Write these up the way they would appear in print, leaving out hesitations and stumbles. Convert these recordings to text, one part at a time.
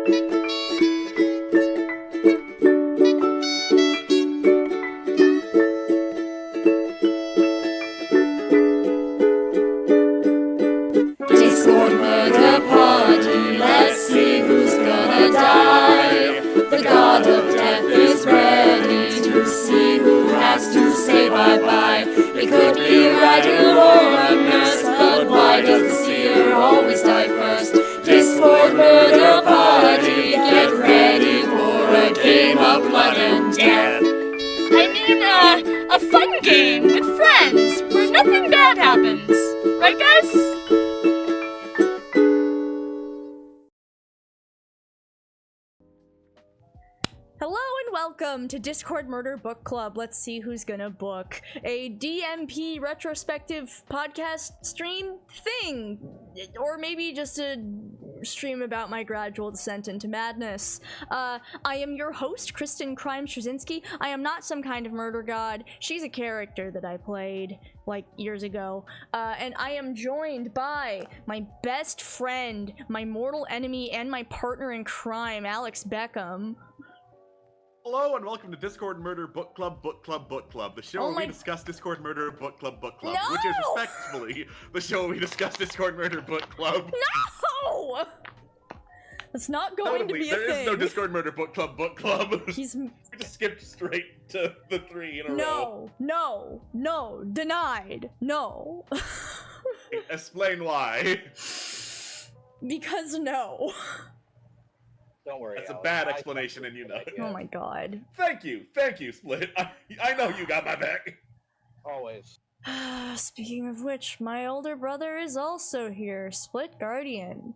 Discord murder party, let's see who's gonna die. The god of death is ready to see who has to say bye-bye. It could be a writer or a nurse, but why does the seer always die first? Discord murder party, get ready for a game of blood and death. I mean, a fun game with friends where nothing bad happens. Right, guys? Hello and welcome to Discord Murder Book Club. Let's see who's gonna book. A DMP retrospective podcast stream thing. Or maybe just a stream about my gradual descent into madness. I am your host, Kristen Crime Straczynski. I am not some kind of murder god. She's a character that I played, like, years ago. And I am joined by my best friend, my mortal enemy, and my partner in crime, Alex Beckham. Hello and welcome to Discord Murder Book Club, the show where we discuss Discord Murder Book Club, which is respectfully the show where we discuss Discord Murder Book Club. No! That's not going to be a thing. There is no Discord Murder Book Club. We just skipped straight to the 3 in a row. No, denied, no. Explain why. Because no. Don't worry. That's a bad explanation, and you know it. Oh my god. Thank you, Split. I know you got my back. Always. Speaking of which, my older brother is also here, Split Guardian.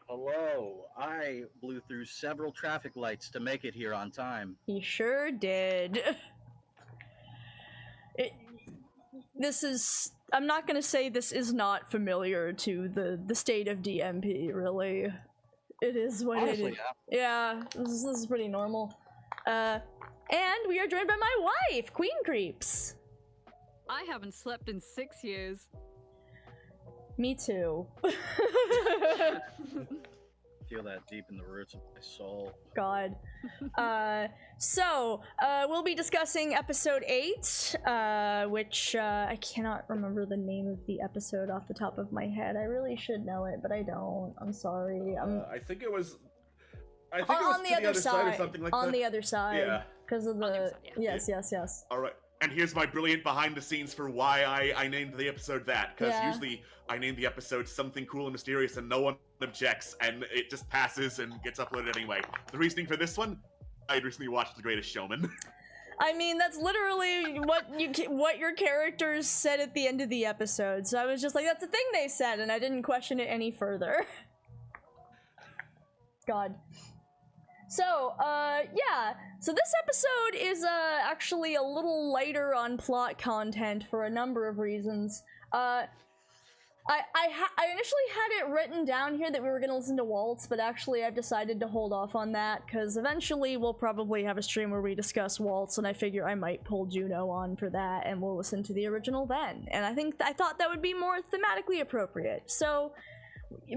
Hello. I blew through several traffic lights to make it here on time. He sure did. I'm not gonna say this is not familiar to the state of DMP, really. It is what Honestly, it is. Yeah, this is pretty normal. And we are joined by my wife, Queen Creeps. I haven't slept in 6 years. Me too. Feel that deep in the roots of my soul. God. So, we'll be discussing episode 8, which, I cannot remember the name of the episode off the top of my head. I really should know it, but I don't. I'm sorry. I think it was on to the other side or something like that. On the other side. Yeah. Because of the... Yes. Alright. And here's my brilliant behind the scenes for why I named the episode that. Because usually I name the episode something cool and mysterious and no one objects and it just passes and gets uploaded anyway. The reasoning for this one, I recently watched The Greatest Showman. I mean, that's literally what your characters said at the end of the episode. So I was just like, that's the thing they said, and I didn't question it any further. God. So, yeah. So this episode is, actually a little lighter on plot content for a number of reasons. I initially had it written down here that we were gonna listen to Waltz, but actually I've decided to hold off on that, because eventually we'll probably have a stream where we discuss Waltz, and I figure I might pull Juno on for that, and we'll listen to the original then. And I thought that would be more thematically appropriate. So...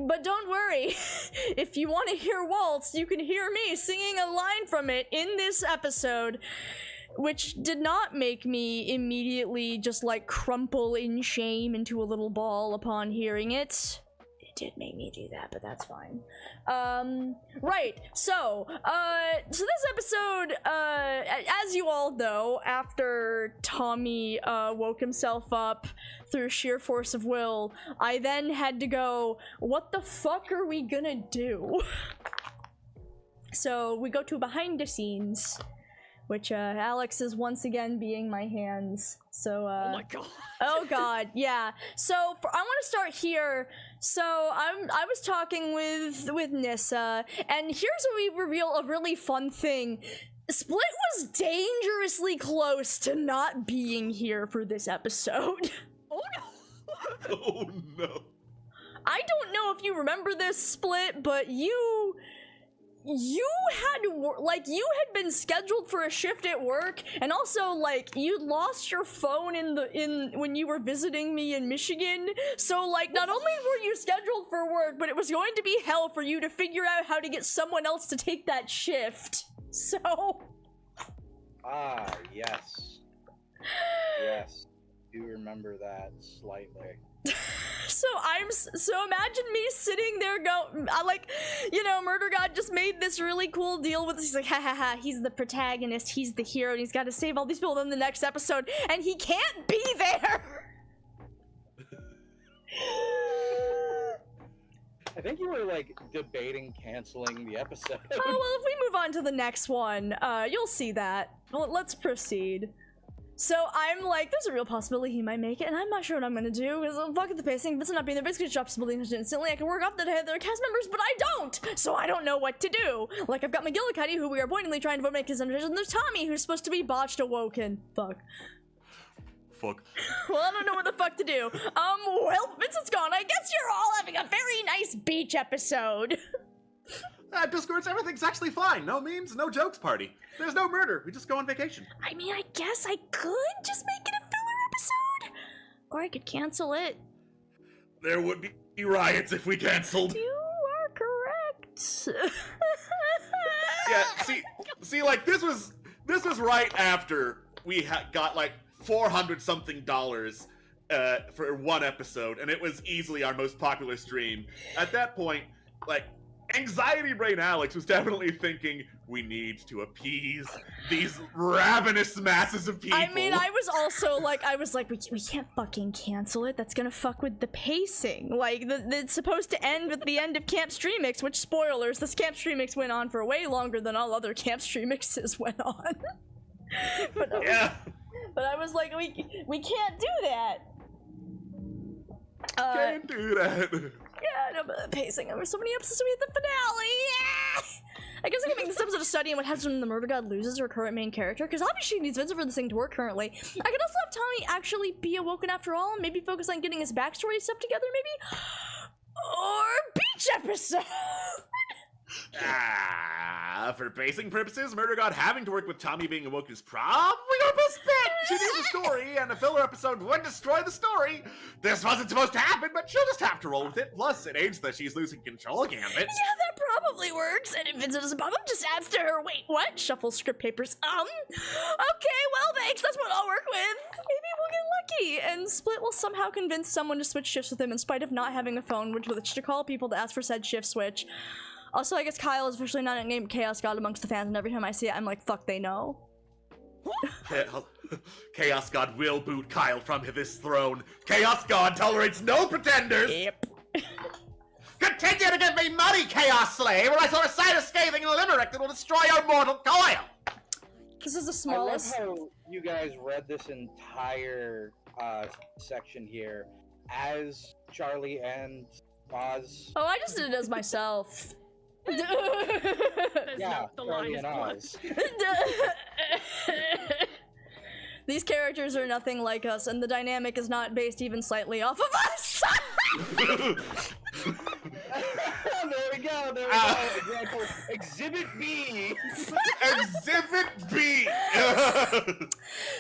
But don't worry, if you want to hear Waltz, you can hear me singing a line from it in this episode, which did not make me immediately just, like, crumple in shame into a little ball upon hearing it. It did make me do that, but that's fine. Right, so this episode, as you all know, after Tommy, woke himself up through sheer force of will, I then had to go, what the fuck are we gonna do? So we go to behind the scenes, which, Alex is once again being my hands, so, Oh my god. Oh god, yeah. So, I want to start here. So, I was talking with Nissa, and here's where we reveal a really fun thing. Split was dangerously close to not being here for this episode. Oh no. Oh no. I don't know if you remember this, Split, but you you had been scheduled for a shift at work, and also like you lost your phone when you were visiting me in Michigan. So like not only were you scheduled for work, but it was going to be hell for you to figure out how to get someone else to take that shift. So Yes. Yes. I do remember that slightly. So imagine me sitting there Murder God just made this really cool deal with, he's like, ha ha ha, he's the protagonist, he's the hero, and he's got to save all these people in the next episode, and he can't be there! I think you were, like, debating canceling the episode. Oh, well, if we move on to the next one, you'll see that. Well, let's proceed. So I'm like, there's a real possibility he might make it, and I'm not sure what I'm gonna do, because fuck at the pacing, Vincent not being there basically drops the building instantly. I can work off that I have their cast members, but I don't! So I don't know what to do. Like, I've got McGillicuddy, who we are pointedly trying to make his understanding, and there's Tommy, who's supposed to be botched awoken. Fuck. Well, I don't know what the fuck to do. Well, Vincent's gone. I guess you're all having a very nice beach episode. Discords, everything's actually fine. No memes, no jokes party. There's no murder. We just go on vacation. I mean, I guess I could just make it a filler episode. Or I could cancel it. There would be riots if we canceled. You are correct. Yeah, see, like, this was right after we got, like, $400-something for one episode, and it was easily our most popular stream. At that point, like, Anxiety Brain Alex was definitely thinking, we need to appease these ravenous masses of people. I mean, I was like, we can't fucking cancel it. That's gonna fuck with the pacing. Like, it's supposed to end with the end of Camp Streamix, which, spoilers, this Camp Streamix went on for way longer than all other Camp Streamixes went on. But I was like, we can't do that. Can't do that. Yeah, no, but the pacing. There were so many episodes, so we had the finale. Yeah! I guess I can make this episode a study on what happens when the murder god loses her current main character, because obviously she needs Vincent for this thing to work currently. I could also have Tommy actually be awoken after all, and maybe focus on getting his backstory stuff together, maybe? Or beach episode! For pacing purposes, Murder God having to work with Tommy being awoken is probably our best bet. She needs a story, and a filler episode would destroy the story. This wasn't supposed to happen, but she'll just have to roll with it. Plus, it aids that she's losing control again. Yeah, that probably works. And if Vincent doesn't bother, just adds to her. Wait, what? Shuffle script papers. Okay, well, thanks. That's what I'll work with. Maybe we'll get lucky. And Split will somehow convince someone to switch shifts with him in spite of not having a phone with which to call people to ask for said shift switch. Also, I guess Kyle is officially not named Chaos God amongst the fans, and every time I see it, I'm like, fuck, they know. Chaos God will boot Kyle from his throne. Chaos God tolerates no pretenders. Yep. Continue to give me money, Chaos Slave, or I shall recite a scathing limerick that will destroy your mortal coil. This is the smallest. I love how you guys read this entire section here as Charlie and Oz. Oh, I just did it as myself. Yeah, the line is Oz. These characters are nothing like us, and the dynamic is not based even slightly off of us. There we go. Example. Exhibit B. Exhibit B.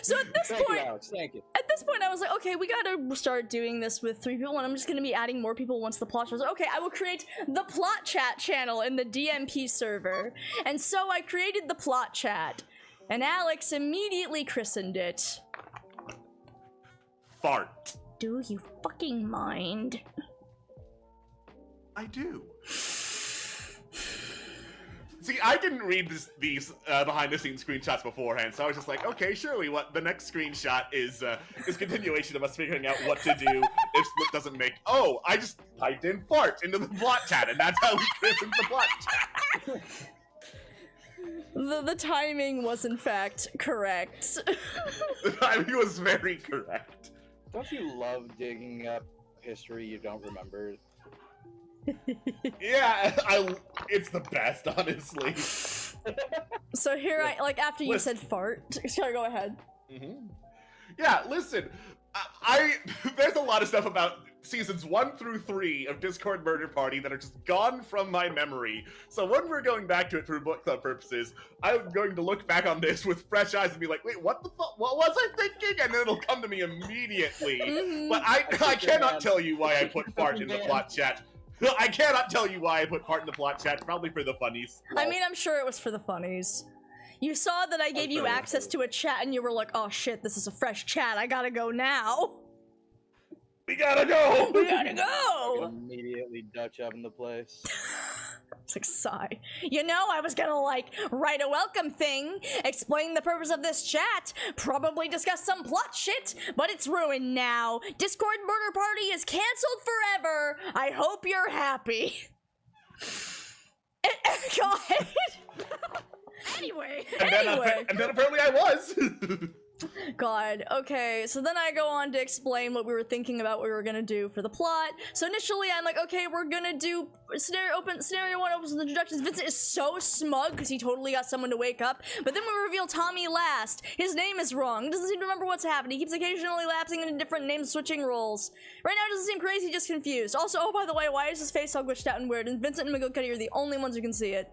So at this Thank point, you, Alex. Thank you. At this point, I was like, okay, we gotta start doing this with 3 people, and I'm just gonna be adding more people once the plot shows. Okay, I will create the plot chat channel in the DMP server. And so I created the plot chat, and Alex immediately christened it Fart. Do you fucking mind? I do. See, I didn't read these behind-the-scenes screenshots beforehand, so I was just like, okay, surely what the next screenshot is continuation of us figuring out what to do if Split doesn't make. Oh, I just typed in fart into the plot chat, and that's how we christened the plot chat. The timing was in fact correct. The timing was very correct. Don't you love digging up history you don't remember? Yeah, it's the best, honestly. So here after you said fart, sorry, go ahead. Yeah, listen, There's a lot of stuff about seasons 1 through 3 of Discord Murder Party that are just gone from my memory. So when we're going back to it for book club purposes, I'm going to look back on this with fresh eyes and be like, wait, what the fuck? What was I thinking? And then it'll come to me immediately. But I cannot tell you why I put fart in the plot chat. I cannot tell you why I put fart in the plot chat. Probably for the funnies. I mean, I'm sure it was for the funnies. You saw that I gave you access to a chat and you were like, oh shit, this is a fresh chat, I gotta go now. We gotta go! We gotta go! Immediately Dutch oven the place. It's like, sigh. You know, I was gonna, like, write a welcome thing, explain the purpose of this chat, probably discuss some plot shit, but it's ruined now. Discord Murder Party is canceled forever. I hope you're happy. Go ahead. Anyway. And then apparently I was! God, okay, so then I go on to explain what we were thinking about what we were gonna do for the plot. So initially I'm like, okay, we're gonna do scenario 1 opens with introductions. Vincent is so smug because he totally got someone to wake up, but then we reveal Tommy last. His name is wrong, he doesn't seem to remember what's happened. He keeps occasionally lapsing into different names, switching roles. Right now it doesn't seem crazy, just confused. Also, oh by the way, why is his face all glitched out and weird? And Vincent and McGillicuddy are the only ones who can see it.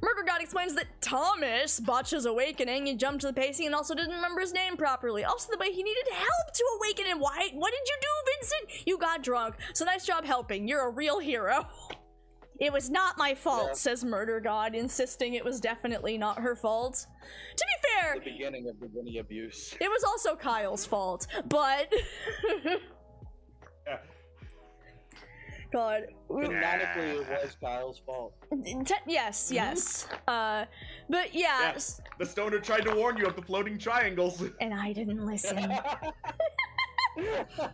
Murder God explains that Thomas botched his awakening and jumped to the pacing and also didn't remember his name properly. Also, the way he needed help to awaken and what did you do, Vincent? You got drunk. So nice job helping. You're a real hero. It was not my fault, says Murder God, insisting it was definitely not her fault. To be fair, The beginning of the Winnie abuse. it was also Kyle's fault, but... God. Canonically, it was Kyle's fault. Yes. But yeah. The stoner tried to warn you of the floating triangles. And I didn't listen.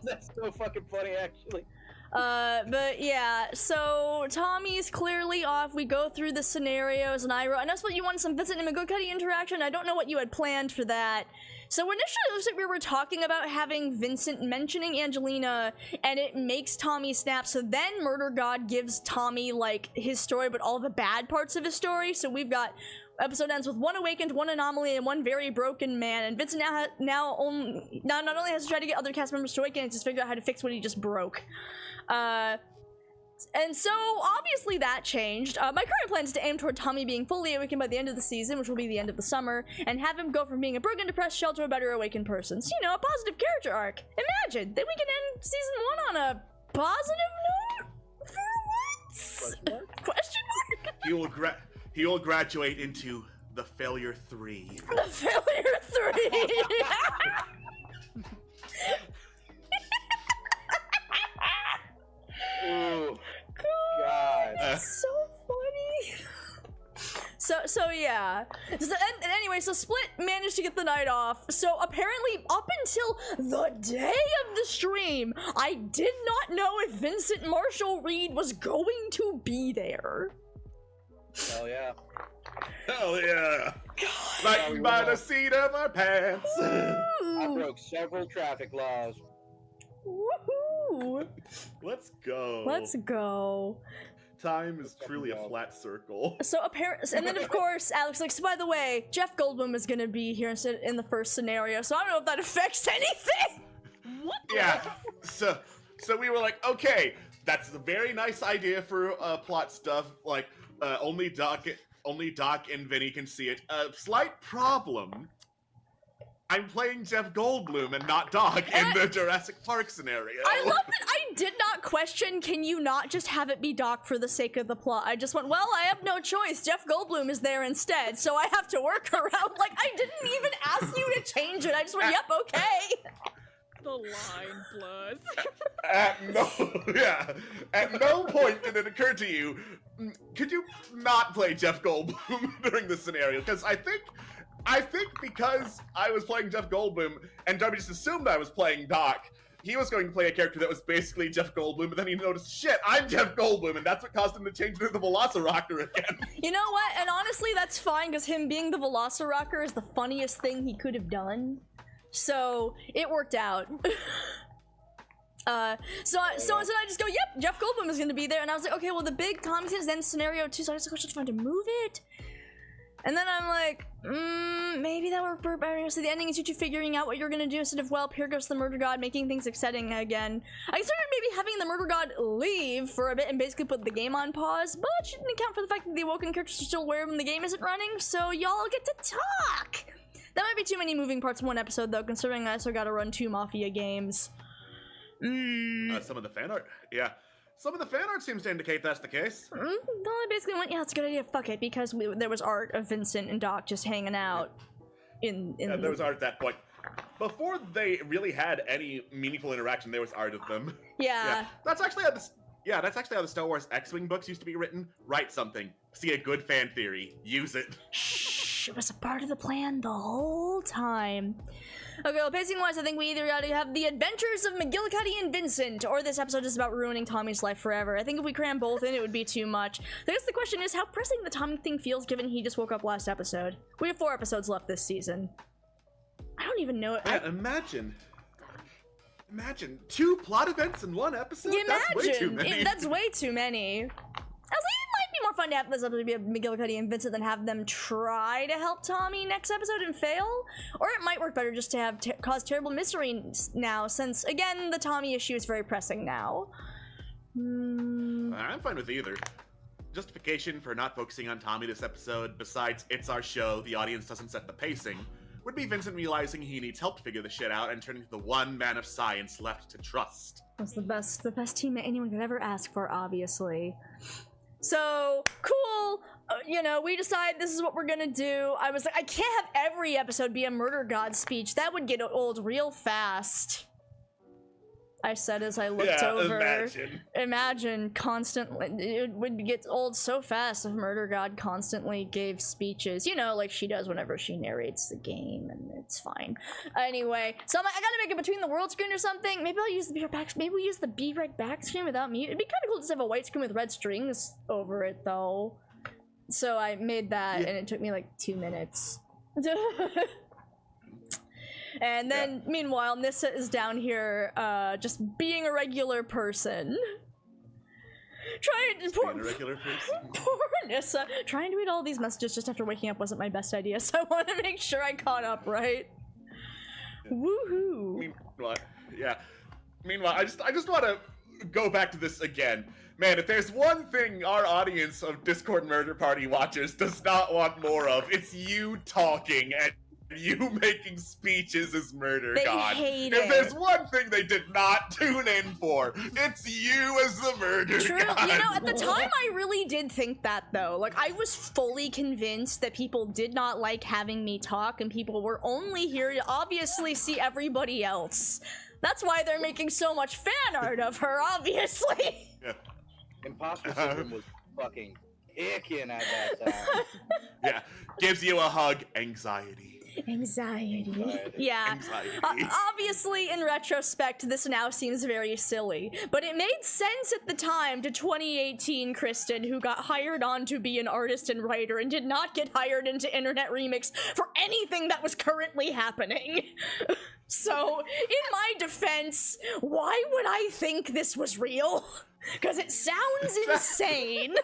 That's so fucking funny, actually. But yeah, so Tommy's clearly off. We go through the scenarios, and I know what you wanted, some Vincent and McGillicuddy interaction. I don't know what you had planned for that. So initially it looks like we were talking about having Vincent mentioning Angelina, and it makes Tommy snap, so then Murder God gives Tommy, like, his story, but all the bad parts of his story. So we've got episode ends with 1 awakened, 1 anomaly, and 1 very broken man. And Vincent now not only has to try to get other cast members to awaken, he has to figure out how to fix what he just broke. And so, obviously that changed. My current plan is to aim toward Tommy being fully awakened by the end of the season, which will be the end of the summer, and have him go from being a broken, depressed shell to a better awakened person. So, you know, a positive character arc. Imagine that we can end season 1 on a positive note? For what? Question mark? He will graduate into the Failure 3. The Failure 3! Ooh, God. That's so funny. So yeah. And anyway, so Split managed to get the night off. So apparently, up until the day of the stream, I did not know if Vincent Marshall Reed was going to be there. Hell yeah. Hell yeah. God. Right by the seat of our pants. I broke several traffic laws. Woohoo! Let's go. Let's go. Time is truly a flat circle. So apparently, and then of course, Alex like, so by the way, Jeff Goldblum is gonna be here instead in the first scenario, so I don't know if that affects anything. What? Yeah. So we were like, okay, that's a very nice idea for plot stuff. Like, only Doc and Vinny can see it. Slight problem. I'm playing Jeff Goldblum and not Doc in the Jurassic Park scenario. I love that I did not question, can you not just have it be Doc for the sake of the plot? I just went, well, I have no choice. Jeff Goldblum is there instead, so I have to work around. Like, I didn't even ask you to change it. I just went, yep, okay. The line blurs. At no point did it occur to you, could you not play Jeff Goldblum during this scenario? Because I think because I was playing Jeff Goldblum and Darby just assumed I was playing Doc, he was going to play a character that was basically Jeff Goldblum, but then he noticed, shit, I'm Jeff Goldblum, and that's what caused him to change into the Velociraptor again. You know what? And honestly, that's fine, because him being the Velociraptor is the funniest thing he could have done. So, it worked out. So I just go, yep, Jeff Goldblum is going to be there, and I was like, okay, well, the big Tommy is then scenario 2, so I just have to find to move it. And then I'm like, maybe that would work better. So the ending is you two figuring out what you're gonna do instead of, well, here goes the murder god, making things exciting again. I considered maybe having the murder god leave for a bit and basically put the game on pause, but she didn't account for the fact that the awoken characters are still aware when the game isn't running, so y'all get to talk! That might be too many moving parts in one episode, though, considering I also gotta run 2 Mafia games. Some of the fan art, yeah. Some of the fan art seems to indicate that's the case. Well, I basically went, yeah, it's a good idea, fuck it, because there was art of Vincent and Doc just hanging out in There was art at that point. Before they really had any meaningful interaction, there was art of them. Yeah. That's actually how the Star Wars X-Wing books used to be written. Write something. See a good fan theory. Use it. Shh, it was a part of the plan the whole time. Okay, well, pacing-wise, I think we either gotta have the adventures of McGillicuddy and Vincent, or this episode is about ruining Tommy's life forever. I think if we cram both in, it would be too much. I guess the question is how pressing the Tommy thing feels given he just woke up last episode. We have 4 episodes left this season. I don't even know it. Man, imagine 2 plot events in 1 episode? That's way too many. That's way too many. I was like, it might be more fun to have this episode be McGillicuddy and Vincent than have them try to help Tommy next episode and fail. Or it might work better just to have cause terrible misery now, since, again, the Tommy issue is very pressing now. I'm fine with either. Justification for not focusing on Tommy this episode, besides it's our show, the audience doesn't set the pacing, would be Vincent realizing he needs help to figure the shit out and turning to the one man of science left to trust. That's the best teammate anyone could ever ask for, obviously. So, cool, you know, we decide this is what we're gonna do. I was like, I can't have every episode be a murder god speech. That would get old real fast. I said as I looked over. Imagine constantly, it would get old so fast if Murder God constantly gave speeches, you know, like she does whenever she narrates the game, and it's fine. Anyway, so I'm like, I gotta make a Between the World screen or something. Maybe I'll use the maybe we use the B-Red back screen without mute. It'd be kind of cool to have a white screen with red strings over it, though. So I made that, and it took me like 2 minutes. And then, meanwhile, Nissa is down here, just being a regular person. Poor Nissa. Trying to read all these messages just after waking up wasn't my best idea, so I want to make sure I caught up, right? Woohoo! Meanwhile, I just want to go back to this again. Man, if there's one thing our audience of Discord Murder Party watchers does not want more of, it's you talking and you making speeches as Murder God. If there's one thing they did not tune in for, it's you as the Murder God. You know, at the time I really did think that, though. Like, I was fully convinced that people did not like having me talk, and people were only here to obviously see everybody else. That's why they're making so much fan art of her, obviously. Yeah. Imposter syndrome was fucking kicking at that time. Yeah, gives you a hug, anxiety. Yeah. Anxiety. Obviously, in retrospect, this now seems very silly, but it made sense at the time to 2018 Kristen, who got hired on to be an artist and writer and did not get hired into Internet Remix for anything that was currently happening. So, in my defense, why would I think this was real? Because it sounds insane.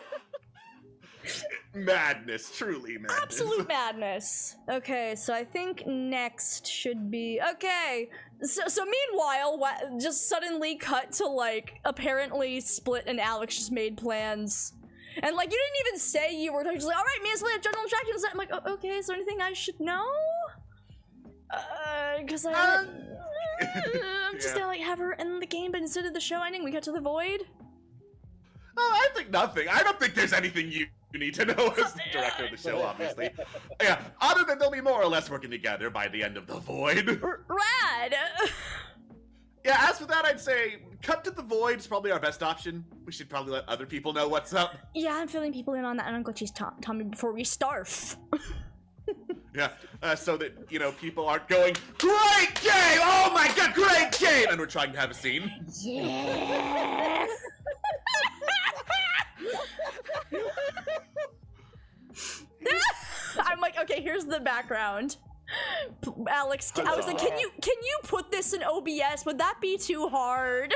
Madness, truly madness. Absolute madness. Okay, so I think next should be... Okay, so meanwhile, just suddenly cut to, like, apparently Split and Alex just made plans. And, like, you didn't even say you were just like, alright, me and Split have general attractions. I'm like, oh, okay, is there anything I should know? Because I'm just gonna, like, have her in the game, but instead of the show ending, we got to the void? Oh, I think nothing. I don't think there's anything you need to know as the director of the show, obviously. Yeah, other than they'll be more or less working together by the end of the void. Rad! Yeah, as for that, I'd say cut to the void is probably our best option. We should probably let other people know what's up. Yeah, I'm filling people in on that, and I'm glitchy's Tommy before we starve. Yeah, so that, you know, people aren't going, great game! Oh my god, great game! And we're trying to have a scene. Yeah! I'm like, okay, here's the background. Alex, I was like, can you put this in OBS? Would that be too hard?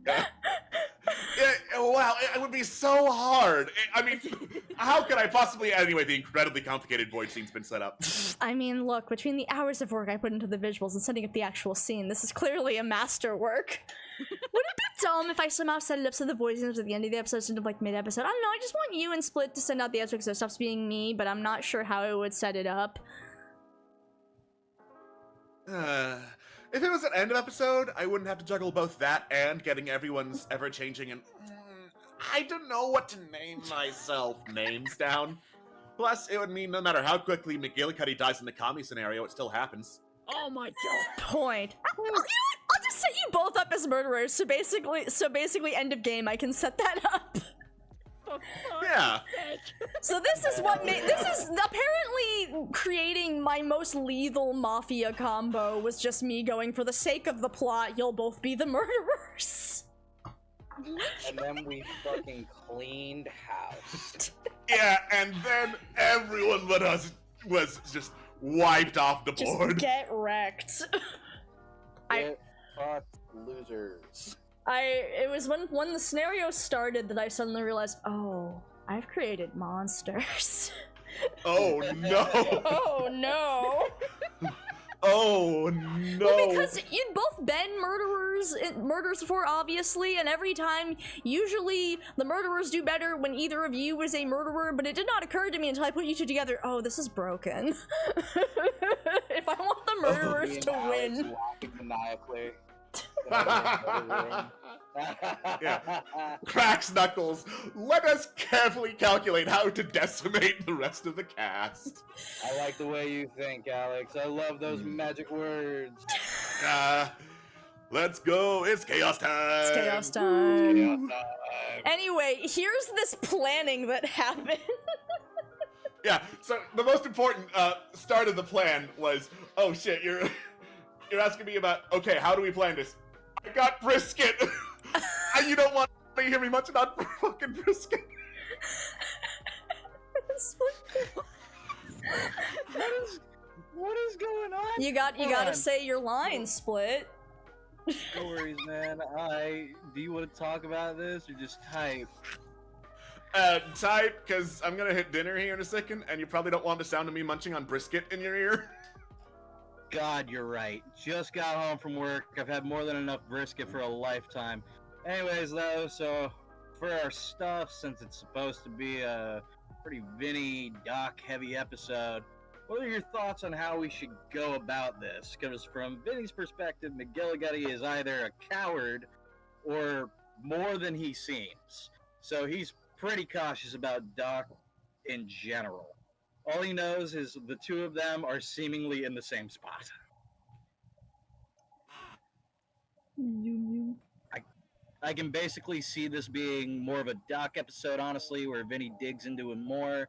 Yeah, Wow, it would be so hard. I mean, how could I possibly... Anyway, the incredibly complicated void scene's been set up. I mean, look, between the hours of work I put into the visuals and setting up the actual scene, this is clearly a masterwork. Would it be dumb if I somehow set it up so the voice ends at the end of the episode instead of like mid-episode? I don't know, I just want you and Split to send out the outro so it stops being me, but I'm not sure how it would set it up. If it was an end of episode, I wouldn't have to juggle both that and getting everyone's ever-changing and... I don't know what to name myself names down. Plus, it would mean no matter how quickly McGillicuddy dies in the Kami scenario, it still happens. Oh my god. Point. You know what? I'll just set you both up as murderers, so basically end of game, I can set that up. Yeah. So this is what this is apparently creating my most lethal mafia combo was just me going, for the sake of the plot, you'll both be the murderers. And then we fucking cleaned house. Yeah, and then everyone but us was just wiped off the board. Just get wrecked. Get fucked, losers. It was when the scenario started that I suddenly realized, oh, I've created monsters. Oh no! Oh no! Oh no! Well, because you'd both been murderers before, obviously, and every time, usually the murderers do better when either of you is a murderer, but it did not occur to me until I put you two together, oh, this is broken. If I want the murderers to win. Yeah. Cracks knuckles. Let us carefully calculate how to decimate the rest of the cast. I like the way you think, Alex. I love those magic words. Let's go. It's chaos time. It's chaos time. Anyway, here's this planning that happened. Yeah, so the most important start of the plan was, oh shit, you're asking me about, okay, how do we plan this? I got brisket. You don't want to hear me much about fucking brisket. What is going on? You gotta say your line, Split. No worries, man. Do you want to talk about this or just type? Type, because I'm gonna hit dinner here in a second, and you probably don't want the sound of me munching on brisket in your ear. God, you're right. Just got home from work. I've had more than enough brisket for a lifetime. Anyways, though, so for our stuff, since it's supposed to be a pretty Vinny, Doc-heavy episode, what are your thoughts on how we should go about this? Because from Vinny's perspective, McGillicuddy is either a coward or more than he seems. So he's pretty cautious about Doc in general. All he knows is the two of them are seemingly in the same spot. I can basically see this being more of a Doc episode, honestly, where Vinny digs into him more,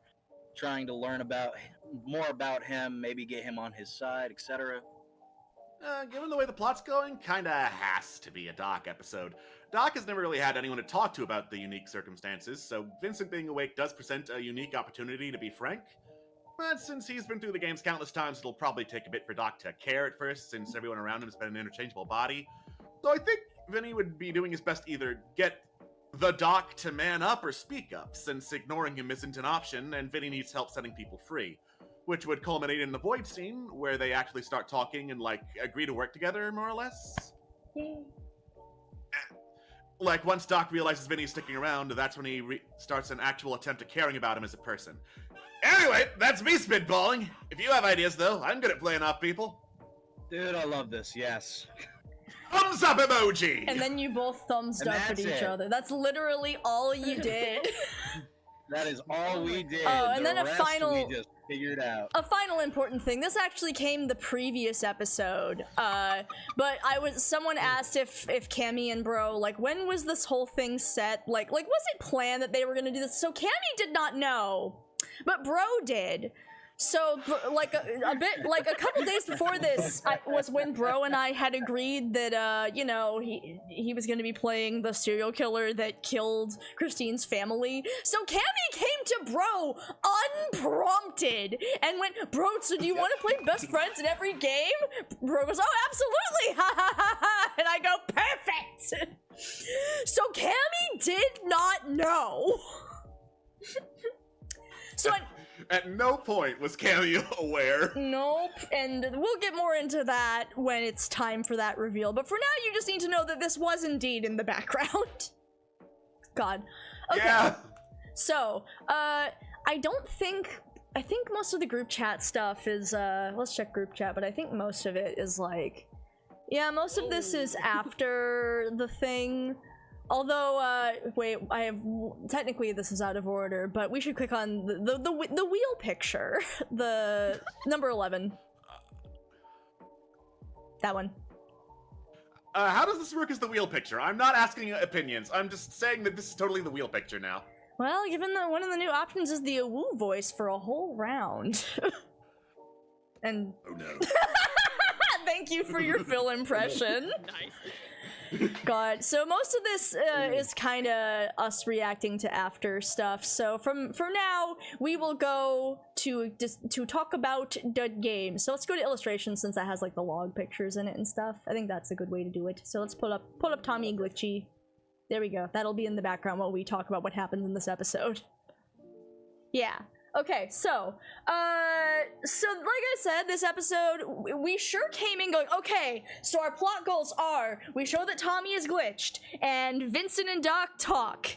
trying to learn more about him, maybe get him on his side, etc. Given the way the plot's going, kinda has to be a Doc episode. Doc has never really had anyone to talk to about the unique circumstances, so Vincent being awake does present a unique opportunity to be frank. But since he's been through the games countless times, it'll probably take a bit for Doc to care at first, since everyone around him has been an interchangeable body. So I think Vinny would be doing his best to either get the Doc to man up or speak up, since ignoring him isn't an option, and Vinny needs help setting people free. Which would culminate in the Void scene, where they actually start talking and, like, agree to work together, more or less. Like, once Doc realizes Vinny's sticking around, that's when he starts an actual attempt at caring about him as a person. Anyway, that's me spitballing. If you have ideas, though, I'm good at playing off people. Dude, I love this, yes. Thumbs up emoji! And then you both thumbs up at each other. That's literally all you did. That is all we did. Oh, and then the rest we just figured out. A final important thing. This actually came the previous episode. But someone asked if Cammy and Bro, like, when was this whole thing set? Like was it planned that they were gonna do this? So Cammy did not know, but Bro did. So, like a couple days before this was when Bro and I had agreed that, you know, he was going to be playing the serial killer that killed Christine's family. So Cammy came to Bro unprompted and went, "Bro, so do you want to play best friends in every game?" Bro goes, "Oh, absolutely!" Ha ha ha ha! And I go, "Perfect!" So Cammy did not know. So at no point was Cammy aware. Nope, and we'll get more into that when it's time for that reveal. But for now, you just need to know that this was indeed in the background. God. Okay. Yeah. So, I think most of the group chat stuff is, let's check group chat, but I think most of it is like, yeah, most of this is after the thing. Although, wait, technically this is out of order, but we should click on the wheel picture. The number 11. That one. How does this work as the wheel picture? I'm not asking opinions. I'm just saying that this is totally the wheel picture now. Well, given that one of the new options is the awoo voice for a whole round. And... Oh no. Thank you for your Phil impression. Nice. God, so most of this is kind of us reacting to after stuff. So for now, we will go to talk about the game. So let's go to illustrations since that has like the log pictures in it and stuff. I think that's a good way to do it. So let's pull up Tommy and Glitchy. There we go. That'll be in the background while we talk about what happens in this episode. Yeah. Okay, so like I said, this episode, we sure came in going, okay, so our plot goals are, we show that Tommy is glitched, and Vincent and Doc talk.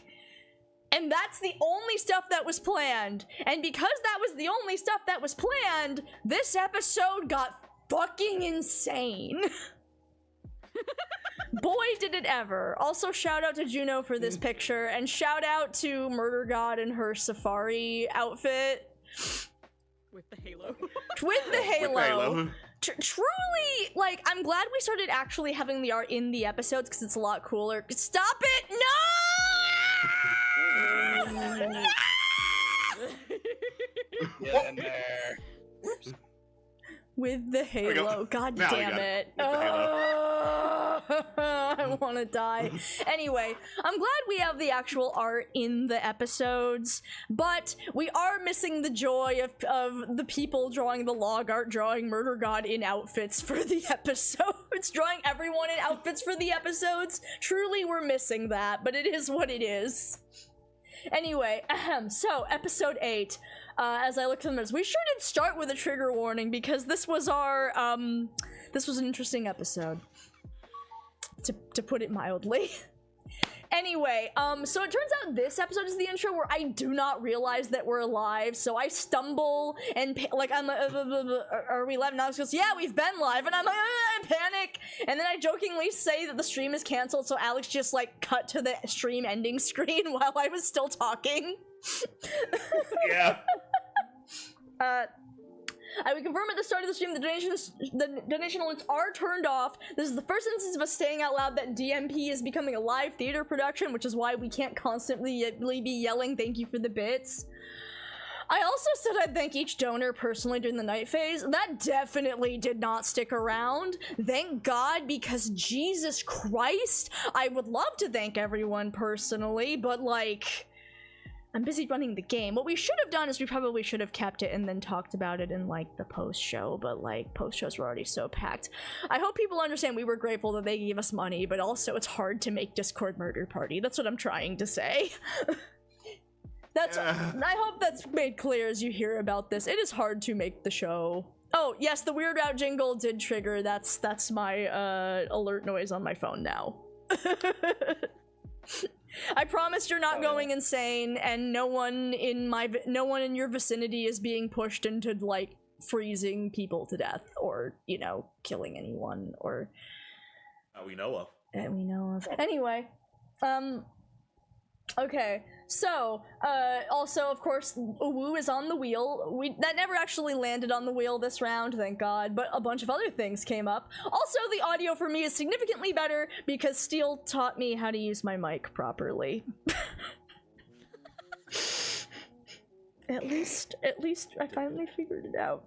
And that's the only stuff that was planned. And because that was the only stuff that was planned, this episode got fucking insane. Boy, did it ever. Also, shout out to Juno for this picture, and shout out to Murder God in her safari outfit. With the halo. With the halo. With the halo. Truly, like, I'm glad we started actually having the art in the episodes, because it's a lot cooler. Stop it! No! Get in there. With the halo. God Now damn it. I want to die. Anyway, I'm glad we have the actual art in the episodes, but we are missing the joy of the people drawing the log art, drawing Murder God in outfits for the episodes, drawing everyone in outfits for the episodes. Truly, we're missing that, but it is what it is. Anyway, so episode 8. As I look through the minutes, we sure did start with a trigger warning because this was our, this was an interesting episode, to put it mildly. Anyway, so it turns out this episode is the intro where I do not realize that we're live, so I stumble and like I'm like, are we live? And Alex goes, yeah, we've been live, and I'm like, I panic, and then I jokingly say that the stream is canceled, so Alex just like cut to the stream ending screen while I was still talking. Yeah. I would confirm at the start of the stream the donation alerts are turned off. This is the first instance of us saying out loud that DMP is becoming a live theater production, which is why we can't constantly be yelling thank you for the bits. I also said I'd thank each donor personally during the night phase. That definitely did not stick around. Thank God, because Jesus Christ, I would love to thank everyone personally, but like, I'm busy running the game. What we should have done is we probably should have kept it and then talked about it in like the post-show, but like post-shows were already so packed. I hope people understand we were grateful that they gave us money, but also it's hard to make Discord Murder Party. That's what I'm trying to say. I hope that's made clear as you hear about this. It is hard to make the show. Oh, yes, the Weird Out jingle did trigger. That's my alert noise on my phone now. I promise you're not going insane, and no one in your vicinity is being pushed into like freezing people to death or, you know, killing anyone or We know of. that we know of. Anyway, okay, so also of course Uwu is on the wheel. That never actually landed on the wheel this round, thank God, but a bunch of other things came up. Also, the audio for me is significantly better because Steele taught me how to use my mic properly. At least I finally figured it out.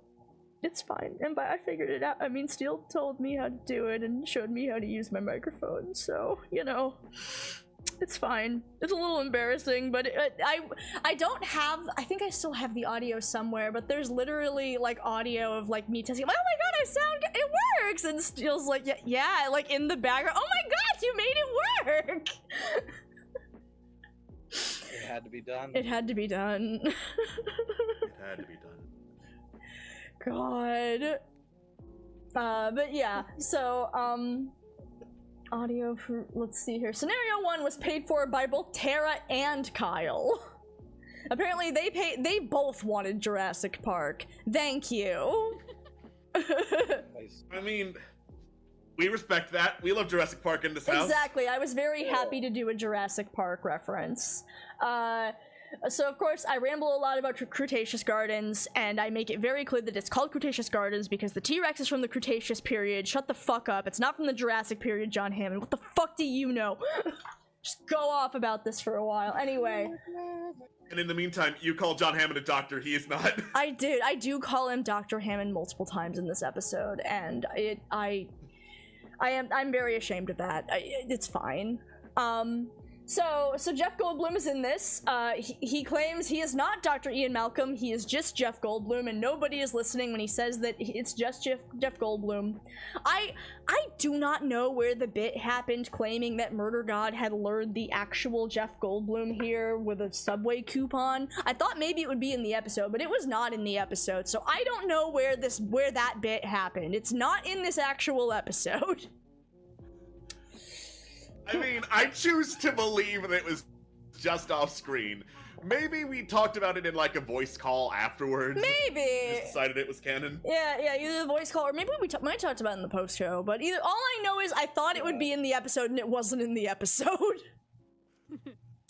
It's fine. And by I figured it out, I mean Steele told me how to do it and showed me how to use my microphone, so, you know, it's fine. It's a little embarrassing, but I don't have, I think I still have the audio somewhere, but there's literally, like, audio of, like, me testing, oh my god, I sound, it works! And Steele's like, yeah, like, in the background, oh my god, you made it work! It had to be done. It had to be done. It had to be done. God. But yeah, so, audio for, let's see here. Scenario 1 was paid for by both Tara and Kyle. Apparently they both wanted Jurassic Park. Thank you. Nice. I mean, we respect that. We love Jurassic Park in this house. Exactly, I was very happy to do a Jurassic Park reference. So of course I ramble a lot about Cretaceous Gardens, and I make it very clear that it's called Cretaceous Gardens because the T-Rex is from the Cretaceous period. Shut the fuck up. It's not from the Jurassic period, John Hammond. What the fuck do you know? Just go off about this for a while. Anyway. And in the meantime, you call John Hammond a doctor. He is not. I do call him Dr. Hammond multiple times in this episode, and I'm very ashamed of that. It's fine. So Jeff Goldblum is in this. He claims he is not Dr. Ian Malcolm, he is just Jeff Goldblum, and nobody is listening when he says that it's just Jeff Goldblum. I do not know where the bit happened claiming that Murder God had lured the actual Jeff Goldblum here with a Subway coupon. I thought maybe it would be in the episode, but it was not in the episode, so I don't know where that bit happened. It's not in this actual episode. I mean, I choose to believe that it was just off screen. Maybe we talked about it in like a voice call afterwards. Maybe. Just decided it was canon. Yeah, either the voice call or maybe we might talked about it in the post show. But either all I know is I thought it would be in the episode and it wasn't in the episode.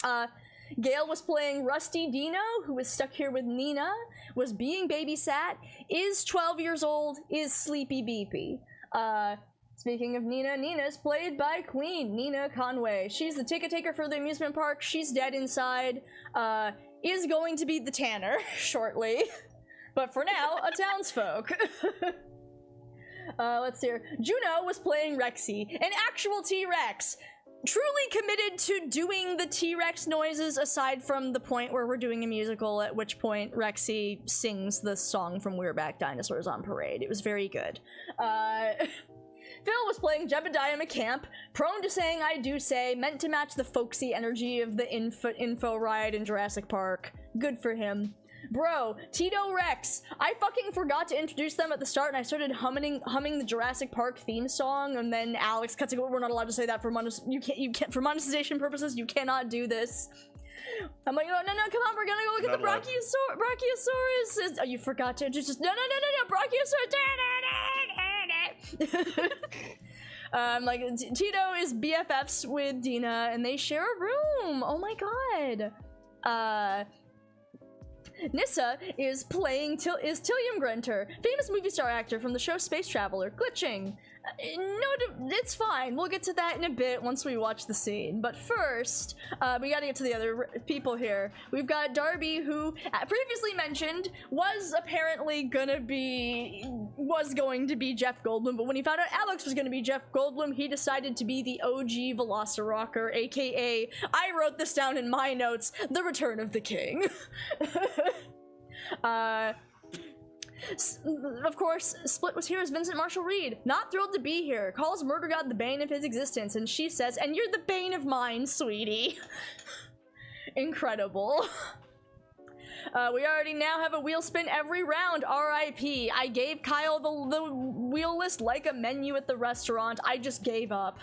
Gail was playing Rusty Dino, who was stuck here with Nina, was being babysat, is 12 years old, is sleepy beepy. Speaking of Nina, Nina's played by Queen Nina Conway. She's the ticket taker for the amusement park. She's dead inside. Is going to be the Tanner shortly. But for now, a townsfolk. Let's see here. Juno was playing Rexy, an actual T-Rex. Truly committed to doing the T-Rex noises aside from the point where we're doing a musical, at which point Rexy sings the song from We're Back Dinosaurs on Parade. It was very good. Phil was playing Jebediah McCamp, prone to saying I do say, meant to match the folksy energy of the info ride in Jurassic Park. Good for him. Bro, Tito Rex. I fucking forgot to introduce them at the start and I started humming the Jurassic Park theme song, and then Alex cuts it. We're not allowed to say that for for monetization purposes. You cannot do this. I'm like, no, come on, we're gonna go look at the Brachiosaurus. Oh, you forgot to just no, Brachiosaurus. I'm like, Tito is BFFs with Dina, and they share a room. Oh my god. Nissa is playing Tillium Grunter, famous movie star actor from the show Space Traveler. Glitching. No, it's fine. We'll get to that in a bit once we watch the scene. But first, we gotta get to the other people here. We've got Darby, who previously mentioned was going to be Jeff Goldblum, but when he found out Alex was gonna be Jeff Goldblum, he decided to be the OG Velociraptor, aka, I wrote this down in my notes, the Return of the King. Of course, Split was here as Vincent Marshall Reed. Not thrilled to be here. Calls Murder God the bane of his existence, and she says, and you're the bane of mine, sweetie. Incredible. We already now have a wheel spin every round, RIP. I gave Kyle the wheel list like a menu at the restaurant. I just gave up.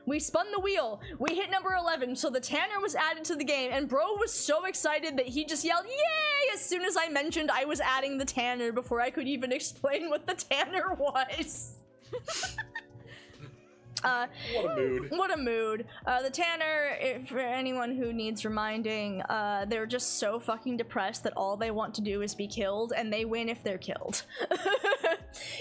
We spun the wheel. We hit number 11, so the Tanner was added to the game, and bro was so excited that he just yelled, yay, as soon as I mentioned I was adding the Tanner before I could even explain what the Tanner was. What a mood. What a mood. The Tanner, for anyone who needs reminding, they're just so fucking depressed that all they want to do is be killed, and they win if they're killed.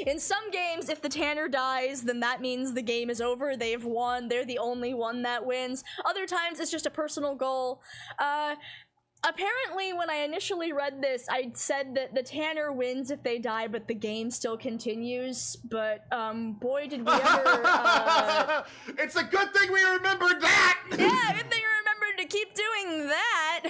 In some games, if the Tanner dies, then that means the game is over, they've won, they're the only one that wins. Other times, it's just a personal goal. apparently, when I initially read this, I said that the Tanner wins if they die, but the game still continues. But boy, did we ever! It's a good thing we remembered that. Yeah, good thing you remembered to keep doing that.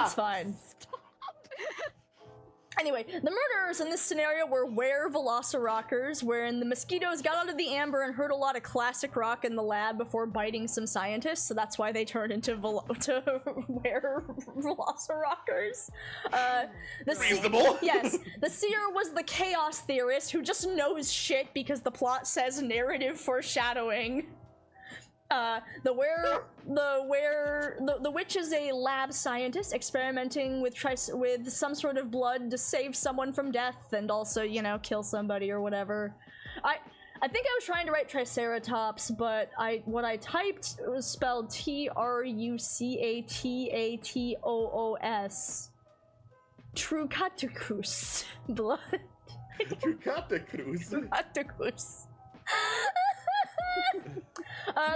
It's fine. Anyway, the murderers in this scenario were were-velociraptors, wherein the mosquitoes got out of the amber and heard a lot of classic rock in the lab before biting some scientists, so that's why they turned into were-velociraptors. Reasonable. Yes, the seer was the chaos theorist who just knows shit because the plot says narrative foreshadowing. The witch is a lab scientist experimenting with some sort of blood to save someone from death and also, you know, kill somebody or whatever. I think I was trying to write Triceratops, but what I typed was spelled Trucatatoos. Trucatacus. Blood. Trucatacus.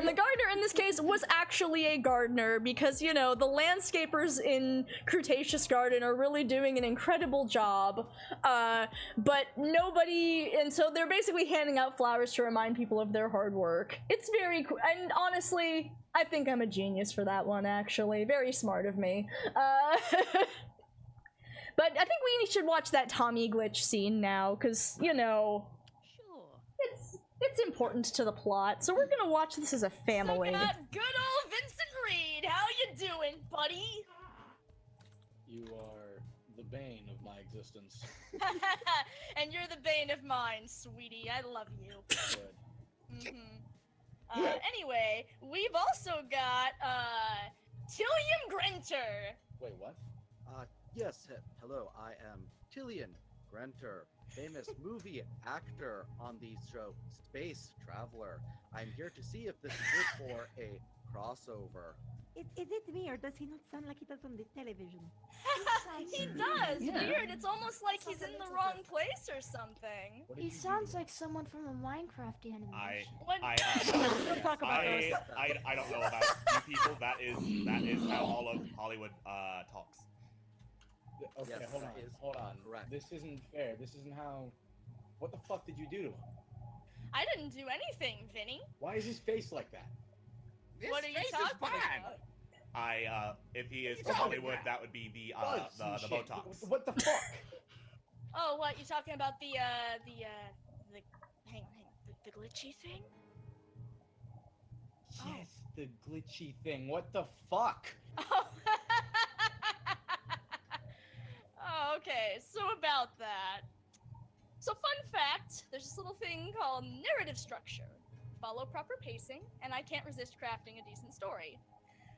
The gardener in this case was actually a gardener because, you know, the landscapers in Cretaceous Garden are really doing an incredible job, but nobody, and so they're basically handing out flowers to remind people of their hard work. It's very cool, and honestly, I think I'm a genius for that one, actually. Very smart of me. But I think we should watch that Tommy glitch scene now, because, you know, it's important to the plot, so we're gonna watch this as a family. So good old Vincent Reed, how you doing, buddy? You are the bane of my existence. And you're the bane of mine, sweetie. I love you. Good. Anyway, we've also got Tillian Grenter. Wait, what? Yes, hello, I am Tillian Grenter, famous movie actor on the show Space Traveler. I'm here to see if this is good for a crossover. Is it me, or does he not sound like he does on the television? He does! Yeah. Weird, it's almost like he's in the wrong place or something. He sounds like someone from a Minecraft animation. Don't talk about those. I don't know about you people. That is how all of Hollywood talks. Okay, Yes, hold on. Correct. This isn't fair. This isn't how... What the fuck did you do to him? I didn't do anything, Vinny. Why is his face like that? What are you talking about? If he is from Hollywood, that would be the Botox. What the fuck? Oh, what, you talking about the hang on, the glitchy thing? Yes, the glitchy thing. What the fuck? Oh. Oh, okay, so about that. So fun fact, there's this little thing called narrative structure. Follow proper pacing, and I can't resist crafting a decent story.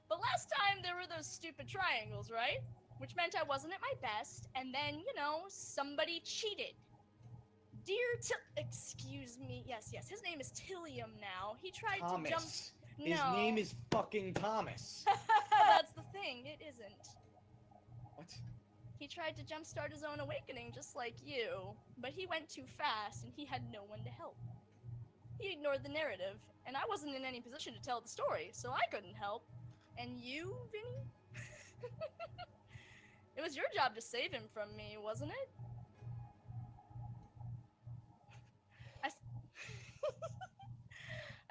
But last time there were those stupid triangles, right? Which meant I wasn't at my best, and then, you know, somebody cheated. Excuse me, yes, his name is Tillium now. He tried Thomas. to jump... His name is fucking Thomas. That's the thing, it isn't. What? He tried to jumpstart his own awakening just like you, but he went too fast and he had no one to help. He ignored the narrative, and I wasn't in any position to tell the story, so I couldn't help. And you, Vinny? It was your job to save him from me, wasn't it? I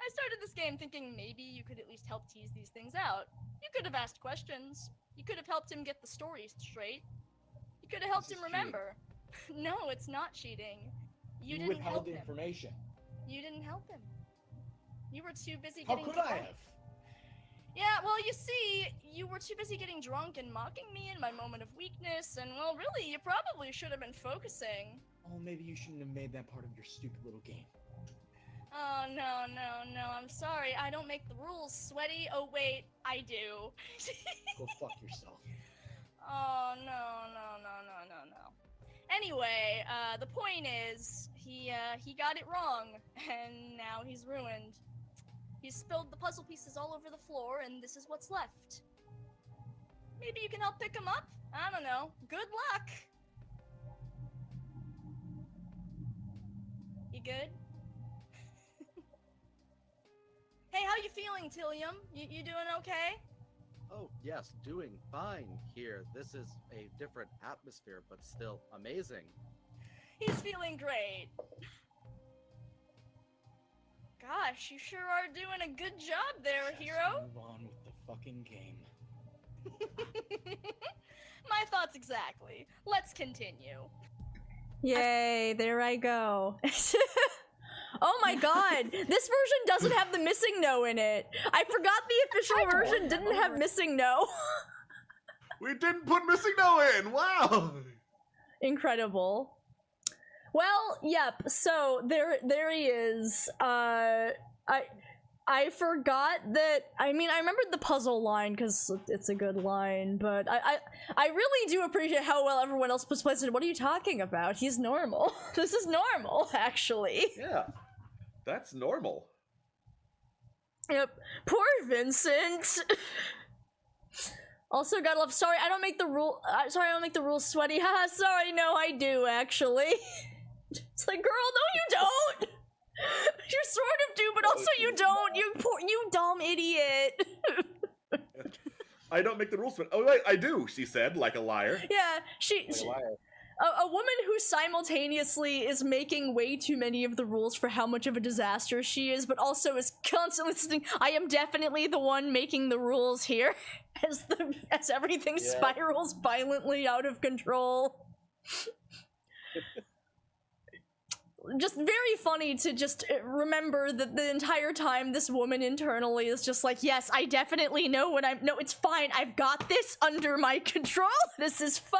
started this game thinking maybe you could at least help tease these things out. You could have asked questions. You could have helped him get the story straight. You could have helped him remember. No, it's not cheating. You didn't help him. Information. You didn't help him. You were too busy How getting could drunk. I have? Yeah, well, you see, you were too busy getting drunk and mocking me in my moment of weakness, and, well, really, you probably should have been focusing. Oh, maybe you shouldn't have made that part of your stupid little game. Oh, no, I'm sorry. I don't make the rules, Sweaty. Oh, wait, I do. Go fuck yourself. Oh, no. Anyway, the point is, he got it wrong, and now he's ruined. He's spilled the puzzle pieces all over the floor, and this is what's left. Maybe you can help pick him up? I don't know. Good luck! You good? Hey, how you feeling, Tillium? You doing okay? Oh, yes, doing fine here. This is a different atmosphere, but still amazing. He's feeling great. Gosh, you sure are doing a good job there, hero. Move on with the fucking game. My thoughts exactly. Let's continue. Yay, there I go. Oh my god, this version doesn't have the missing no in it. I forgot the official version didn't have missing no. We didn't put missing no in. Wow. Incredible. Well, yep. So there he is. I forgot that. I mean, I remembered the puzzle line because it's a good line, but I really do appreciate how well everyone else puts places. What are you talking about? He's normal. This is normal, actually. Yeah, that's normal. Yep. Poor Vincent. Also, gotta love. Sorry, I don't make the rule. Sorry, I don't make the rules sweaty. Haha. Sorry, no, I do actually. It's like, girl, no, you don't. You sort of do, but also you don't. You dumb idiot. I don't make the rules. Oh wait, I do. She said, like a liar. Yeah, Like a liar. a woman who simultaneously is making way too many of the rules for how much of a disaster she is, but also is constantly saying, I am definitely the one making the rules here, as everything spirals violently out of control. Just very funny to just remember that the entire time this woman internally is just like, yes, I definitely know what no, it's fine. I've got this under my control. This is fine.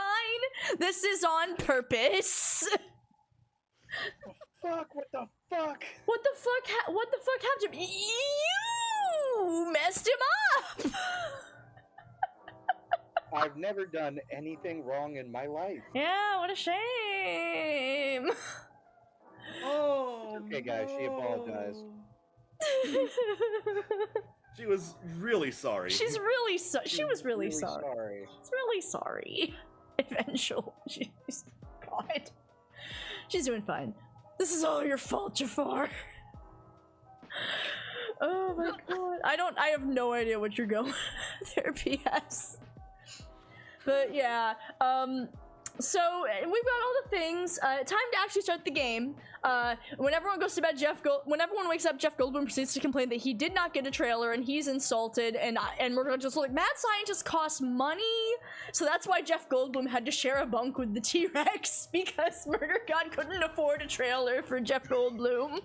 This is on purpose. Fuck, what the fuck? What the fuck happened? You messed him up. I've never done anything wrong in my life. Yeah, what a shame. Oh, Okay, guys, she apologized. She was really sorry. She was really sorry. She's really sorry. Eventually, God, she's doing fine. This is all your fault, Jafar. Oh my god, I have no idea what you're going there, PS. But yeah, so we've got all the things. Time to actually start the game. When everyone goes to bed, when everyone wakes up, Jeff Goldblum proceeds to complain that he did not get a trailer and he's insulted. And we're just like, mad scientists cost money, so that's why Jeff Goldblum had to share a bunk with the T-Rex because Murder God couldn't afford a trailer for Jeff Goldblum.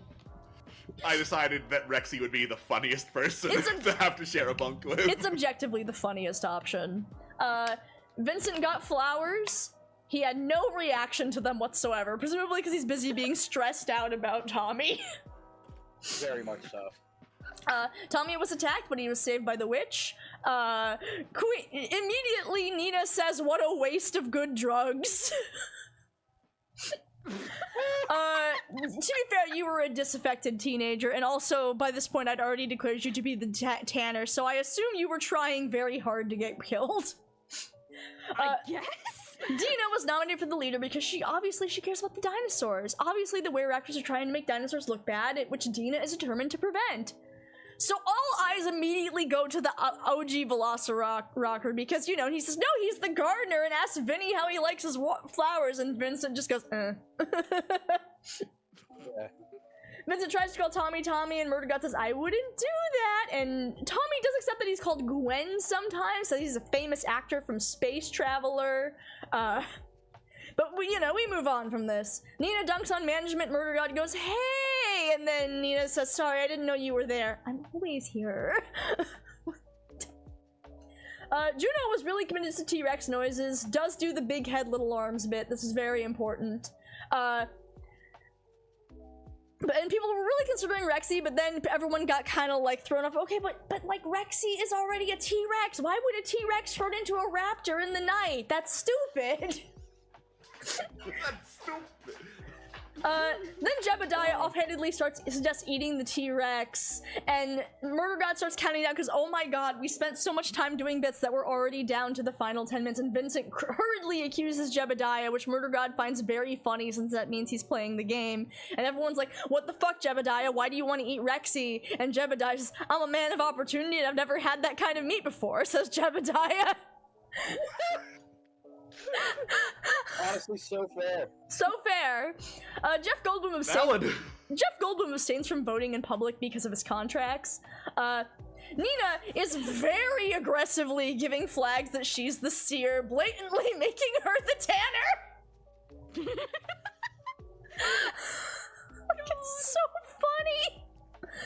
I decided that Rexy would be the funniest person to have to share a bunk with. It's objectively the funniest option. Vincent got flowers. He had no reaction to them whatsoever, presumably because he's busy being stressed out about Tommy. Very much so. Tommy was attacked, but he was saved by the witch. Immediately, Nina says, what a waste of good drugs. To be fair, you were a disaffected teenager, and also, by this point, I'd already declared you to be the Tanner, so I assume you were trying very hard to get killed. I guess? Dina was nominated for the leader because she cares about the dinosaurs. Obviously, the were actors are trying to make dinosaurs look bad, which Dina is determined to prevent. So all eyes immediately go to the OG Velociraptor because, you know, he says, no, he's the gardener, and asks Vinny how he likes his flowers, and Vincent just goes, Yeah. Vincent tries to call Tommy, and Murder God says, I wouldn't do that, and Tommy does accept that he's called Gwen sometimes, so he's a famous actor from Space Traveler, but we move on from this. Nina dunks on management, Murder God goes, hey, and then Nina says, sorry, I didn't know you were there. I'm always here. Juno was really committed to T-Rex noises, does do the big head, little arms bit, this is very important. And people were really considering Rexy, but then everyone got kind of like thrown off. Okay, but like Rexy is already a T-Rex. Why would a T-Rex turn into a raptor in the night? That's stupid. That's stupid. Then Jebediah offhandedly suggests eating the T-Rex, and Murder God starts counting down because, oh my god, we spent so much time doing bits that we're already down to the final 10 minutes, and Vincent hurriedly accuses Jebediah, which Murder God finds very funny since that means he's playing the game, and everyone's like, what the fuck, Jebediah? Why do you want to eat Rexy? And Jebediah says, I'm a man of opportunity and I've never had that kind of meat before, says Jebediah. Honestly, so fair. So fair. Jeff Goldblum abstains from voting in public because of his contracts. Nina is very aggressively giving flags that she's the seer, blatantly making her the tanner. It's so funny.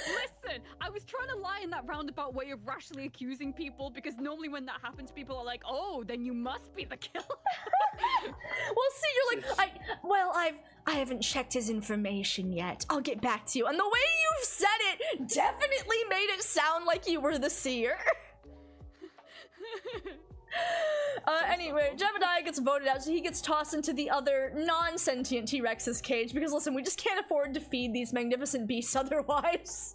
Listen, I was trying to lie in that roundabout way of rashly accusing people because normally when that happens, people are like, "Oh, then you must be the killer." Well, see, you're like, I haven't checked his information yet. I'll get back to you. And the way you've said it definitely made it sound like you were the seer. Anyway, Jebediah gets voted out, so he gets tossed into the other non-sentient T-Rex's cage, because listen, we just can't afford to feed these magnificent beasts otherwise.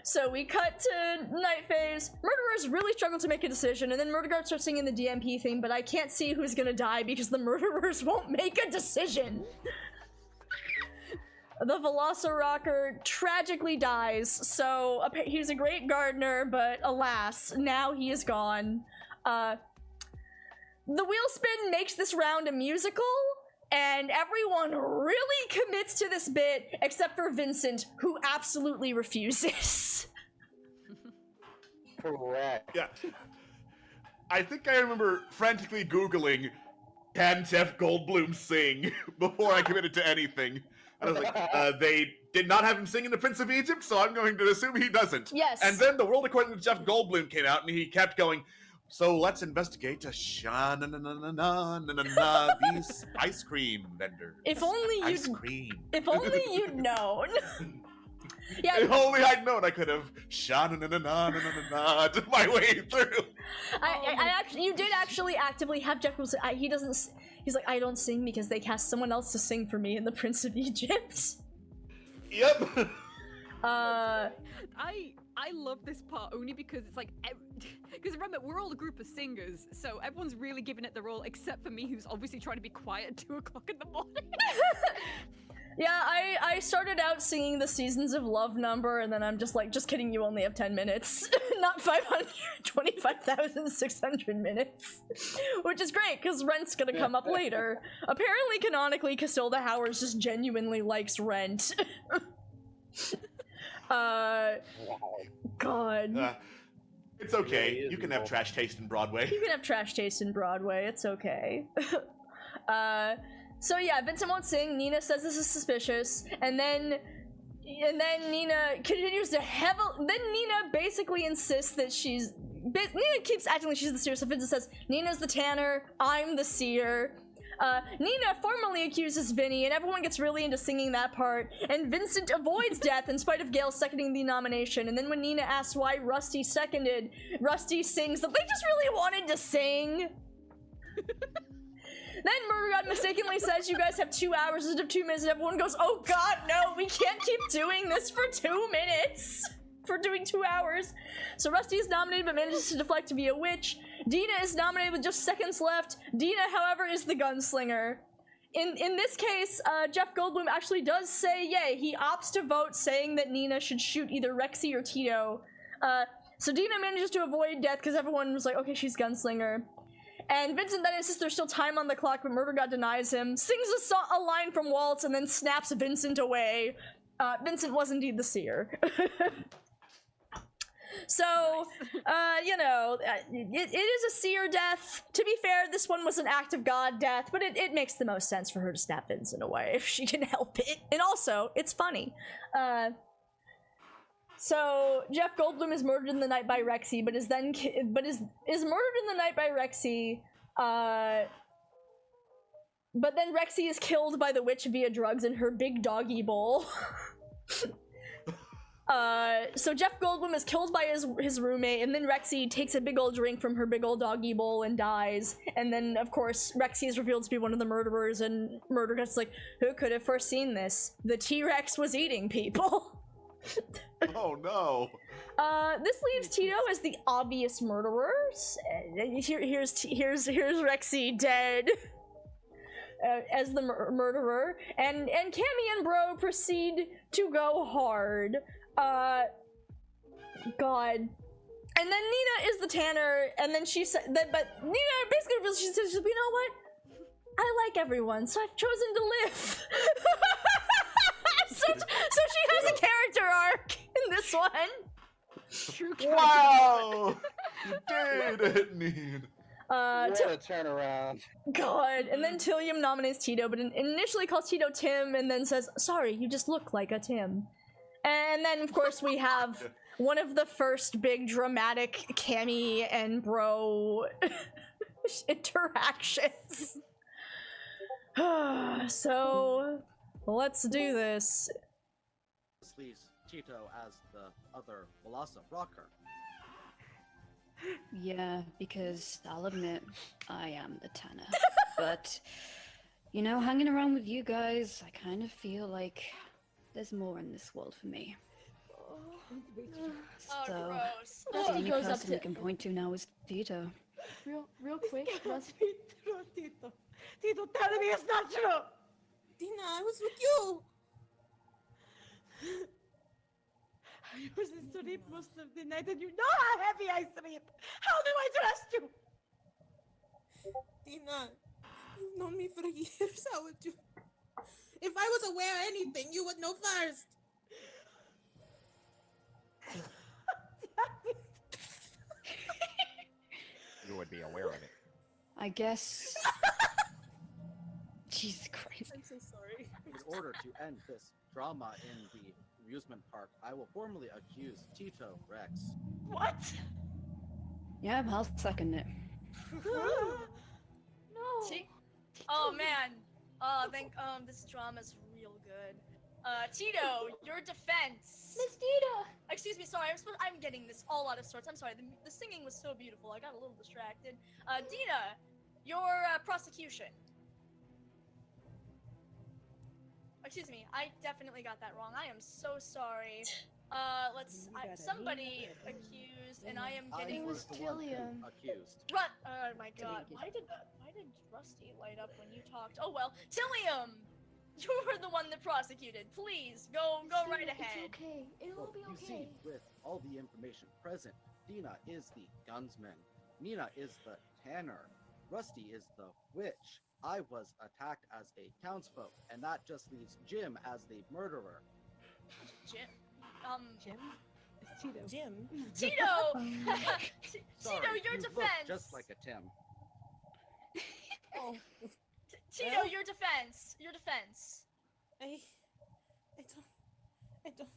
So we cut to night phase. Murderers really struggle to make a decision, and then Murderguard starts singing the DMP thing, but I can't see who's gonna die because the murderers won't make a decision. The Velociraptor tragically dies, so he's a great gardener, but alas, now he is gone. The wheel spin makes this round a musical, and everyone really commits to this bit, except for Vincent, who absolutely refuses. Correct. Yeah. I think I remember frantically Googling, can Jeff Goldblum sing, before I committed to anything. I was like, they did not have him sing in The Prince of Egypt, so I'm going to assume he doesn't. Yes. And then The World According to Jeff Goldblum came out, and he kept going, so let's investigate these ice cream vendors. If only you'd known. Yeah. If only I'd known, I could have my way through. You did actually actively have Jeff Goldblum. He's like, I don't sing because they cast someone else to sing for me in The Prince of Egypt. Yep. I love this part only because it's like, because remember, we're all a group of singers, so everyone's really giving it the role except for me, who's obviously trying to be quiet at 2 o'clock in the morning. Yeah, I started out singing the Seasons of Love number, and then I'm just like, just kidding, you only have 10 minutes. Not 525,600 minutes. Which is great, because Rent's gonna come up later. Apparently, canonically, Casilda Howard just genuinely likes Rent. God. It's okay. You can have trash taste in Broadway. You can have trash taste in Broadway. It's okay. So yeah, Vincent won't sing. Nina says this is suspicious, and then Nina continues to then Nina basically insists that Nina keeps acting like she's the seer, so Vincent says, Nina's the tanner, I'm the seer. Nina formally accuses Vinny, and everyone gets really into singing that part, and Vincent avoids death in spite of Gail seconding the nomination, and then when Nina asks why Rusty seconded, Rusty sings that they just really wanted to sing. Then Murdergod mistakenly says you guys have 2 hours instead of 2 minutes, and everyone goes, oh god, no, we can't keep doing this for 2 minutes! For doing 2 hours. So Rusty is nominated but manages to deflect to be a witch. Dina is nominated with just seconds left. Dina, however, is the gunslinger. In this case, Jeff Goldblum actually does say yay. He opts to vote saying that Nina should shoot either Rexy or Tito. So Dina manages to avoid death because everyone was like, okay, she's gunslinger. And Vincent then insists there's still time on the clock, but Murdergod denies him, sings a line from Waltz, and then snaps Vincent away. Vincent was indeed the seer. So, you know, it is a seer death. To be fair, this one was an act of God death, but it makes the most sense for her to snap Vincent away if she can help it. And also, it's funny. So Jeff Goldblum is murdered in the night by Rexy, but is murdered in the night by Rexy. But then Rexy is killed by the witch via drugs in her big doggy bowl. So Jeff Goldblum is killed by his roommate, and then Rexy takes a big old drink from her big old doggy bowl and dies. And then, of course, Rexy is revealed to be one of the murderers, and Murdergut's like, who could have foreseen this? The T-Rex was eating people. Oh no. This leaves Tito as the obvious murderers. Here's Rexy dead. As the murderer, and Cammy and Bro proceed to go hard. God. And then Nina is the Tanner, and then she said that, but Nina basically she says, you know what? I like everyone, so I've chosen to live. so she has a character arc in this one. True Wow! You did it, Nina. What a turnaround. God. And then Tillium nominates Tito, but initially calls Tito Tim, and then says, sorry, you just look like a Tim. And then, of course, we have one of the first big dramatic Cammy and Bro interactions. So, let's do this. This leaves Tito as the other Velociraptor. Yeah, because I'll admit, I am the Tanner. But, you know, hanging around with you guys, I kind of feel like there's more in this world for me. So, gross. the only person we can point to now is Tito. Real quick, Rusty. Tito. Tito, tell me it's not true! Dina, I was with you! I was asleep most of the night and you know how heavy I sleep! How do I trust you? Dina, you've known me for years. How would you? If I was aware of anything, you would know first. You would be aware of it. I guess... Jesus Christ. I'm so sorry. In order to end this drama in the amusement park, I will formally accuse Tito Rex. What? Yeah, I'll second it. No. Oh man. This drama's real good. Tito, your defense. Miss Dita! Excuse me, sorry, I'm getting this all out of sorts. I'm sorry, the singing was so beautiful, I got a little distracted. Dina, your prosecution. Excuse me, I definitely got that wrong. I am so sorry. Somebody accused, and I am getting... It was Tillium. Accused. Oh my god, why did Rusty light up when you talked? Oh well, Tillium! You were the one that prosecuted. Please, go right ahead. It's okay. It will be You okay. see, with all the information present, Dina is the gunsman, Nina is the tanner, Rusty is the witch, I was attacked as a townsfolk, and that just leaves Jim as the murderer. Jim? Jim? It's Tito. Jim. Tito! Sorry, Tito, your you look defense! just like a Tim. Oh, Tito, your defense! Your defense! I don't.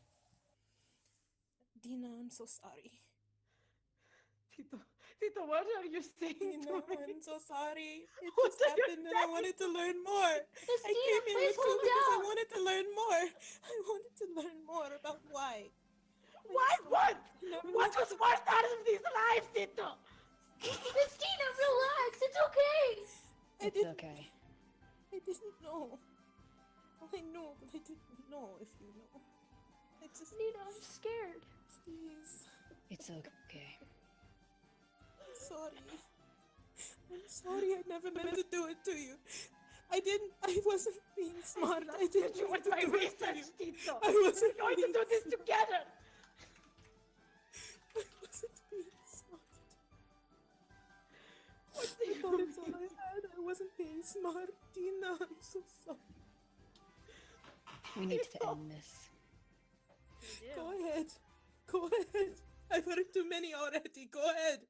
Dina, I'm so sorry. Tito, what are you saying Dina, to me? I'm so sorry. It What just are you happened and I wanted to learn more. Miss I Dina, came here please with you hold because I down! wanted to learn more. I wanted to learn more about why. Why what? Never What was worth out of these lives, Tito? Miss Dina, relax! It's okay! It's okay. I didn't know. Well, I knew, but I didn't know if you know. I just... Nina, I'm scared. Please. It's okay. I'm sorry. I'm sorry, I never meant to do it to you. I wasn't being smart. I didn't You want with to my do it to research, you. Tito. I wasn't We're going to being do this together. I wasn't being smart. What I thought it's all I had. I wasn't being smart. Dina, I'm so sorry. We need to end this. Go ahead. Go ahead. I've heard too many already. Go ahead.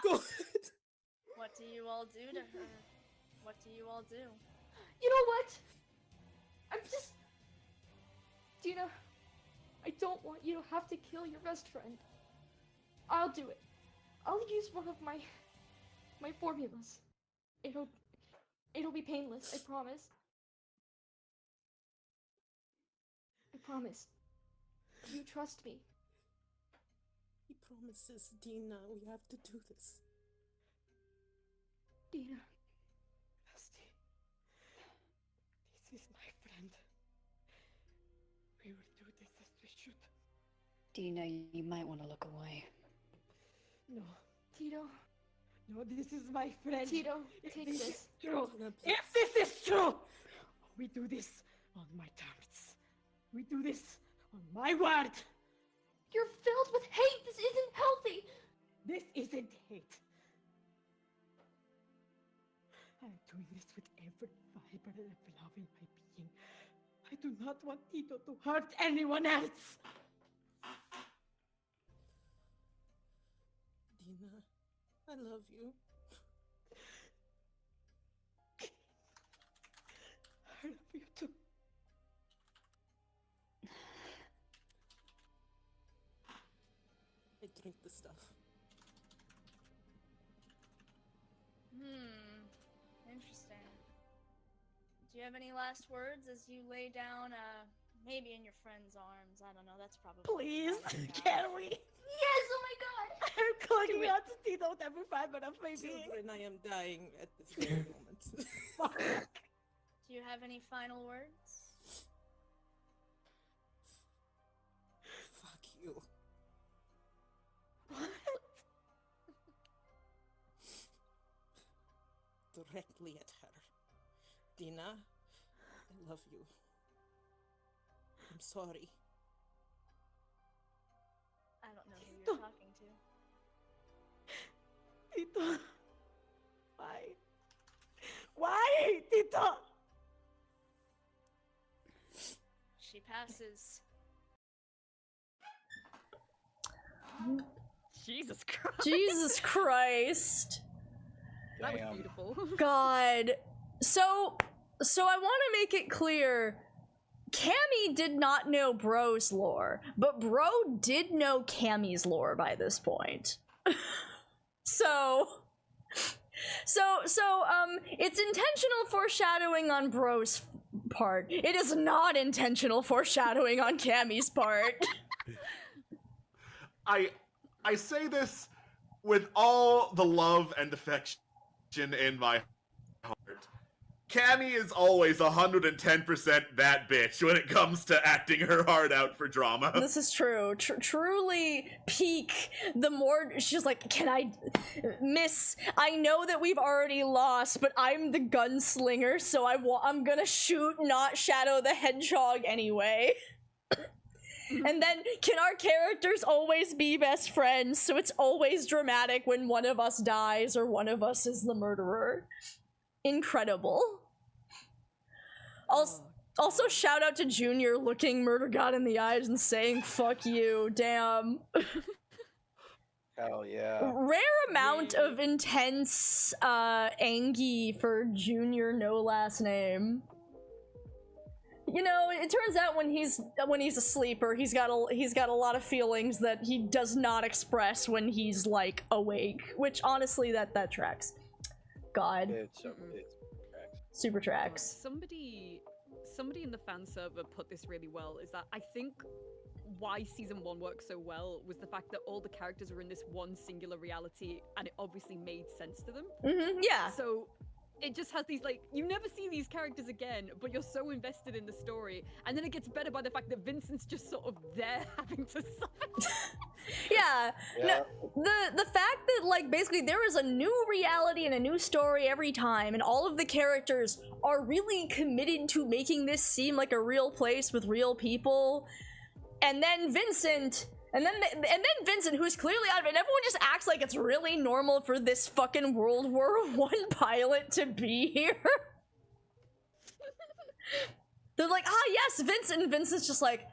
Go ahead. What do you all do to her? What do you all do? You know what? I'm just... Dina, I don't want you to have to kill your best friend. I'll do it. I'll use one of my formulas. It'll be painless, I promise. promise. You trust me. He promises, Dina, we have to do this. Dina. Bestie. This is my friend. We will do this as we should. Dina, you might want to look away. No. Tito. No, this is my friend. Tito, If take this this. is true. Tina, If this is true, we do this on my terms. We do this on my word. You're filled with hate. This isn't healthy. This isn't hate. I'm doing this with every fiber of love in my being. I do not want Tito to hurt anyone else. Dina, I love you. I love you too. I drink the stuff. Interesting. Do you have any last words as you lay down, maybe in your friend's arms? I don't know, that's probably... Please, not enough. can we? Yes, oh my god. I'm clinging on to Tito with every fiber of my being. Children, I am dying at this very moment. Fuck. Do you have any final words? Fuck you. What? Directly at her. Dina, I love you. I'm sorry. I don't know who you're talking to. Tito. Why? Why, Tito? She passes. Jesus Christ. Jesus Christ. That was Damn. beautiful. God. So I want to make it clear, Cammy did not know Bro's lore, but Bro did know Cammy's lore by this point. So it's intentional foreshadowing on Bro's part. It is not intentional foreshadowing on Cammy's part. I say this with all the love and affection in my heart. Cammy is always 110% that bitch when it comes to acting her heart out for drama. This is true. Truly peak. The more she's like, can I, miss? I know that we've already lost, but I'm the gunslinger, so I'm gonna shoot, not Shadow the Hedgehog anyway. And then, can our characters always be best friends? So it's always dramatic when one of us dies or one of us is the murderer. Incredible. Also, shout out to Junior looking Murder God in the eyes and saying, fuck you, damn. Hell yeah. Rare amount of intense, Angie for Junior, no last name. You know, it turns out when he's a sleeper, he's got a lot of feelings that he does not express when he's like awake, which honestly that tracks. God. It's tracks. Super tracks. Somebody in the fan server put this really well, is that I think why season 1 worked so well was the fact that all the characters were in this one singular reality and it obviously made sense to them. Yeah. So it just has these, like, you never see these characters again, but you're so invested in the story, and then it gets better by the fact that Vincent's just sort of there having to suffer. Yeah. No, the fact that, like, basically there is a new reality and a new story every time, and all of the characters are really committed to making this seem like a real place with real people, and then Vincent, who's clearly out of it, and everyone just acts like it's really normal for this fucking World War I pilot to be here. They're like, yes, Vincent, and Vincent's just like,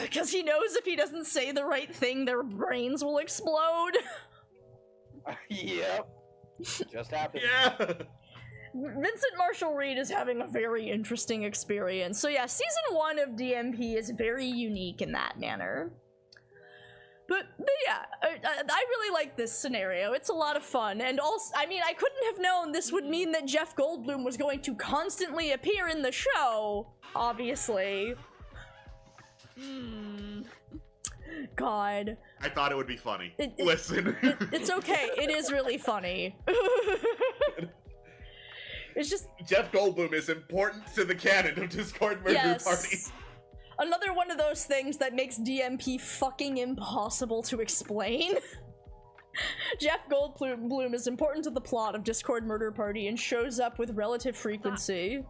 because he knows if he doesn't say the right thing, their brains will explode. Yep. Just happened. Yeah. Vincent Marshall Reed is having a very interesting experience. So yeah, season 1 of DMP is very unique in that manner. But yeah, I really like this scenario. It's a lot of fun, and also, I mean, I couldn't have known this would mean that Jeff Goldblum was going to constantly appear in the show, obviously. God. I thought it would be funny. Listen. It's okay. It is really funny. It's just... Jeff Goldblum is important to the canon of Discord Murder Party. Another one of those things that makes DMP fucking impossible to explain. Jeff Goldblum is important to the plot of Discord Murder Party and shows up with relative frequency.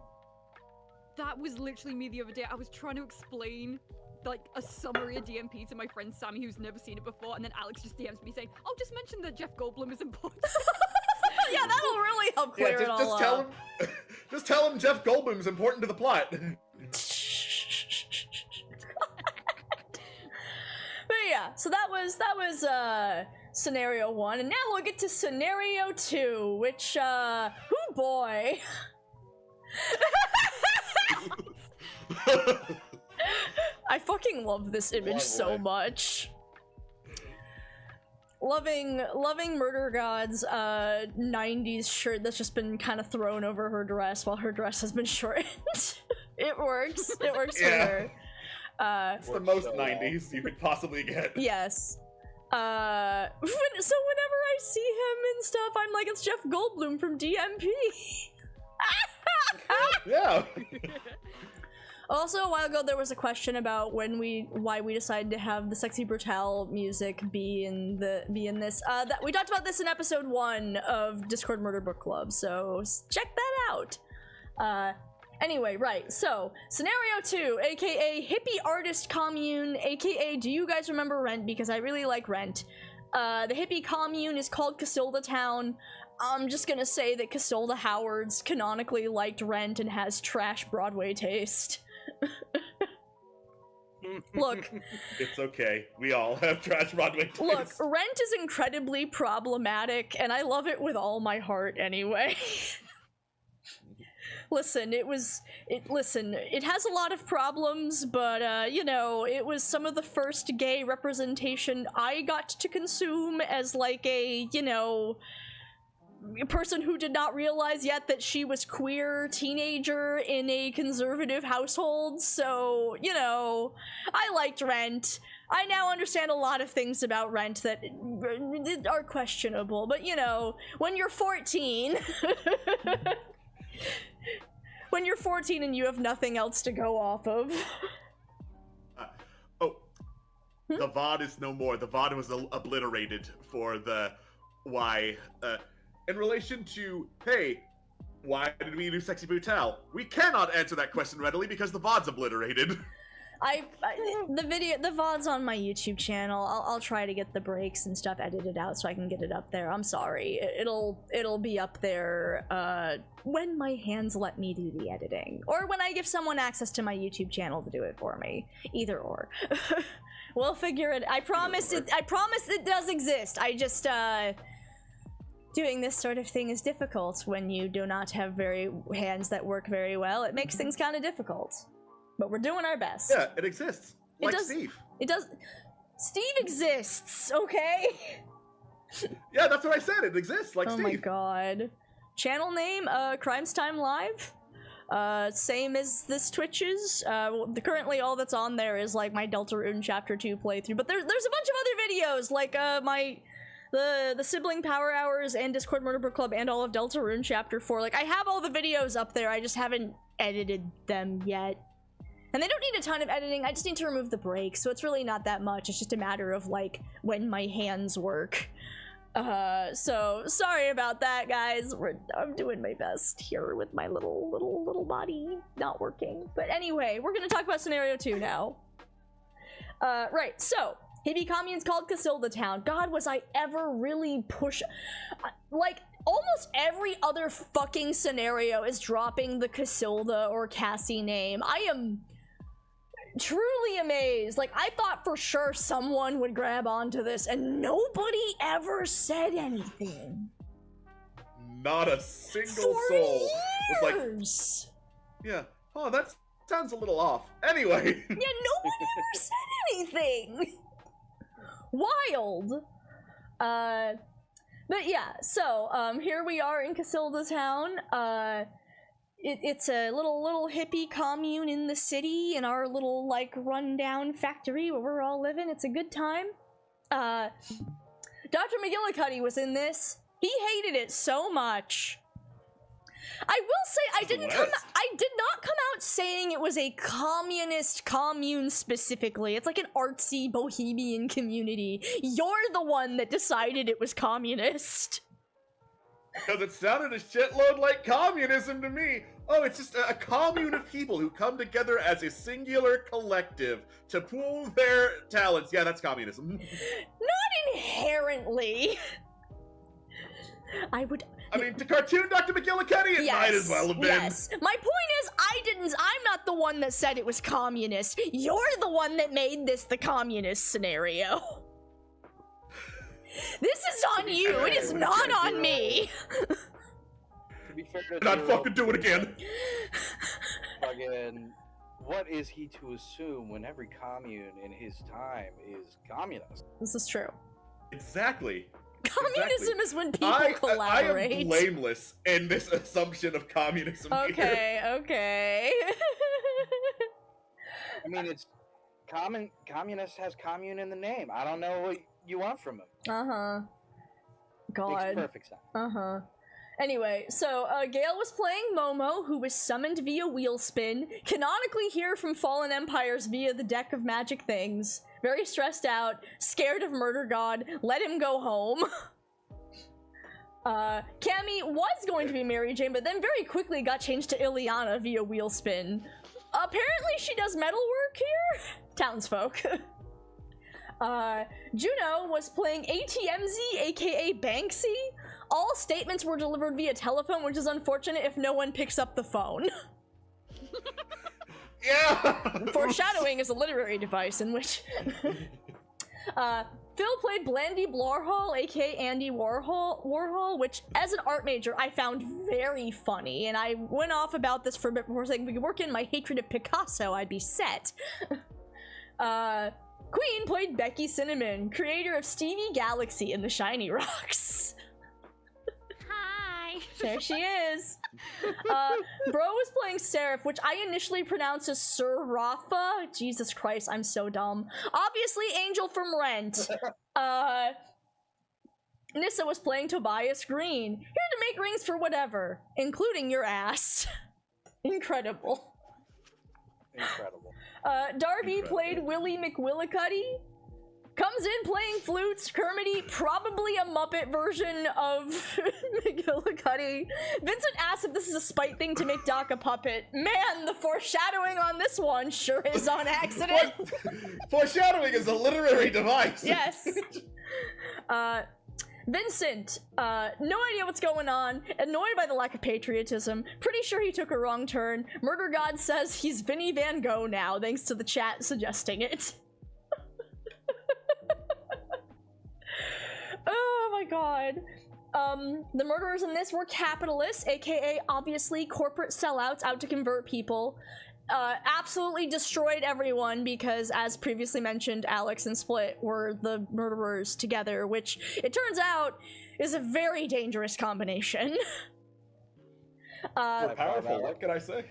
That was literally me the other day. I was trying to explain like a summary of DMP to my friend Sammy, who's never seen it before, and then Alex just DMs me saying, "Oh, just mention that Jeff Goldblum is important." Yeah, that'll really help clear it all up. Just tell him Jeff Goldblum is important to the plot. But yeah, so that was scenario 1, and now we'll get to scenario 2, which oh boy. I fucking love this image so much. Loving Murder God's 90s shirt that's just been kind of thrown over her dress while her dress has been shortened. It works. It works for her. It's the most 90s you could possibly get. Yes. So whenever I see him and stuff, I'm like, it's Jeff Goldblum from DMP. Yeah. Also, a while ago, there was a question about why we decided to have the Sexy Brutale music be in this. That we talked about this in episode 1 of Discord Murder Book Club, so check that out. Anyway, right, so, scenario 2, aka Hippie Artist Commune, aka do you guys remember Rent? Because I really like Rent. The hippie commune is called Casilda Town. I'm just gonna say that Casilda Howards canonically liked Rent and has trash Broadway taste. Look. It's okay. We all have trash Broadway taste. Look, Rent is incredibly problematic, and I love it with all my heart anyway. Listen, it has a lot of problems, but, you know, it was some of the first gay representation I got to consume as, like, a, you know, a person who did not realize yet that she was queer teenager in a conservative household, so, you know, I liked Rent. I now understand a lot of things about Rent that are questionable, but, you know, when you're 14... when you're 14 and you have nothing else to go off of. The VOD is no more. The VOD was obliterated for the why. In relation to, hey, why did we do Sexy Brutale? We cannot answer that question readily because the VOD's obliterated. The VOD's on my YouTube channel. I'll try to get the breaks and stuff edited out so I can get it up there. I'm sorry. It'll be up there when my hands let me do the editing, or when I give someone access to my YouTube channel to do it for me. Either or. We'll figure it. I promise it does exist. I just doing this sort of thing is difficult when you do not have hands that work very well. It makes things kind of difficult. But we're doing our best. Yeah, it exists. Like Steve. It does. Steve exists, okay? Yeah, that's what I said. It exists, like Steve. Oh my god. Channel name, Crimes Time Live. Same as this Twitch's. Currently all that's on there is like my Deltarune Chapter 2 playthrough. But there's a bunch of other videos, like the Sibling Power Hours and Discord Murder Book Club and all of Deltarune Chapter 4. Like, I have all the videos up there, I just haven't edited them yet. And they don't need a ton of editing, I just need to remove the breaks, so it's really not that much. It's just a matter of, like, when my hands work. So, sorry about that, guys. I'm doing my best here with my little body not working. But anyway, we're gonna talk about scenario 2 now. Right, so, hippie commune's called Casilda Town. God, was I ever really like, almost every other fucking scenario is dropping the Casilda or Cassie name. I am truly amazed. Like, I thought for sure someone would grab onto this, and nobody ever said anything. Not a single For soul. years. Was like, yeah. Oh, that sounds a little off. Anyway. Yeah, nobody ever said anything. Wild. But yeah, so, here we are in Casilda Town. it's a little hippie commune in the city in our little like rundown factory where we're all living. It's a good time. Dr. McGillicuddy was in this. He hated it so much. I will say I did not come out saying it was a communist commune specifically. It's like an artsy bohemian community. You're the one that decided it was communist. Because it sounded a shitload like communism to me. Oh, it's just a commune of people who come together as a singular collective to pool their talents. Yeah, that's communism. Not inherently. I mean, to cartoon Dr. McGillicuddy, it might as well have been. Yes. My point is, I'm not the one that said it was communist. You're the one that made this the communist scenario. This is on you. It is not on me. To be fair to Not fucking do it again. Again, what is he to assume when every commune in his time is communist? This is true. Exactly. Communism is when people collaborate. I am blameless in this assumption of communism. Okay, here. okay. I mean, it's communist has commune in the name. I don't know what you want from him. God. Makes perfect sense. Anyway, so Gale was playing Momo, who was summoned via wheel spin, canonically here from Fallen Empires via the deck of magic things. Very stressed out, scared of Murder God, let him go home. Cammy was going to be Mary Jane, but then very quickly got changed to Ileana via wheel spin. Apparently she does metal work here? Townsfolk. Juno was playing ATMZ, aka Banksy. All statements were delivered via telephone, which is unfortunate if no one picks up the phone. Yeah! Foreshadowing is a literary device in which... Phil played Blandy Blorhall, aka Andy Warhol, which, as an art major, I found very funny, and I went off about this for a bit before saying, if we could work in my hatred of Picasso, I'd be set. Queen played Becky Cinnamon, creator of Stevie Galaxy and the Shiny Rocks. Hi! There she is. Bro was playing Seraph, which I initially pronounced as Sir Rafa. Jesus Christ, I'm so dumb. Obviously, Angel from Rent. Nissa was playing Tobias Green, here to make rings for whatever, including your ass. Incredible. Incredible. Darby played Willie McWillicuddy. Comes in playing flutes, Kermity, probably a Muppet version of McGillicuddy. Vincent asks if this is a spite thing to make Doc a puppet. Man, the foreshadowing on this one sure is on accident. Foreshadowing is a literary device. Yes. Vincent, no idea what's going on, annoyed by the lack of patriotism, pretty sure he took a wrong turn. Murder God says he's Vinnie Van Gogh now, thanks to the chat suggesting it. Oh my god. The murderers in this were capitalists, aka obviously corporate sellouts out to convert people. Absolutely destroyed everyone because, as previously mentioned, Alex and Split were the murderers together, which it turns out is a very dangerous combination. Powerful, what can I say?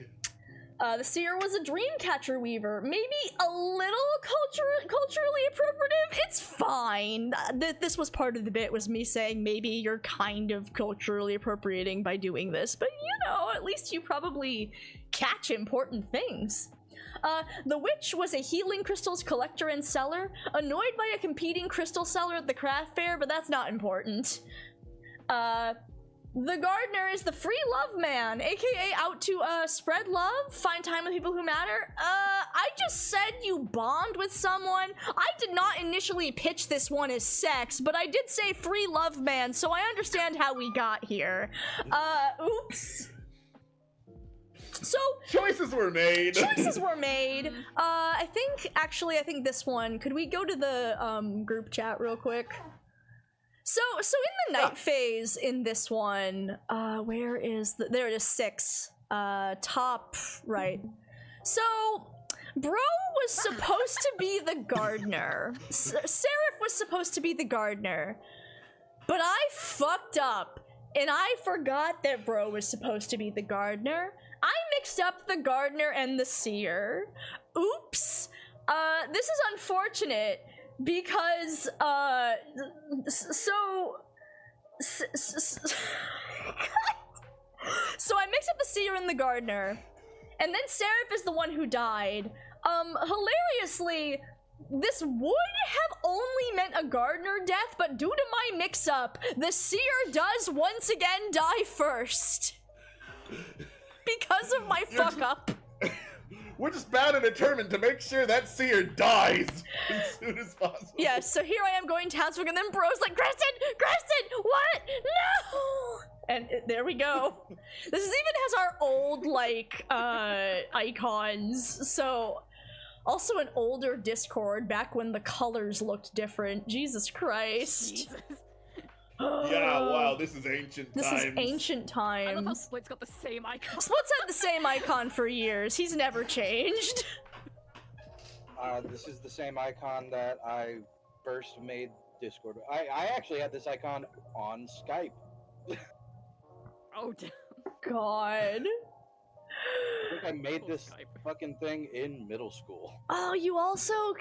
The seer was a dreamcatcher weaver. Maybe a little culturally appropriative? It's fine. This was part of the bit, was me saying maybe you're kind of culturally appropriating by doing this, but you know, at least you probably catch important things. The witch was a healing crystals collector and seller, annoyed by a competing crystal seller at the craft fair, but that's not important. The gardener is the free love man, aka out to spread love, find time with people who matter. I just said you bond with someone. I did not initially pitch this one as sex, but I did say free love man, so I understand how we got here. Oops. So choices were made. I think this one, could we go to the group chat real quick? So in the night phase in this one, where is there it is, 6, top right. So Bro was supposed to be the gardener. Seraph was supposed to be the gardener, but I fucked up and I forgot that Bro was supposed to be the gardener. I mixed up the gardener and the seer. Oops. This is unfortunate because, so I mixed up the seer and the gardener, and then Seraph is the one who died. Hilariously, this would have only meant a gardener death, but due to my mix-up, the seer does once again die first. Because of my fuck-up. We're just bound and determined to make sure that seer dies as soon as possible. Yes, so here I am going townsfolk, and then Bro's like, Kristen, what? No! And there we go. This even has our old, like, icons, so... Also an older Discord, back when the colors looked different. Jesus Christ. Jesus. Yeah, wow, this is ancient times. This is ancient times. I love how Split's got the same icon. Split's had the same icon for years. He's never changed. This is the same icon that I first made Discord. I actually had this icon on Skype. Oh, damn. God. I think I made this fucking thing in middle school. Oh, you also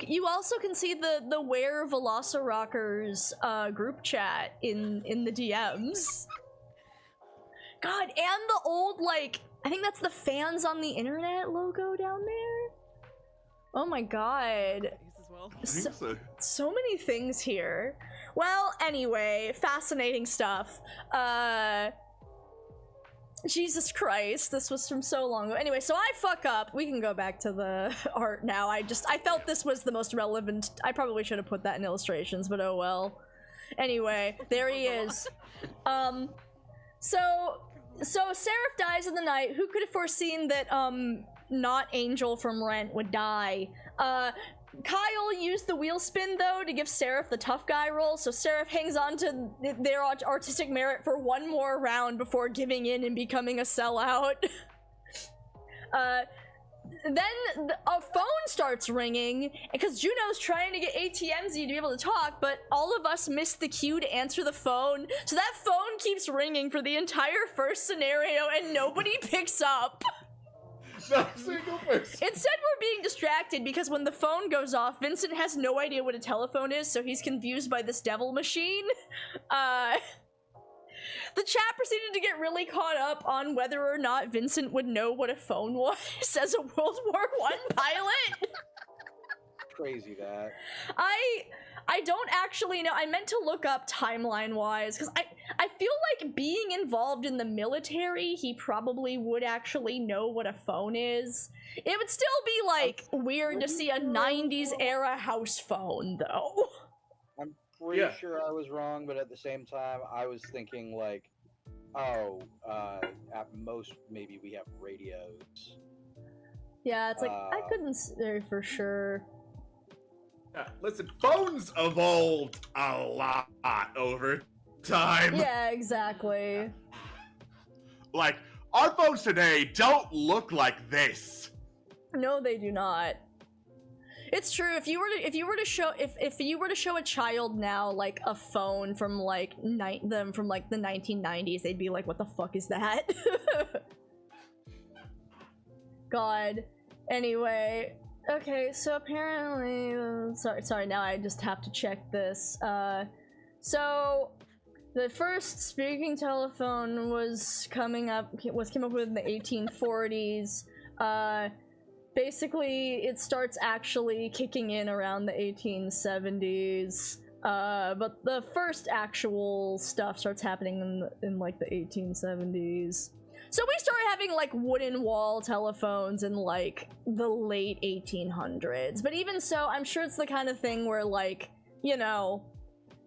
can see the Where Velocirockers group chat in the DMs. God, and the old, like, I think that's the Fans on the Internet logo down there. Oh my god. So many things here. Well, anyway, fascinating stuff. Jesus Christ, this was from so long ago. Anyway, so I fuck up. We can go back to the art now. I felt this was the most relevant. I probably should have put that in illustrations, but oh well. Anyway, there he is. So Seraph dies in the night. Who could have foreseen that, not Angel from Rent would die? Kyle used the wheel spin, though, to give Seraph the tough guy role, so Seraph hangs on to their artistic merit for one more round before giving in and becoming a sellout. Then a phone starts ringing, because Juno's trying to get ATMZ to be able to talk, but all of us missed the cue to answer the phone, so that phone keeps ringing for the entire first scenario, and nobody picks up. Not a single person. Instead, we're being distracted because when the phone goes off, Vincent has no idea what a telephone is, so he's confused by this devil machine. The chat proceeded to get really caught up on whether or not Vincent would know what a phone was as a World War I pilot. Crazy that. I don't actually know. I meant to look up timeline-wise, because I feel like being involved in the military, he probably would actually know what a phone is. It would still be, like, weird to see a 90s-era house phone, though. I'm pretty sure I was wrong, but at the same time, I was thinking, like, at most, maybe we have radios. Yeah, it's like, I couldn't say for sure. Yeah, listen, phones evolved a lot over time. Yeah, exactly. Like, our phones today don't look like this. No, they do not. It's true. If you were to show a child now like a phone from like the 1990s, they'd be like, "What the fuck is that?" God. Anyway. Okay, so apparently, sorry, now I just have to check this. So the first speaking telephone came up with in the 1840s. Basically, it starts actually kicking in around the 1870s. But the first actual stuff starts happening in like the 1870s. So we started having, like, wooden wall telephones in, like, the late 1800s. But even so, I'm sure it's the kind of thing where, like, you know,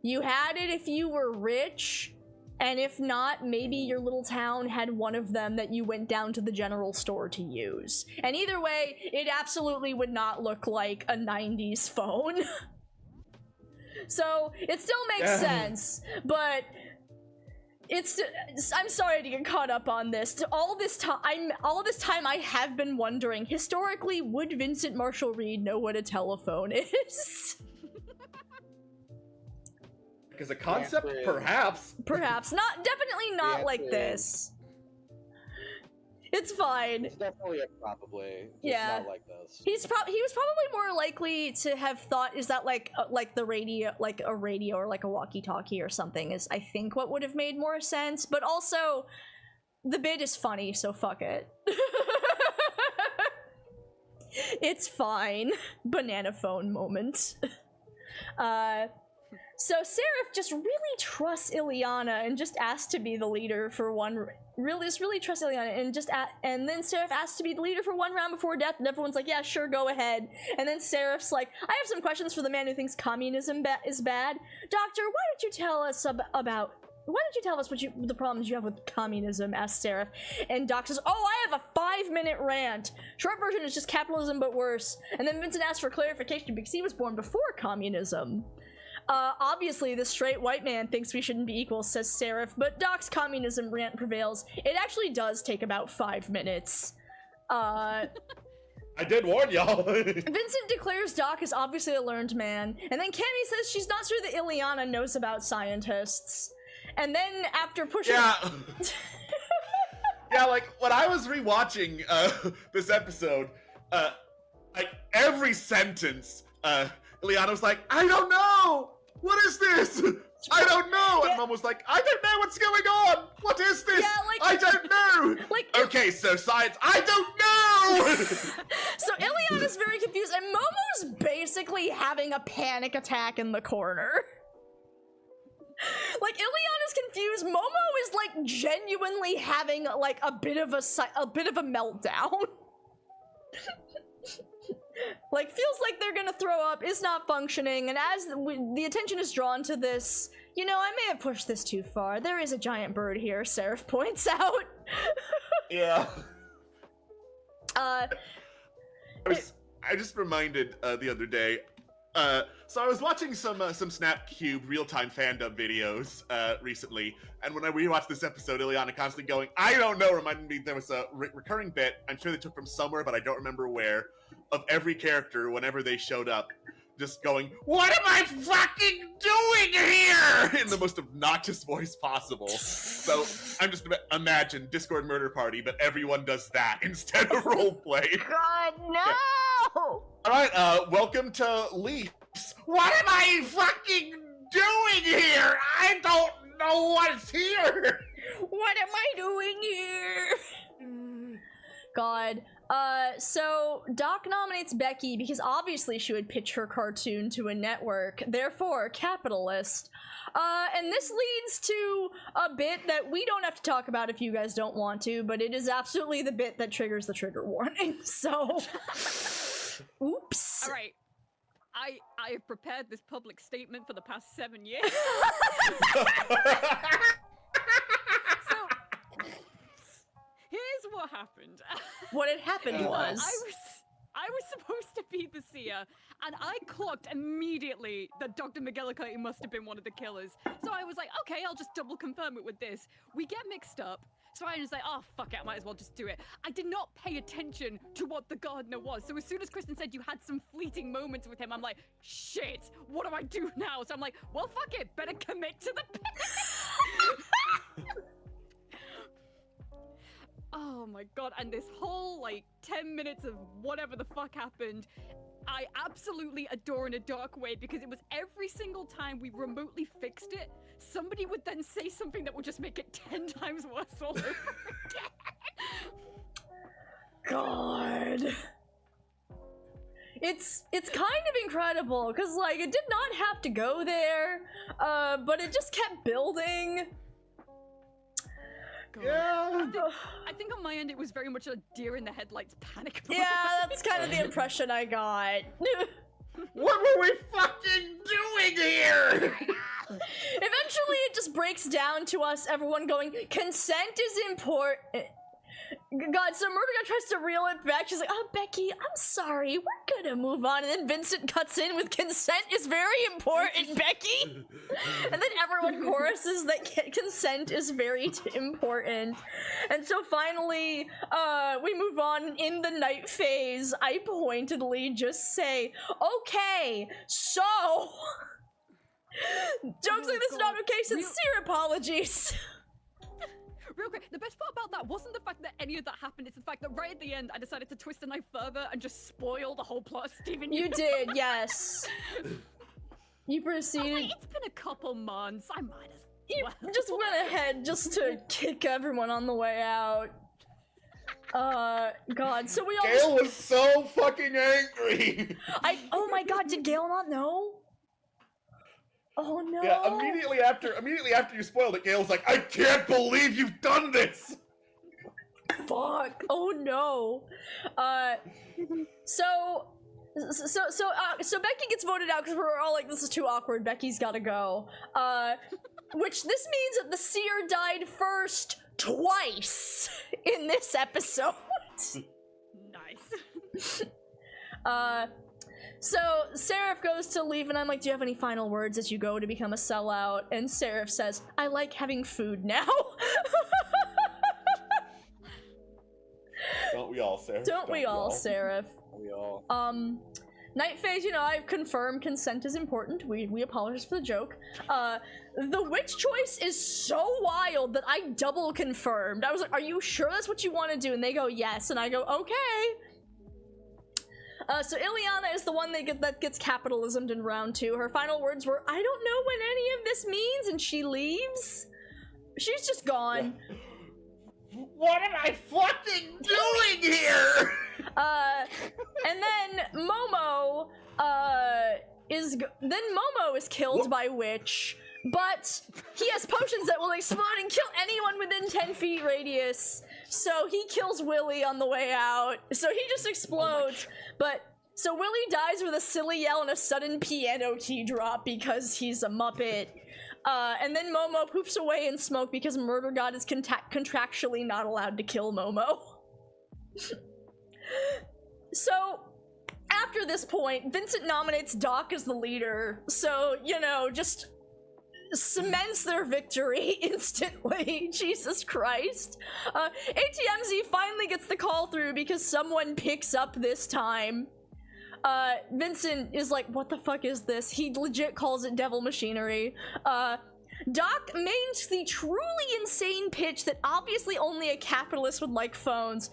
you had it if you were rich, and if not, maybe your little town had one of them that you went down to the general store to use. And either way, it absolutely would not look like a 90s phone. So, it still makes sense, but... I'm sorry to get caught up on this. All this time I have been wondering, historically, would Vincent Marshall Reed know what a telephone is? As a concept, perhaps. Perhaps. Definitely not like this. It's fine. It's definitely a probably. Just Yeah. not like this. He was probably more likely to have thought, is that like the radio, like a radio or like a walkie-talkie or something, is I think what would have made more sense. But also, the bit is funny, so fuck it. It's fine. Banana phone moment. So Seraph just really trusts Ileana and just asks to be the leader for one. Really trusts Ileana and then Seraph asks to be the leader for one round before death, and everyone's like, yeah, sure, go ahead. And then Seraph's like, I have some questions for the man who thinks communism is bad. Doctor, why don't you tell us what the problems you have with communism? Asked Seraph. And Doc says, oh, I have a 5-minute rant. Short version is just capitalism but worse. And then Vincent asks for clarification because he was born before communism. Obviously, the straight white man thinks we shouldn't be equal, says Seraph, but Doc's communism rant prevails. It actually does take about 5 minutes. I did warn y'all. Vincent declares Doc is obviously a learned man, and then Cammy says she's not sure that Ileana knows about scientists. And then after pushing... Yeah. Yeah, like, when I was rewatching this episode, like, every sentence, Ileana was like, I don't know! What is this? I don't know! And Mom was like, I don't know what's going on! What is this? Yeah, like, I don't know! Like, okay, so science, I don't know! So Ileana's very confused, and Momo's basically having a panic attack in the corner. Like, Ileana's confused. Momo is like genuinely having like a bit of a meltdown. Like, feels like they're gonna throw up, is not functioning, and as the attention is drawn to this, you know, I may have pushed this too far. There is a giant bird here, Seraph points out. Yeah. I just reminded the other day. So I was watching some Snapcube real-time fandom videos recently, and when I rewatched this episode, Ileana constantly going, I don't know, reminded me there was a recurring bit, I'm sure they took from somewhere, but I don't remember where, of every character, whenever they showed up, just going, what am I fucking doing here? In the most obnoxious voice possible. So I'm just imagine Discord murder party, but everyone does that instead of roleplay. God, no! Alright, welcome to Leafs. What am I fucking doing here? I don't know what's here! What am I doing here? God. So Doc nominates Becky because obviously she would pitch her cartoon to a network, therefore capitalist. And this leads to a bit that we don't have to talk about if you guys don't want to, but it is absolutely the bit that triggers the trigger warning, so... Oops. Alright. I have prepared this public statement for the past 7 years. So, here's what happened. What had happened was... I was supposed to be the seer, and I clocked immediately that Dr. McGillicuddy must have been one of the killers. So I was like, okay, I'll just double confirm it with this. We get mixed up, so I was like, oh, fuck it, I might as well just do it. I did not pay attention to what the gardener was, so as soon as Kristen said you had some fleeting moments with him, I'm like, shit, what do I do now? So I'm like, well, fuck it, better commit to the Oh my god, and this whole, like, 10 minutes of whatever the fuck happened, I absolutely adore in a dark way, because it was every single time we remotely fixed it, somebody would then say something that would just make it 10 times worse all over again. God. It's kind of incredible, because, like, it did not have to go there, but it just kept building. God. Yeah. I think on my end it was very much a deer in the headlights panic moment. Yeah, that's kind of the impression I got. What were we fucking doing here? Eventually it just breaks down to us, everyone going, consent is important. God, so Murdoch tries to reel it back. She's like, oh, Becky, I'm sorry. We're gonna move on. And then Vincent cuts in with consent is very important, Becky. And then everyone choruses that consent is very important. And so finally, we move on. In the night phase, I pointedly just say, okay, so... Jokes like this are not okay. Sincere apologies. Real quick, the best part about that wasn't the fact that any of that happened, it's the fact that right at the end I decided to twist the knife further and just spoil the whole plot of Steven You Universe. did, yes. You I was proceeded. like, it's been a couple months, I might as You well. just went ahead just to kick everyone on the way out. God, so we all Gale was so fucking angry. Oh my god, did Gale not know? Oh no. Yeah, immediately after you spoiled it, Gale was like, I can't believe you've done this. Fuck. Oh no. So Becky gets voted out because we're all like, this is too awkward. Becky's gotta go. Which this means that the seer died first twice in this episode. Nice. So Seraph goes to leave and I'm like, do you have any final words as you go to become a sellout? And Seraph says, I like having food now. Don't we all, Seraph? Don't we all, Seraph? We all. Night phase, I've confirmed consent is important. We apologize for the joke. The witch choice is so wild that I double confirmed. I was like, are you sure that's what you want to do? And they go, yes. And I go, okay. So Ileana is the one that gets capitalismed in round 2. Her final words were, I don't know what any of this means, and she leaves. She's just gone. What am I fucking doing here? And then Momo is killed by Witch, but he has potions that will explode and kill anyone within 10 feet radius. So he kills Willy on the way out. So he just explodes. So Willy dies with a silly yell and a sudden piano key drop because he's a Muppet. And then Momo poofs away in smoke because Murder God is contractually not allowed to kill Momo. So, after this point, Vincent nominates Doc as the leader. So, just cements their victory instantly. Jesus Christ. ATMZ finally gets the call through because someone picks up this time. Vincent is like, what the fuck is this? He legit calls it devil machinery. Doc makes the truly insane pitch that obviously only a capitalist would like phones.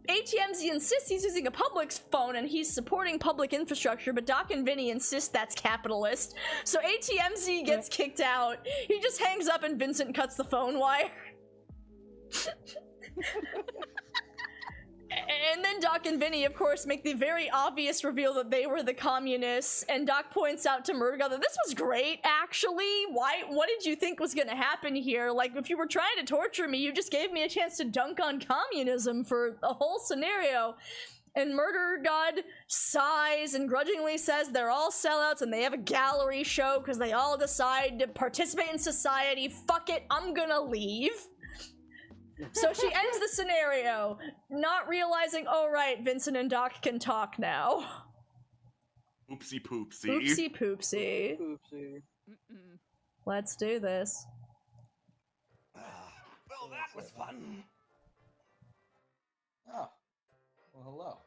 ATMZ insists he's using a public phone and he's supporting public infrastructure, but Doc and Vinny insist that's capitalist. So ATMZ gets kicked out. He just hangs up and Vincent cuts the phone wire. And then Doc and Vinny, of course, make the very obvious reveal that they were the communists, and Doc points out to Murder God that this was great, actually. What did you think was gonna happen here? Like, if you were trying to torture me, you just gave me a chance to dunk on communism for a whole scenario. And Murder God sighs and grudgingly says they're all sellouts and they have a gallery show because they all decide to participate in society. Fuck it, I'm gonna leave. So she ends the scenario, not realizing, oh right, Vincent and Doc can talk now. Oopsie poopsie. Oopsie poopsie. Oopsie. Let's do this. Well, that was fun. Oh, well, hello.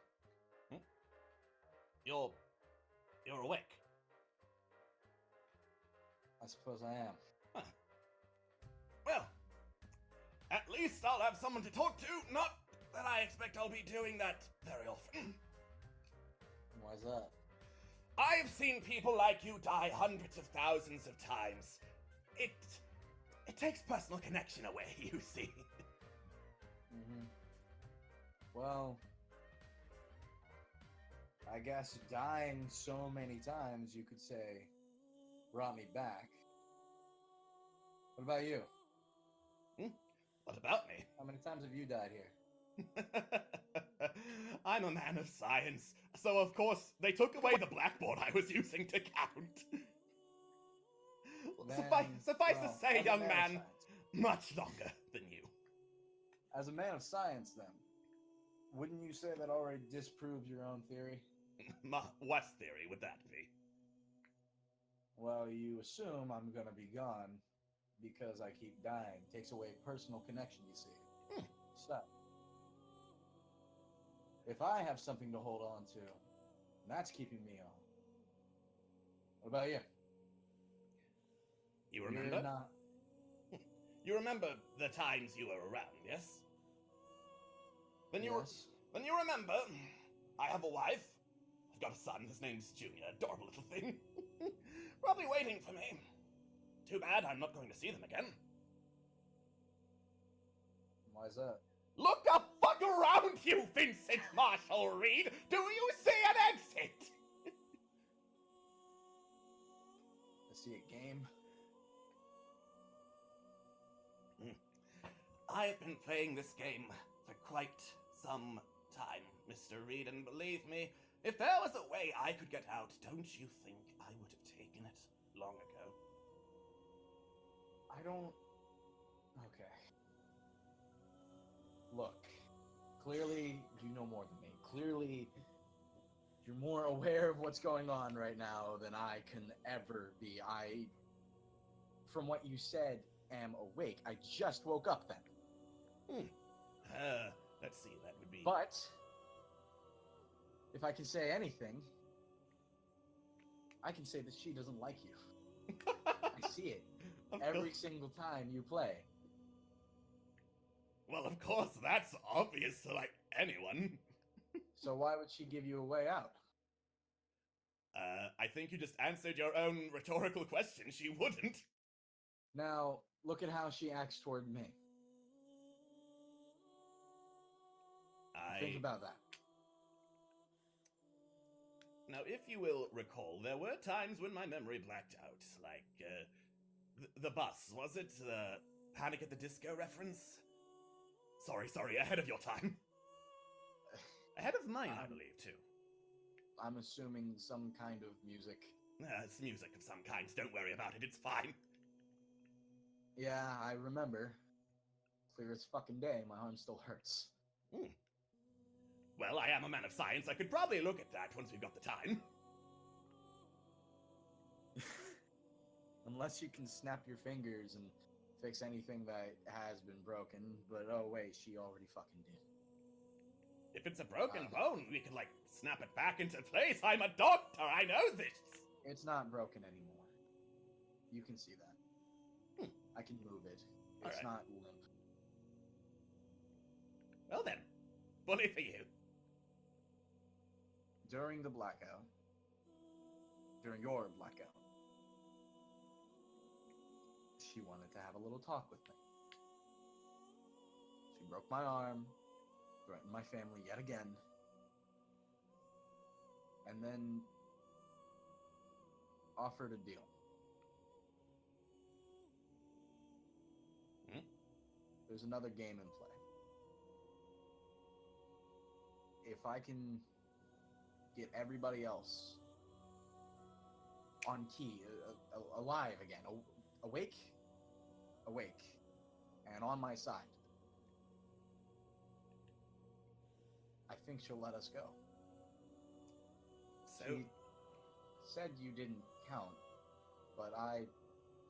You're awake. I suppose I am. Huh. Well, at least I'll have someone to talk to. Not that I expect I'll be doing that very often. Why's that? I've seen people like you die hundreds of thousands of times. It takes personal connection away, you see. Well, I guess dying so many times, you could say, brought me back. What about you? What about me? How many times have you died here? I'm a man of science, so of course they took away the blackboard I was using to count. Suffice to say, young man, much longer than you. As a man of science, then, wouldn't you say that already disproves your own theory? What theory would that be? Well, you assume I'm gonna be gone because I keep dying. Takes away personal connection, you see. So, if I have something to hold on to, that's keeping me on. What about you? You remember? You remember the times you were around, yes? Then you Yes. then you remember, I have a wife. I've got a son. His name's Junior. Adorable little thing. Probably waiting for me. Too bad I'm not going to see them again. Why is that? Look the fuck around you, Vincent Marshall Reed! Do you see an exit? I see a game. I've been playing this game for quite some time, Mr. Reed, and believe me, if there was a way I could get out, don't you think I would have taken it long ago? I don't... Okay. Look, clearly you know more than me. Clearly you're more aware of what's going on right now than I can ever be. I, from what you said, am awake. I just woke up then. Let's see, that would be... But, if I can say anything, I can say that she doesn't like you. I see it every single time you play. Well, of course, that's obvious to, like, anyone. So why would she give you a way out? I think you just answered your own rhetorical question. She wouldn't. Now, look at how she acts toward me. Think about that. Now, if you will recall, there were times when my memory blacked out, like, the bus, was it? The Panic at the Disco reference? Sorry, ahead of your time. Ahead of mine, I believe, too. I'm assuming some kind of music. It's music of some kind, don't worry about it, it's fine. Yeah, I remember. Clear as fucking day, my arm still hurts. Well, I am a man of science, I could probably look at that once we've got the time. Unless you can snap your fingers and fix anything that has been broken, but oh wait, she already fucking did. If it's a broken bone, we could, like, snap it back into place. I'm a doctor, I know this! It's not broken anymore. You can see that. I can move it. It's not limp. Well then, bully for you. During the blackout, during your blackout, she wanted to have a little talk with me. She broke my arm, threatened my family yet again, and then offered a deal. There's another game in play. If I can get everybody else on key, alive again, awake, and on my side, I think she'll let us go. So... She said you didn't count, but I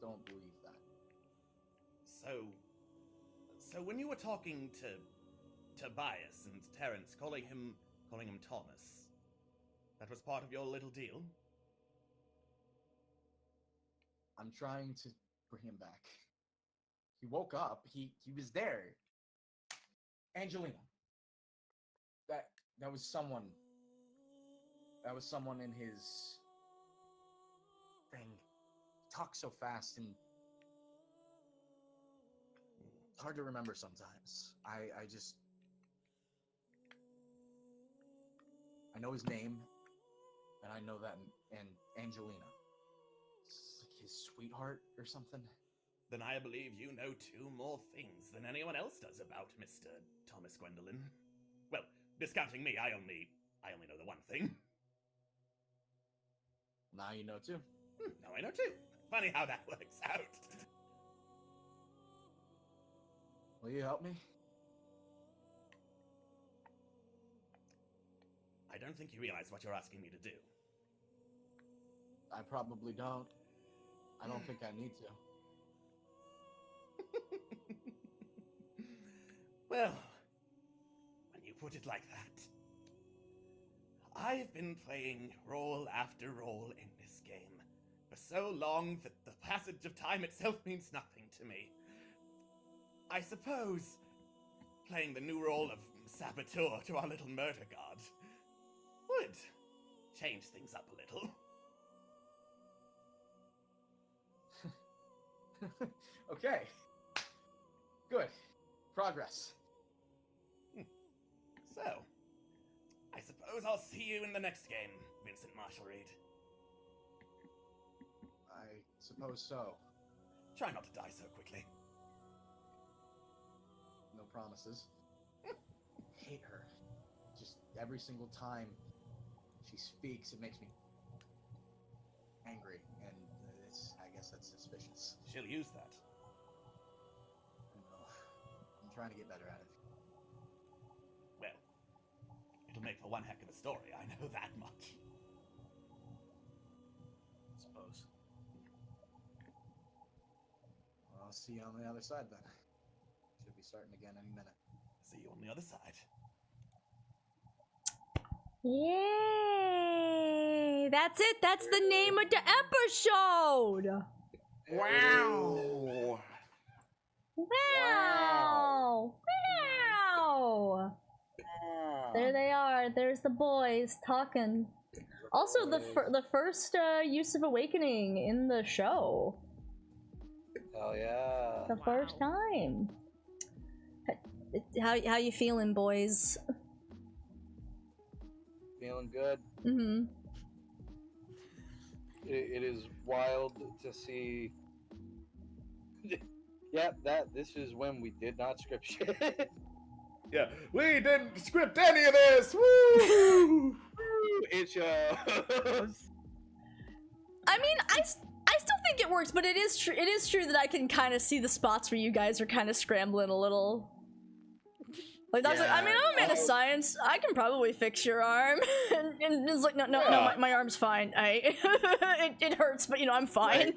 don't believe that. So when you were talking to Tobias and Terrence, calling him Thomas, that was part of your little deal? I'm trying to bring him back. He woke up. He was there. Angelina. That was someone. That was someone in his thing. He talks so fast and it's hard to remember sometimes. I know his name, and I know that, and Angelina. It's like his sweetheart or something. Then I believe you know 2 more things than anyone else does about Mr. Thomas Gwendolyn. Well, discounting me, I only know the one thing. Now you know 2. Now I know 2. Funny how that works out. Will you help me? I don't think you realize what you're asking me to do. I probably don't. I don't think I need to. Well, when you put it like that, I've been playing role after role in this game for so long that the passage of time itself means nothing to me. I suppose playing the new role of saboteur to our little murder god would change things up a little. Okay. Good. Progress. So, I suppose I'll see you in the next game, Vincent Marshall Reed. I suppose so. Try not to die so quickly. No promises. Hate her. Just every single time she speaks, it makes me angry, and I guess that's suspicious. She'll use that. I know. I'm trying to get better at it. Well, it'll make for one heck of a story, I know that much. I suppose. Well, I'll see you on the other side then. Should be starting again any minute. See you on the other side. Yay! That's it. That's the name of the episode. Wow. Wow! Wow! There they are. There's the boys talking. Also, the first use of awakening in the show. Hell yeah! The first time. How you feeling, boys? Feeling good. Mm-hmm. It is wild to see. Yeah, this is when we did not script shit. Yeah, we didn't script any of this. Woo! It shows. I mean, I still think it works, but it is true. It is true that I can kind of see the spots where you guys are kind of scrambling a little. Like that's like, I mean, I'm a man of science. I can probably fix your arm, and it's like, no, my arm's fine. It hurts, but you know, I'm fine.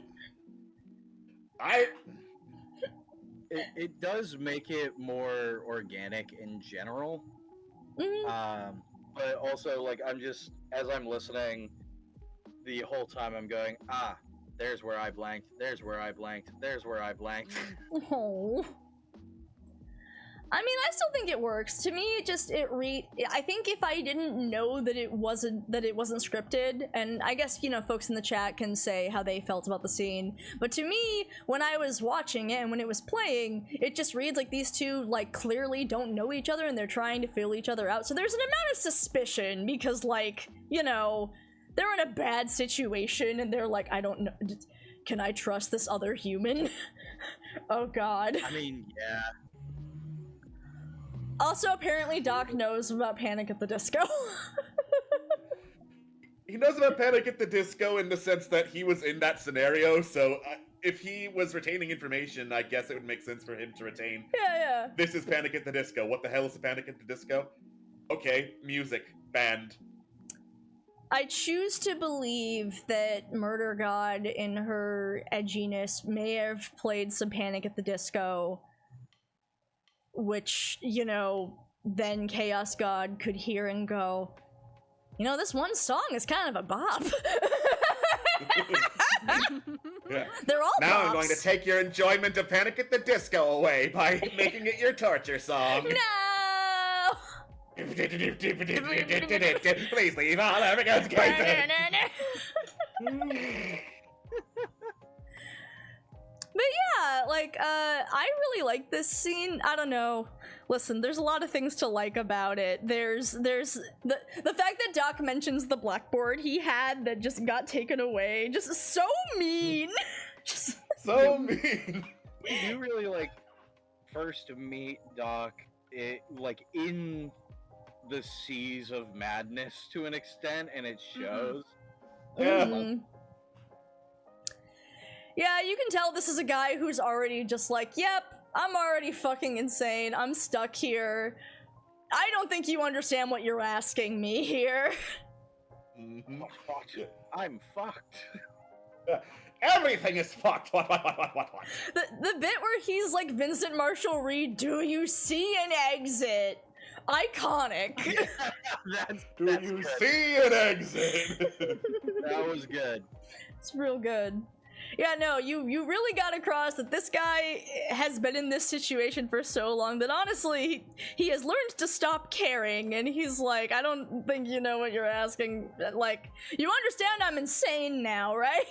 It does make it more organic in general. Mm-hmm. But also, like, I'm just, as I'm listening, the whole time I'm going, there's where I blanked, there's where I blanked, there's where I blanked. Oh. I mean, I still think it works. To me, I think if I didn't know that it wasn't scripted, and I guess, you know, folks in the chat can say how they felt about the scene, but to me, when I was watching it and when it was playing, it just reads like these two, like, clearly don't know each other and they're trying to feel each other out. So there's an amount of suspicion because, like, you know, they're in a bad situation and they're like, I don't know, can I trust this other human? Oh god. I mean, yeah. Also, apparently Doc knows about Panic at the Disco. He knows about Panic at the Disco in the sense that he was in that scenario, so if he was retaining information, I guess it would make sense for him to retain. Yeah. This is Panic at the Disco. What the hell is a Panic at the Disco? Okay, music, band. I choose to believe that Murder God, in her edginess, may have played some Panic at the Disco, which, you know, then Chaos God could hear and go, you know, this one song is kind of a bop. Yeah. They're all Now bops. I'm going to take your enjoyment of Panic at the Disco away by making it your torture song. No! Please leave all arrogance cases. But yeah, like, I really like this scene. I don't know. Listen, there's a lot of things to like about it. There's the fact that Doc mentions the blackboard he had that just got taken away. Just so mean. Just so mean. You really, like, first meet Doc, like, in the seas of madness to an extent, and it shows. Mm-hmm. Yeah, you can tell this is a guy who's already just like, yep, I'm already fucking insane. I'm stuck here. I don't think you understand what you're asking me here. Mm-hmm. I'm fucked. Everything is fucked. What? The bit where he's like, Vincent Marshall Reed, do you see an exit? Iconic. That's do you see an exit? That was good. It's real good. Yeah, no, you really got across that this guy has been in this situation for so long that honestly, he has learned to stop caring, and he's like, I don't think you know what you're asking. Like, you understand I'm insane now, right?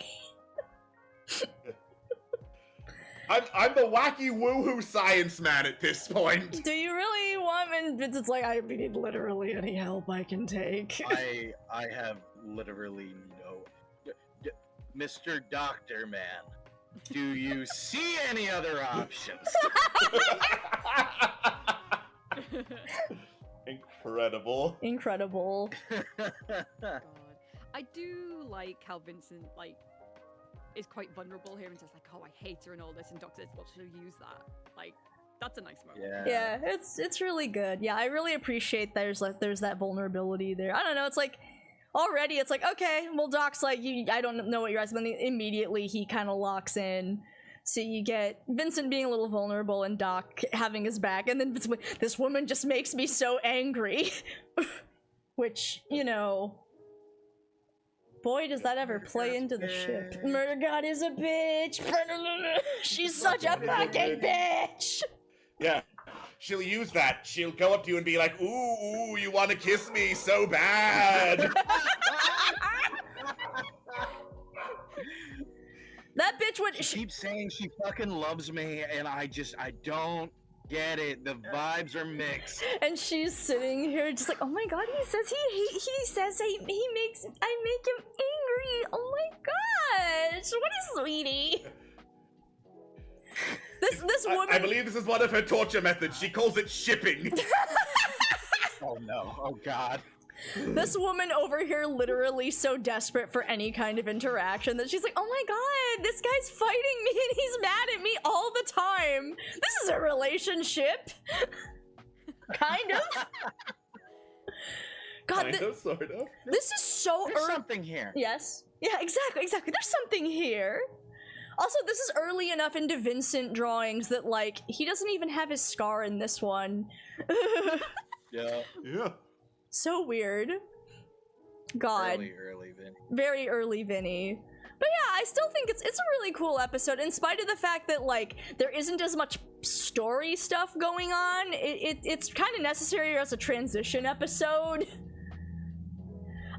I'm the wacky woohoo science man at this point. Do you really want me? And Vincent's like, I need literally any help I can take. I have literally no. Mr. Doctor Man, do you see any other options? Incredible. Incredible. God. I do like how Vincent is quite vulnerable here and says like, oh, I hate her and all this, and Doctor says, well, she'll use that. Like, that's a nice moment. Yeah, it's really good. Yeah, I really appreciate there's that vulnerability there. I don't know, it's like already it's like, okay, well, Doc's like, I don't know what you're asking, but immediately he kind of locks in. So you get Vincent being a little vulnerable and Doc having his back, and then this woman just makes me so angry. Which, you know, boy, does that ever play into the ship. Murder God is a bitch. She's such a fucking bitch. Yeah, she'll use that. She'll go up to you and be like, ooh, you want to kiss me so bad. That bitch would. She keeps saying she fucking loves me, and I don't get it. The vibes are mixed. And she's sitting here just like, oh my god, he says I make him angry. Oh my gosh, what a sweetie. This woman. I believe this is one of her torture methods. She calls it shipping. Oh no. Oh god. This woman over here literally so desperate for any kind of interaction that she's like, oh my god, this guy's fighting me and he's mad at me all the time. This is a relationship. Kind of. God, kind of, sort of. This is so There's something here. Yes. Yeah, exactly. There's something here. Also, this is early enough into Vincent drawings that, like, he doesn't even have his scar in this one. Yeah. So weird. God. Early Vinny. Very early Vinny. But yeah, I still think it's a really cool episode, in spite of the fact that, like, there isn't as much story stuff going on. It's kind of necessary as a transition episode,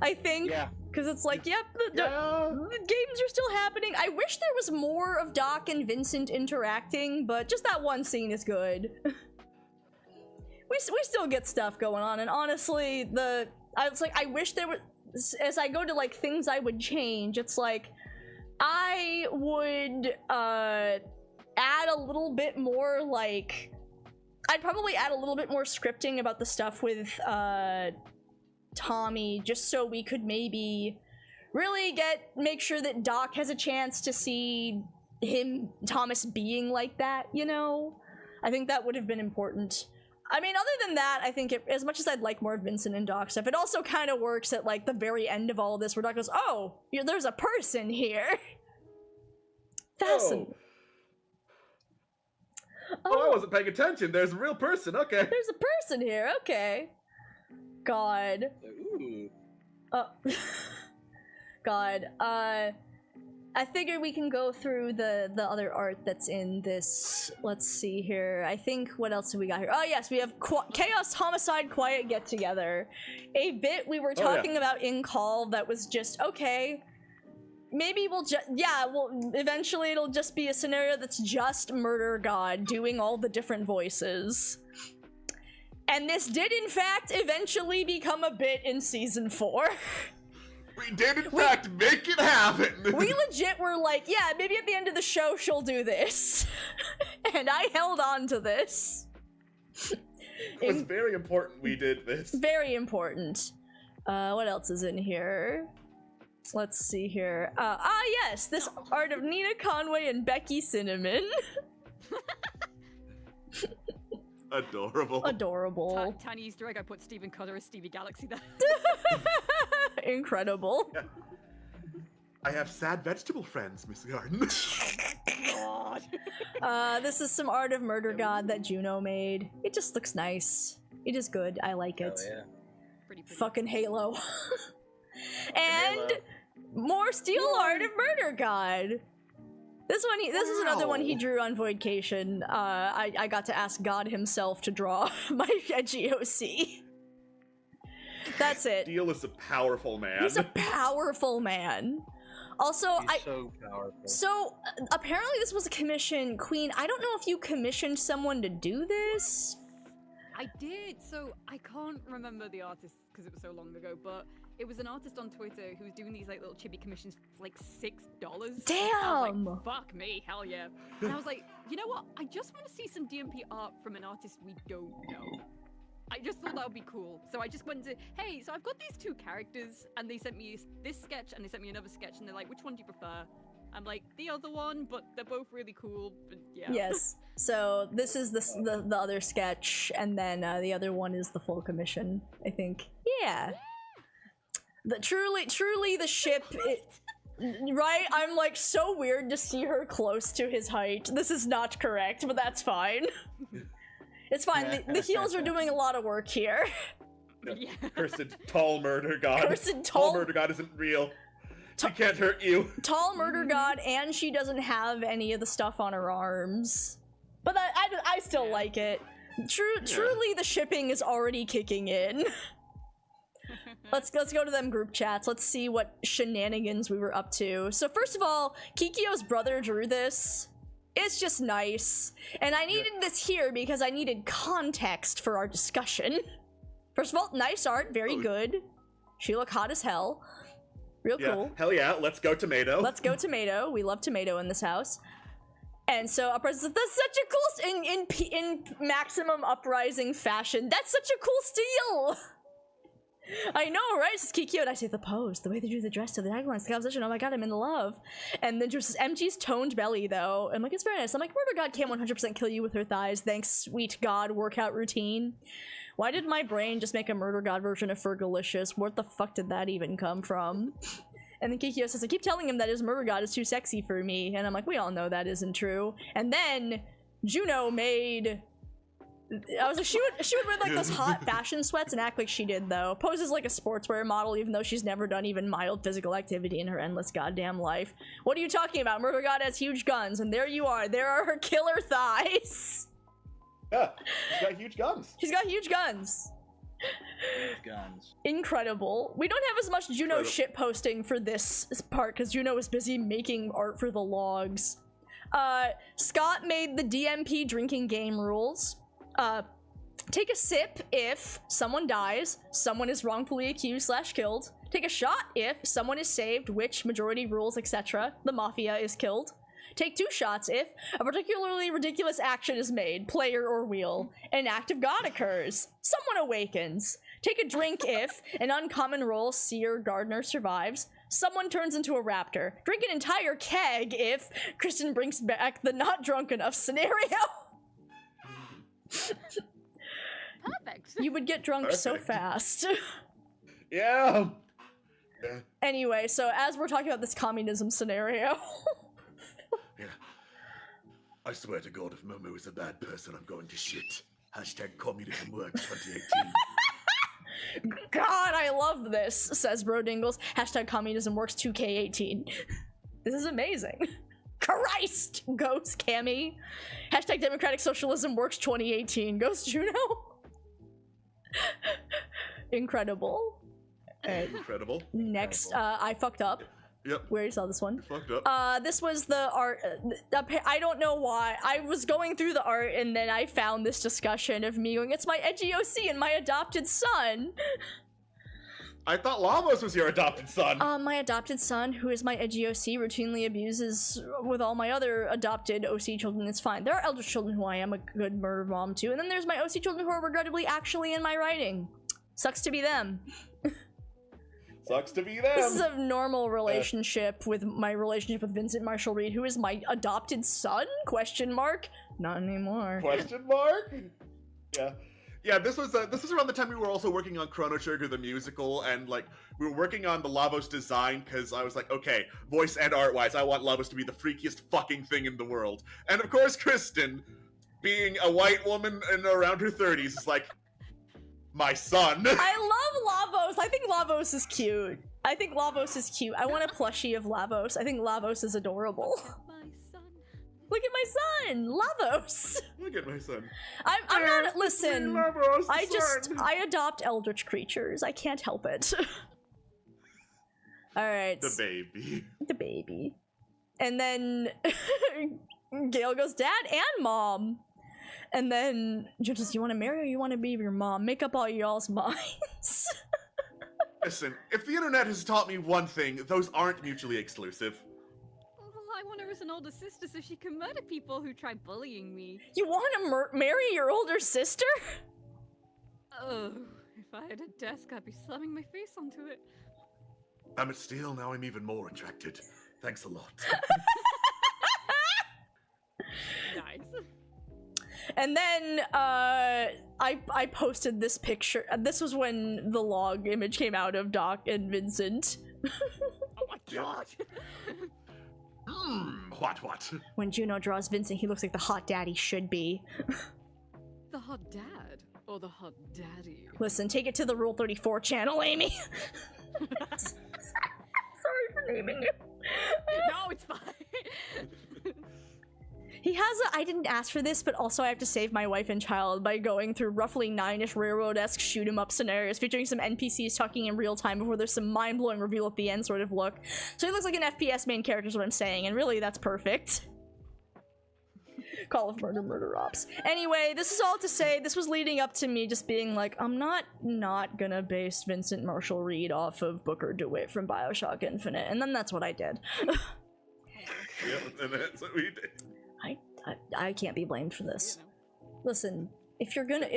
I think. Yeah. Because it's like, yep, the games are still happening. I wish there was more of Doc and Vincent interacting, but just that one scene is good. We still get stuff going on, and honestly, I wish there was, as I go to, like, things I would change, it's like, I would, add a little bit more, like, I'd probably add a little bit more scripting about the stuff with, Tommy, just so we could maybe really make sure that Doc has a chance to see Thomas being like that, you know? I think that would have been important. I mean, other than that, I think as much as I'd like more Vincent and Doc stuff, it also kind of works at, like, the very end of all of this, where Doc goes, oh, there's a person here. Fascinating. Oh, I wasn't paying attention. There's a real person, okay. There's a person here, okay. God. Ooh. God. I figure we can go through the other art that's in this. Let's see here. I think, what else do we got here? Oh yes, we have Chaos Homicide Quiet Get Together. A bit we were talking about in call that was just, okay, maybe we'll just, eventually it'll just be a scenario that's just Murder God doing all the different voices. And this did, in fact, eventually become a bit in Season 4. We did, in fact, make it happen! We legit were like, yeah, maybe at the end of the show she'll do this. And I held on to this. It was very important we did this. Very important. What else is in here? Let's see here. Yes, this art of Nina Conway and Becky Cinnamon. Adorable. Adorable. Tiny Easter egg, I put Stephen Cutter as Stevie Galaxy there. Incredible. Yeah. I have sad vegetable friends, Miss Garden. God. This is some art of Murder God that Juno made. It just looks nice. It is good. I like it. Hell yeah. Pretty. Fucking Halo. And more steel art of Murder God. This is another one he drew on Voidcation. I got to ask God himself to draw my edgy OC. That's it. Steel is a powerful man. He's a powerful man. Also, He's so powerful. So apparently this was a commission. Queen, I don't know if you commissioned someone to do this. I did. So I can't remember the artist because it was so long ago, but it was an artist on Twitter who was doing these like little chibi commissions for like $6. Damn! I was like, fuck me, hell yeah. And I was like, you know what? I just want to see some DMP art from an artist we don't know. I just thought that would be cool. So I just went to, hey, so I've got these two characters, and they sent me this sketch, and they sent me another sketch, and they're like, which one do you prefer? I'm like, the other one, but they're both really cool, but yeah. Yes. So this is the other sketch, and then the other one is the full commission, I think. Yeah. Truly the ship, right? I'm like so weird to see her close to his height. This is not correct, but that's fine. It's fine. The heels are doing a lot of work here. Yeah. Cursed tall murder god. Cursed tall murder god isn't real. She can't hurt you. Tall murder god, and she doesn't have any of the stuff on her arms. But I still like it. Truly, the shipping is already kicking in. Let's go to them group chats. Let's see what shenanigans we were up to. So first of all, Kikyo's brother drew this. It's just nice. And I needed this here because I needed context for our discussion. First of all, nice art, very good. She look hot as hell. Real cool. Hell yeah, let's go tomato. Let's go tomato. We love tomato in this house. And so that's such a cool in maximum uprising fashion. That's such a cool steal. I know, right? This is Kikyo, and I say the pose, the way they drew the dress to the tagline, the composition, oh my god, I'm in love. And then just MG's toned belly, though. I'm like, it's very nice. I'm like, murder god can't 100% kill you with her thighs, thanks, sweet god workout routine. Why did my brain just make a murder god version of Fergalicious? What the fuck did that even come from? And then Kikyo says, I keep telling him that his murder god is too sexy for me. And I'm like, we all know that isn't true. And then Juno made... I was like, she would wear like those hot fashion sweats and act like she did though. Poses like a sportswear model even though she's never done even mild physical activity in her endless goddamn life. What are you talking about? Murder God has huge guns, and there you are. There are her killer thighs. Yeah, she's got huge guns. She's got huge guns. Huge guns. Incredible. We don't have as much Juno shit posting for this part because Juno was busy making art for the logs. Scott made the DMP drinking game rules. Take a sip if someone dies, someone is wrongfully accused / killed. Take a shot if someone is saved, which majority rules, etc. The mafia is killed. Take 2 shots if a particularly ridiculous action is made, player or wheel. An act of God occurs. Someone awakens. Take a drink if an uncommon roll, seer, gardener survives. Someone turns into a raptor. Drink an entire keg if Kristen brings back the not drunk enough scenario. Perfect. You would get drunk so fast. Yeah. Anyway, so as we're talking about this communism scenario. Yeah. I swear to God, if Momo is a bad person, I'm going to shit. Hashtag communism works 2018. God, I love this, says Bro Dingles. Hashtag communism works 2K18. This is amazing. Christ, goes Cammy. Hashtag democratic socialism works 2018. Goes Juno. Incredible. Incredible. Next, I fucked up. Yep. We already saw this one. You fucked up. This was the art. I don't know why. I was going through the art and then I found this discussion of me going, it's my edgy OC and my adopted son. I thought Lavos was your adopted son. My adopted son, who is my edgy OC, routinely abuses with all my other adopted OC children. It's fine. There are elder children who I am a good murder mom to, and then there's my OC children who are regrettably actually in my writing. Sucks to be them. Sucks to be them. This is a normal relationship with my relationship with Vincent Marshall Reed, who is my adopted son? Question mark? Not anymore. Question mark? Yeah. Yeah, this was around the time we were also working on Chrono Trigger the musical, and like we were working on the Lavos design because I was like, okay, voice and art-wise, I want Lavos to be the freakiest fucking thing in the world. And of course, Kristen, being a white woman and around her 30s, is like, my son. I love Lavos. I think Lavos is cute. I want a plushie of Lavos. I think Lavos is adorable. My son. Look at my son, Lavos. Look at my son. I'm not. Listen, Lavos, I adopt eldritch creatures. I can't help it. All right. The baby. The baby. And then Gale goes, Dad and Mom. And then June says, you want to marry or you want to be your mom? Make up all y'all's minds. Listen, if the internet has taught me one thing, those aren't mutually exclusive. Well, I want her as an older sister so she can murder people who try bullying me. You want to marry your older sister? Oh, if I had a desk, I'd be slamming my face onto it. Damn it, still, now I'm even more attracted. Thanks a lot. Nice. And then I posted this picture. This was when the log image came out of Doc and Vincent. Oh my god. What? When Juno draws Vincent, he looks like the hot daddy should be. The hot dad or the hot daddy? Listen, take it to the Rule 34 channel, Amy. Sorry for naming you. No, it's fine. He has I didn't ask for this, but also I have to save my wife and child by going through roughly 9-ish Railroad-esque shoot-'em-up scenarios featuring some NPCs talking in real time before there's some mind-blowing reveal at the end sort of look. So he looks like an FPS main character is what I'm saying, and really that's perfect. Call of Murder Ops. Anyway, this is all to say, this was leading up to me just being like, I'm not gonna base Vincent Marshall Reed off of Booker DeWitt from Bioshock Infinite, and then that's what I did. Yep, and that's what we did. I can't be blamed for this. Listen, if you're gonna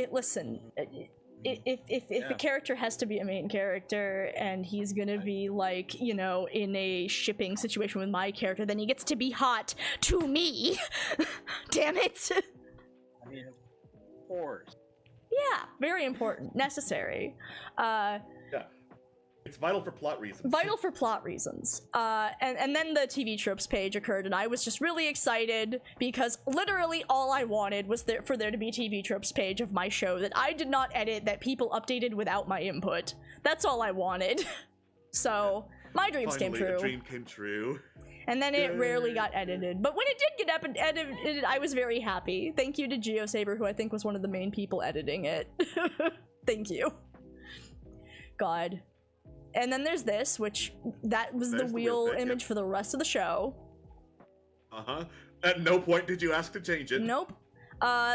if a character has to be a main character and he's gonna be like, you know, in a shipping situation with my character, then he gets to be hot to me. Damn it. I mean, of course. Yeah, very important, necessary. Yeah. It's vital for plot reasons. Vital for plot reasons. And then the TV tropes page occurred, and I was just really excited because literally all I wanted was for there to be a TV tropes page of my show that I did not edit, that people updated without my input. That's all I wanted. So my dreams came true. A dream came true. And then it rarely got edited. But when it did get edited, I was very happy. Thank you to GeoSaber, who I think was one of the main people editing it. Thank you. God. And then there's this, which that was the wheel image for the rest of the show. Uh-huh. At no point did you ask to change it. Nope.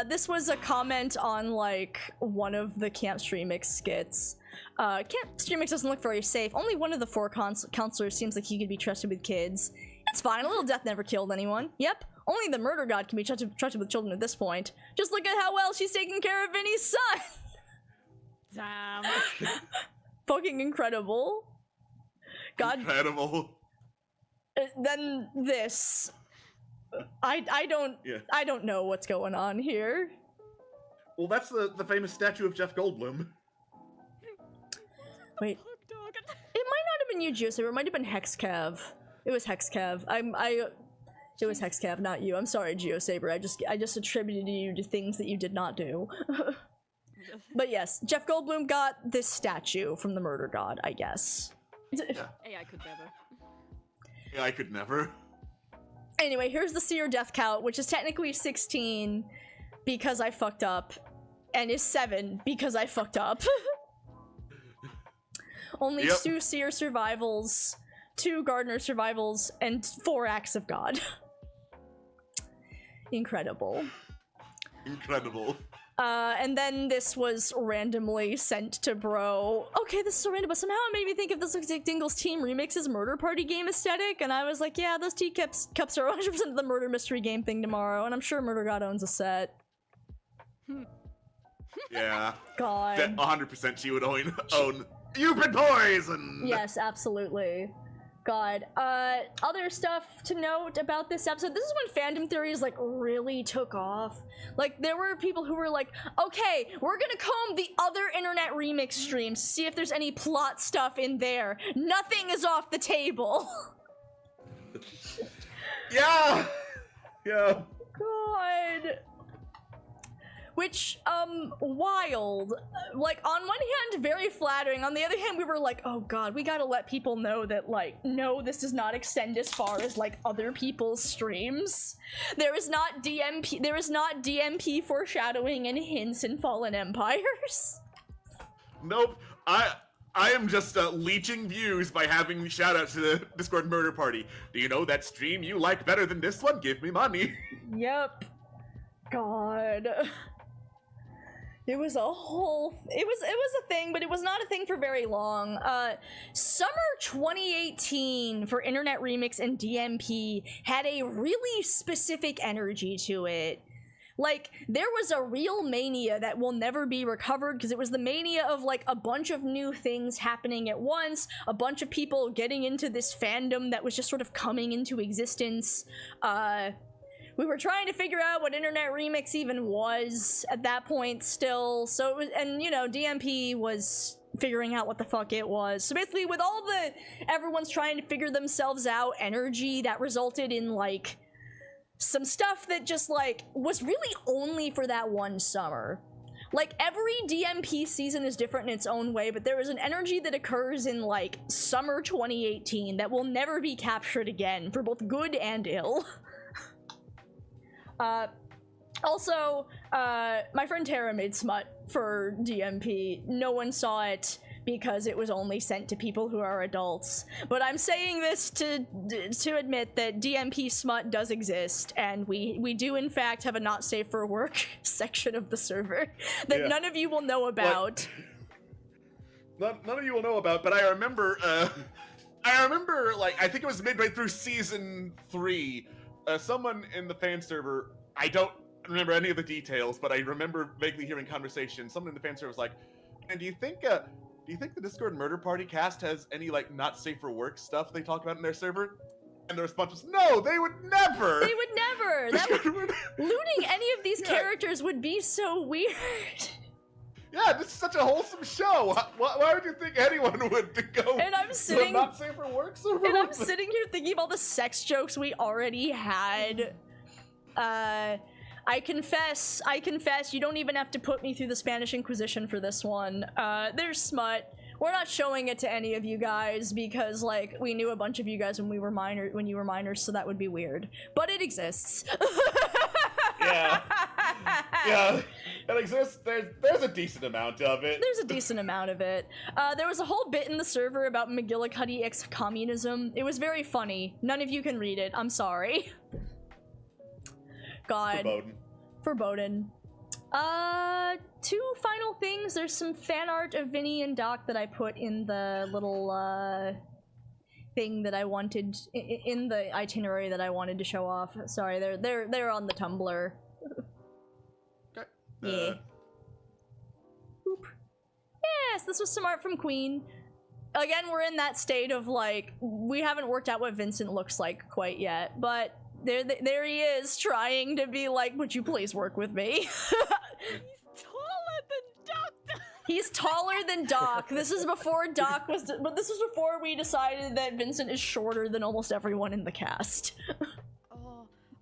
This was a comment on, like, one of the Camp Streamix skits. Camp Streamix doesn't look very safe. Only one of the 4 counselors seems like he could be trusted with kids. It's fine, a little death never killed anyone. Yep, only the murder god can be trusted with children at this point. Just look at how well she's taking care of Vinny's son! Damn. Fucking incredible. God. Incredible. Then this. I don't know what's going on here. Well, that's the famous statue of Jeff Goldblum. Wait. It might not have been you, GeoSaber. It might have been Hexcav. It was Hexcav. It was Hexcav, not you. I'm sorry, GeoSaber. I just attributed you to things that you did not do. But yes, Jeff Goldblum got this statue from the murder god, I guess. Yeah. Hey, I could never. Yeah, I could never. Anyway, here's the seer death count, which is technically 16 because I fucked up, and is 7 because I fucked up. Only 2 seer survivals, 2 gardener survivals, and 4 acts of God. Incredible. Incredible. And then this was randomly sent to Bro. Okay, this is so random, but somehow it made me think if this looks like Dingle's Team Remix's Murder Party game aesthetic, and I was like, yeah, those teacups are 100% the murder mystery game thing tomorrow, and I'm sure Murder God owns a set. Yeah. God. 100% she would own You've been poisoned! Yes, absolutely. God. Other stuff to note about this episode. This is when fandom theories, like, really took off. Like, there were people who were like, okay, we're gonna comb the other internet remix streams to see if there's any plot stuff in there. Nothing is off the table. Yeah! Yeah. God. which, wild. Like, on one hand, very flattering. On the other hand, we were like, oh god, we gotta let people know that, like, no, this does not extend as far as, like, other people's streams. There is not DMP foreshadowing and hints in Fallen Empires. Nope. I am just leeching views by having shout-outs to the Discord murder party. Do you know that stream you like better than this one? Give me money. Yep. God. It was a whole... It was a thing, but it was not a thing for very long. Summer 2018 for Internet Remix and DMP had a really specific energy to it. Like, there was a real mania that will never be recovered because it was the mania of, like, a bunch of new things happening at once, a bunch of people getting into this fandom that was just sort of coming into existence. We were trying to figure out what Internet Remix even was at that point still, so it was, and, you know, DMP was figuring out what the fuck it was. So basically, with all the everyone's trying to figure themselves out energy, that resulted in, like, some stuff that just, like, was really only for that one summer. Like, every DMP season is different in its own way, but there is an energy that occurs in, like, summer 2018 that will never be captured again, for both good and ill. Also, my friend Tara made smut for DMP. No one saw it because it was only sent to people who are adults. But I'm saying this to admit that DMP smut does exist, and we do in fact have a not safe for work section of the server that none of you will know about. None of you will know about, but I remember, like, I think it was midway through season 3, someone in the fan server, I don't remember any of the details, but I remember vaguely hearing conversation. Someone in the fan server was like, and do you think the Discord Murder Party cast has any, like, not safe for work stuff they talk about in their server? And the response was, no, they would never! They would never! Looting any of these characters would be so weird. Yeah, this is such a wholesome show. Why would you think anyone would go and I'm sitting, to a not safe for work server? And I'm sitting here thinking about the sex jokes we already had. I confess, you don't even have to put me through the Spanish Inquisition for this one. There's smut. We're not showing it to any of you guys because, like, we knew a bunch of you guys when you were minors, so that would be weird. But it exists. Yeah. Yeah. It exists. There's a decent amount of it. There's a decent amount of it. There was a whole bit in the server about McGillicuddy x communism. It was very funny. None of you can read it. I'm sorry. God. Foreboding. Two final things. There's some fan art of Vinny and Doc that I put in the little, thing that I wanted, in the itinerary that I wanted to show off. Sorry, they're on the Tumblr. Okay. Yeah. Boop. Yes, this was some art from Queen. Again, we're in that state of, like, we haven't worked out what Vincent looks like quite yet, but there he is, trying to be like, would you please work with me? He's taller than Doc. He's taller than Doc. This is before Doc was, but this was before we decided that Vincent is shorter than almost everyone in the cast.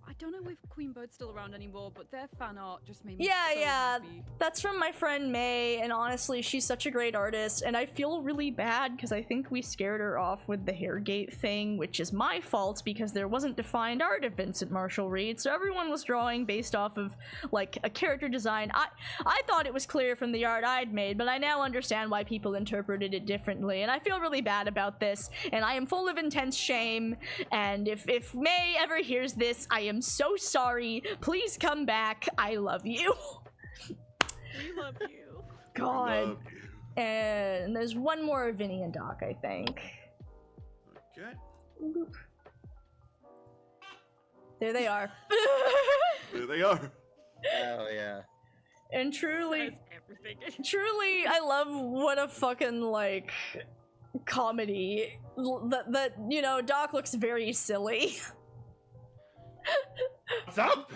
I don't know if Queen Bird's still around anymore, but their fan art just made me so happy. That's from my friend May, and honestly, she's such a great artist, and I feel really bad because I think we scared her off with the Hairgate thing, which is my fault because there wasn't defined art of Vincent Marshall Reed, so everyone was drawing based off of, like, a character design. I thought it was clear from the art I'd made, but I now understand why people interpreted it differently, and I feel really bad about this, and I am full of intense shame, and if May ever hears this, I am so sorry. Please come back. I love you. We love you. God. Love you. And there's one more Vinny and Doc, I think. Okay. Boop. There they are. There they are. Hell yeah. And truly, I love what a fucking, like, comedy. That you know, Doc looks very silly. What's up?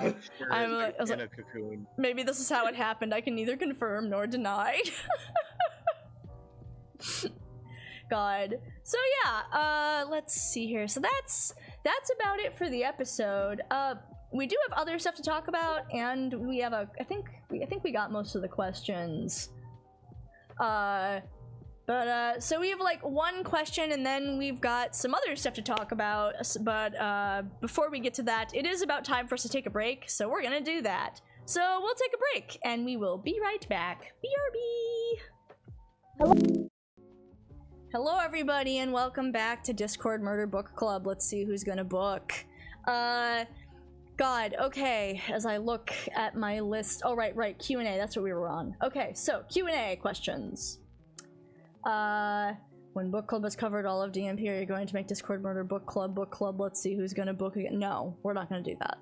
I was in like, a cocoon. Maybe this is how it happened. I can neither confirm nor deny. God. So yeah, let's see here. So that's about it for the episode. we do have other stuff to talk about, and we have I think we got most of the questions. So we have like one question, and then we've got some other stuff to talk about. But before we get to that, it is about time for us to take a break, so we're gonna do that. So we'll take a break, and we will be right back. BRB! Hello. Hello, everybody, and welcome back to Discord Murder Book Club. Let's see who's gonna book. God, okay, as I look at my list. Oh, right, Q&A, that's what we were on. Okay, so, Q&A questions. When Book Club has covered all of DMP, are you going to make Discord Murder Book Club? Let's see who's gonna book again. No, we're not gonna do that.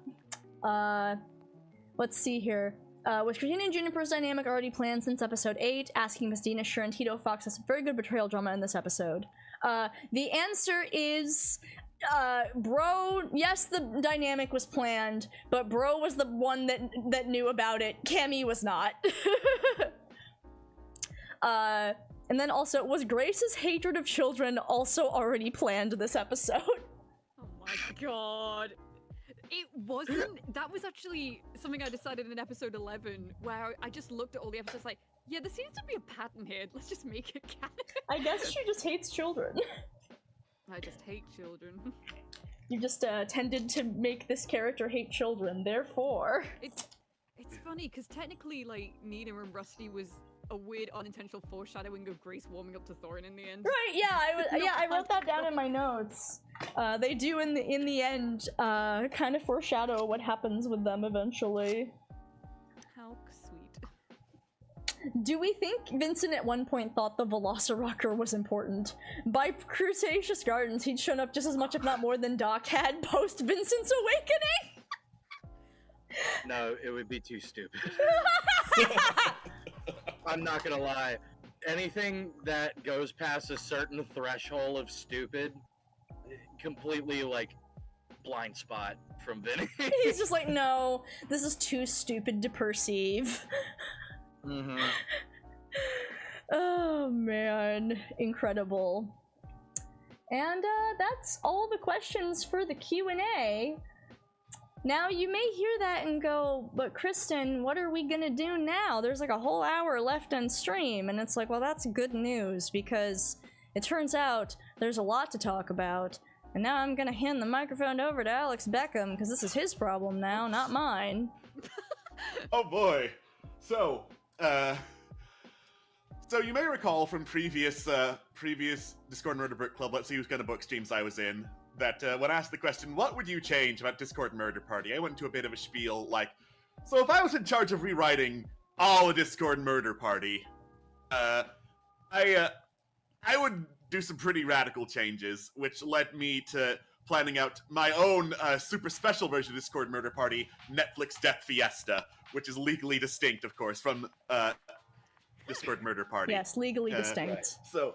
Let's see here. Was Christina and Juniper's dynamic already planned since episode 8? Asking Miss Dina. Sure, and Tito Fox has some very good betrayal drama in this episode. The answer is... Bro, yes, the dynamic was planned, but Bro was the one that knew about it. Cammy was not. And then also, was Grace's hatred of children also already planned this episode? Oh my god. It wasn't. That was actually something I decided in episode 11, where I just looked at all the episodes like, yeah, there seems to be a pattern here. Let's just make it canon. I guess she just hates children. I just hate children. You just tended to make this character hate children, therefore. It's funny, because technically, like, Nina and Rusty was a weird unintentional foreshadowing of Grace warming up to Thorin in the end. Right, yeah, I wrote that down in my notes. They do in the end kind of foreshadow what happens with them eventually. How sweet. Do we think Vincent at one point thought the Velociraptor was important? By Cretaceous Gardens, he'd shown up just as much, if not more, than Doc had post Vincent's awakening? No, it would be too stupid. I'm not gonna lie. Anything that goes past a certain threshold of stupid, completely, like, blind spot from Vinny. He's just like, no, this is too stupid to perceive. Mm-hmm. Oh, man. Incredible. And, that's all the questions for the Q&A. Now, you may hear that and go, but Kristen, what are we gonna do now? There's like a whole hour left on stream, and it's like, well, that's good news, because it turns out there's a lot to talk about, and now I'm gonna hand the microphone over to Alex Beckham, because this is his problem now, not mine. Oh boy. So you may recall from previous Discord Murder Book Club, Let's See Who's Gonna Book streams I was in, that when asked the question, what would you change about Discord Murder Party? I went into a bit of a spiel, like, so if I was in charge of rewriting all a Discord Murder Party, I would do some pretty radical changes, which led me to planning out my own super special version of Discord Murder Party, Netflix Death Fiesta, which is legally distinct, of course, from Discord Murder Party. Yes, legally distinct. Right.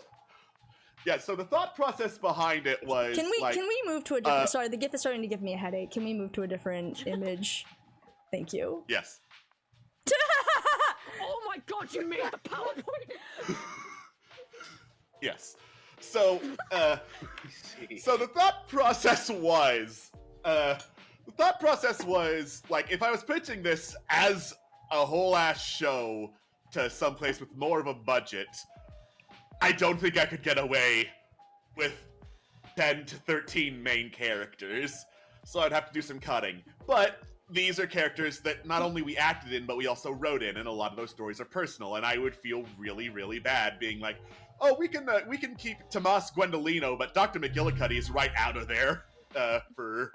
So the thought process behind it was, can we move to a different, sorry, the GIF is starting to give me a headache. Can we move to a different image? Thank you. Yes. Oh my god, you made the PowerPoint! Yes. So the thought process was, like, if I was pitching this as a whole ass show to someplace with more of a budget, I don't think I could get away with 10 to 13 main characters, so I'd have to do some cutting. But these are characters that not only we acted in, but we also wrote in, and a lot of those stories are personal, and I would feel really, really bad being like, oh, we can keep Tomas Gwendolino, but Dr. McGillicuddy is right out of there, for...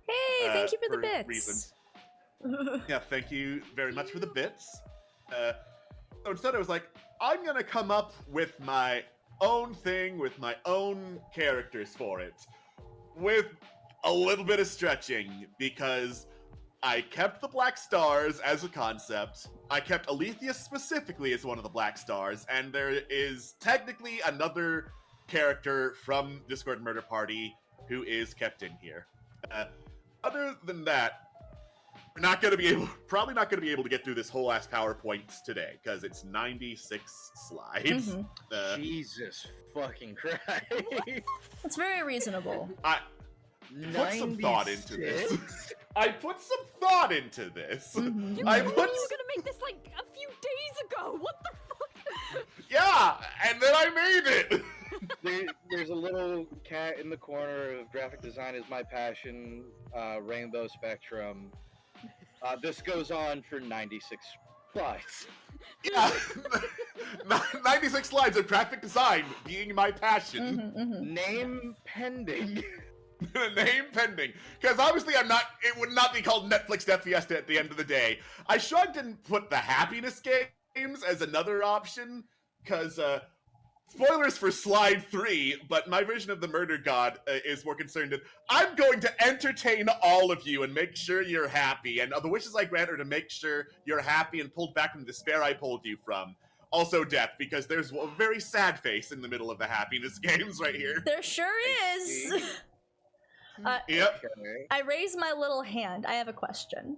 Hey, thank you for the bits! Reasons. Yeah, thank you very much for the bits. So instead I was like, I'm gonna come up with my own thing, with my own characters for it, with a little bit of stretching, because I kept the Black Stars as a concept, I kept Alethea specifically as one of the Black Stars, and there is technically another character from Discord Murder Party who is kept in here. Other than that, we're probably not gonna be able to get through this whole ass PowerPoint today, because it's 96 slides. Mm-hmm. Jesus fucking Christ. It's very reasonable. I put some thought into this. I put some thought into this. Mhm. You I told me put you were gonna make this like a few days ago. What the fuck? yeah, and then I made it. There's a little cat in the corner of graphic design is my passion, rainbow spectrum. This goes on for 96 slides. Yeah, 96 slides of graphic design being my passion. Name pending. Name pending, because obviously it would not be called Netflix Death Fiesta at the end of the day. I shrugged and put the happiness games as another option, because spoilers for slide 3, but my version of the murder god is more concerned with, I'm going to entertain all of you and make sure you're happy, and the wishes I grant are to make sure you're happy and pulled back from the despair I pulled you from. Also death, because there's a very sad face in the middle of the happiness games right here. There sure is. Yep. I raise my little hand. I have a question.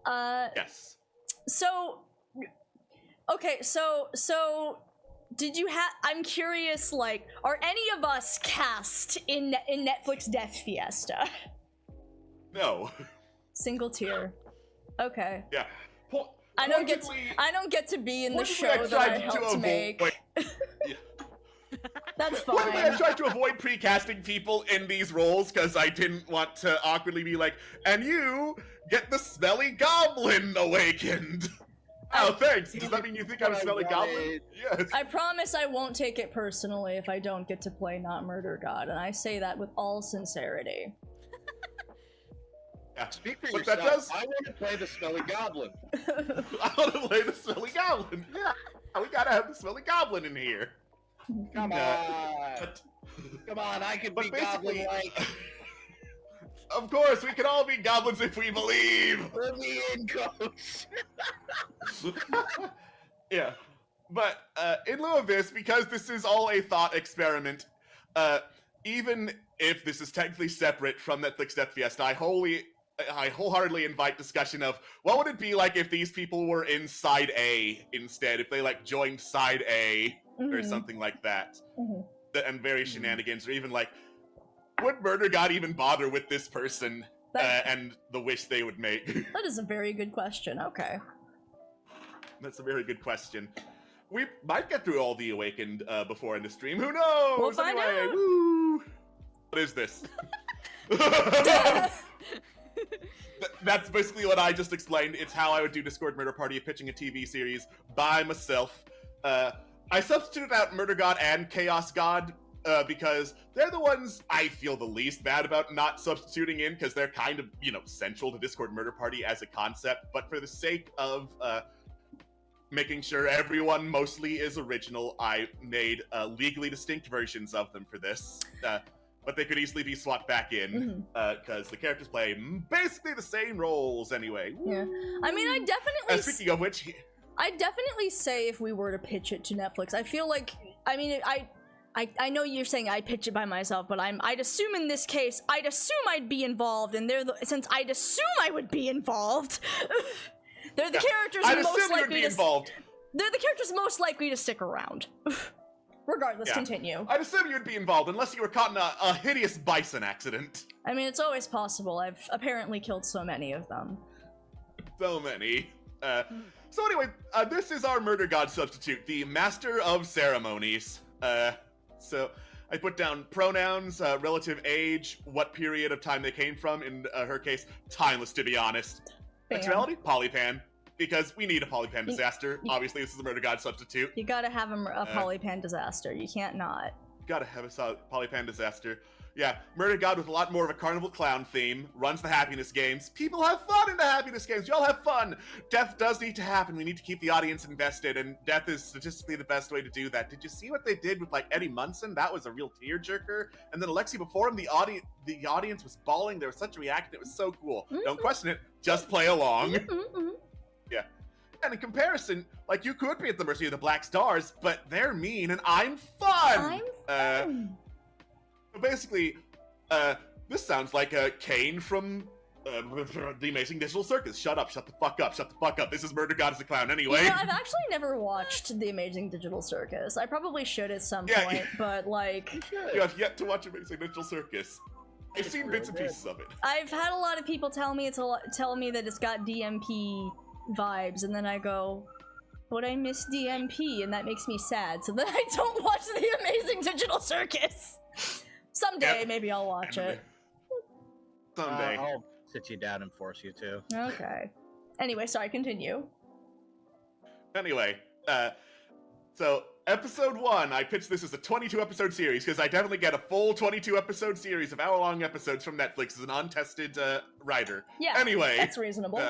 Yes. So, okay, so did you have? I'm curious. Like, are any of us cast in Netflix Death Fiesta? No. Single tier. Okay. Yeah. I don't get to be in the show that I helped make. That's fine. I tried to avoid pre-casting people in these roles because I didn't want to awkwardly be like, and you get the smelly goblin awakened. Oh, thanks. Does that mean you think I'm a smelly goblin? Yes. I promise I won't take it personally if I don't get to play Not Murder God, and I say that with all sincerity. Yeah. Speak for But yourself. that does... I want to play the smelly goblin. I want to play the smelly goblin. Yeah, we gotta have the smelly goblin in here. Come on. Come on, I can be goblin-like. Of course, we can all be goblins if we believe. Let me in, coach. Yeah, but in lieu of this, because this is all a thought experiment, even if this is technically separate from Netflix Death Fiesta, I wholeheartedly invite discussion of what would it be like if these people were in Side A instead, if they like joined Side A or something like that, and very shenanigans, or even like, would Murder God even bother with this person and the wish they would make? That is a very good question. Okay. That's a very good question. We might get through all the Awakened before in the stream. Who knows? We'll find out. Woo! What is this? That's basically what I just explained. It's how I would do Discord Murder Party of pitching a TV series by myself. I substituted out Murder God and Chaos God because they're the ones I feel the least bad about not substituting in, because they're kind of, central to Discord Murder Party as a concept. But for the sake of making sure everyone mostly is original, I made legally distinct versions of them for this. But they could easily be swapped back in, because the characters play basically the same roles anyway. Yeah. I mean, I definitely... speaking of which... I'd definitely say if we were to pitch it to Netflix, I feel like... I mean, I know you're saying I'd pitch it by myself, but I'd assume in this case, I'd assume I'd be involved, and since I'd assume I would be involved, they're the characters most likely to... involved. They're the characters most likely to stick around. Regardless, continue. I'd assume you'd be involved, unless you were caught in a hideous bison accident. I mean, it's always possible. I've apparently killed so many of them. So many. So anyway, this is our Murder God substitute, the Master of Ceremonies. So I put down pronouns, relative age, what period of time they came from. In her case, timeless, to be honest. Sexuality, polypan. Because we need a polypan disaster. Obviously, this is a Murder God substitute. You gotta have a polypan disaster. You can't not. Gotta have a solid polypan disaster. Yeah, Murder God with a lot more of a carnival clown theme. Runs the happiness games. People have fun in the happiness games. Y'all have fun. Death does need to happen. We need to keep the audience invested, and death is statistically the best way to do that. Did you see what they did with, like, Eddie Munson? That was a real tearjerker. And then Alexi before him, the audience was bawling. There was such a reaction. It was so cool. Don't question it. Just play along. Yeah. And in comparison, like, you could be at the mercy of the Black Stars, but they're mean and I'm fun! Basically, this sounds like a Kane from The Amazing Digital Circus. Shut up, shut the fuck up, shut the fuck up. This is Murder God as a Clown anyway. Yeah, I've actually never watched The Amazing Digital Circus. I probably should at some point, but like... You have yet to watch Amazing Digital Circus. I've seen bits and pieces of it. I've had a lot of people tell me that it's got DMP vibes, and then I go, but I miss DMP, and that makes me sad. So then I don't watch The Amazing Digital Circus. Someday, maybe I'll watch it. Someday. I'll sit you down and force you to. Okay. Anyway, sorry, continue. Anyway, so episode 1, I pitched this as a 22-episode series because I definitely get a full 22-episode series of hour-long episodes from Netflix as an untested writer. Yeah, anyway, that's reasonable.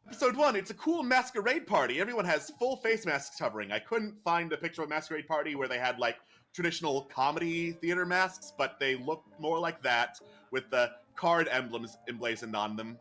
Episode 1, it's a cool masquerade party. Everyone has full face masks covering. I couldn't find a picture of a masquerade party where they had, like, traditional comedy theater masks, but they look more like that with the card emblems emblazoned on them.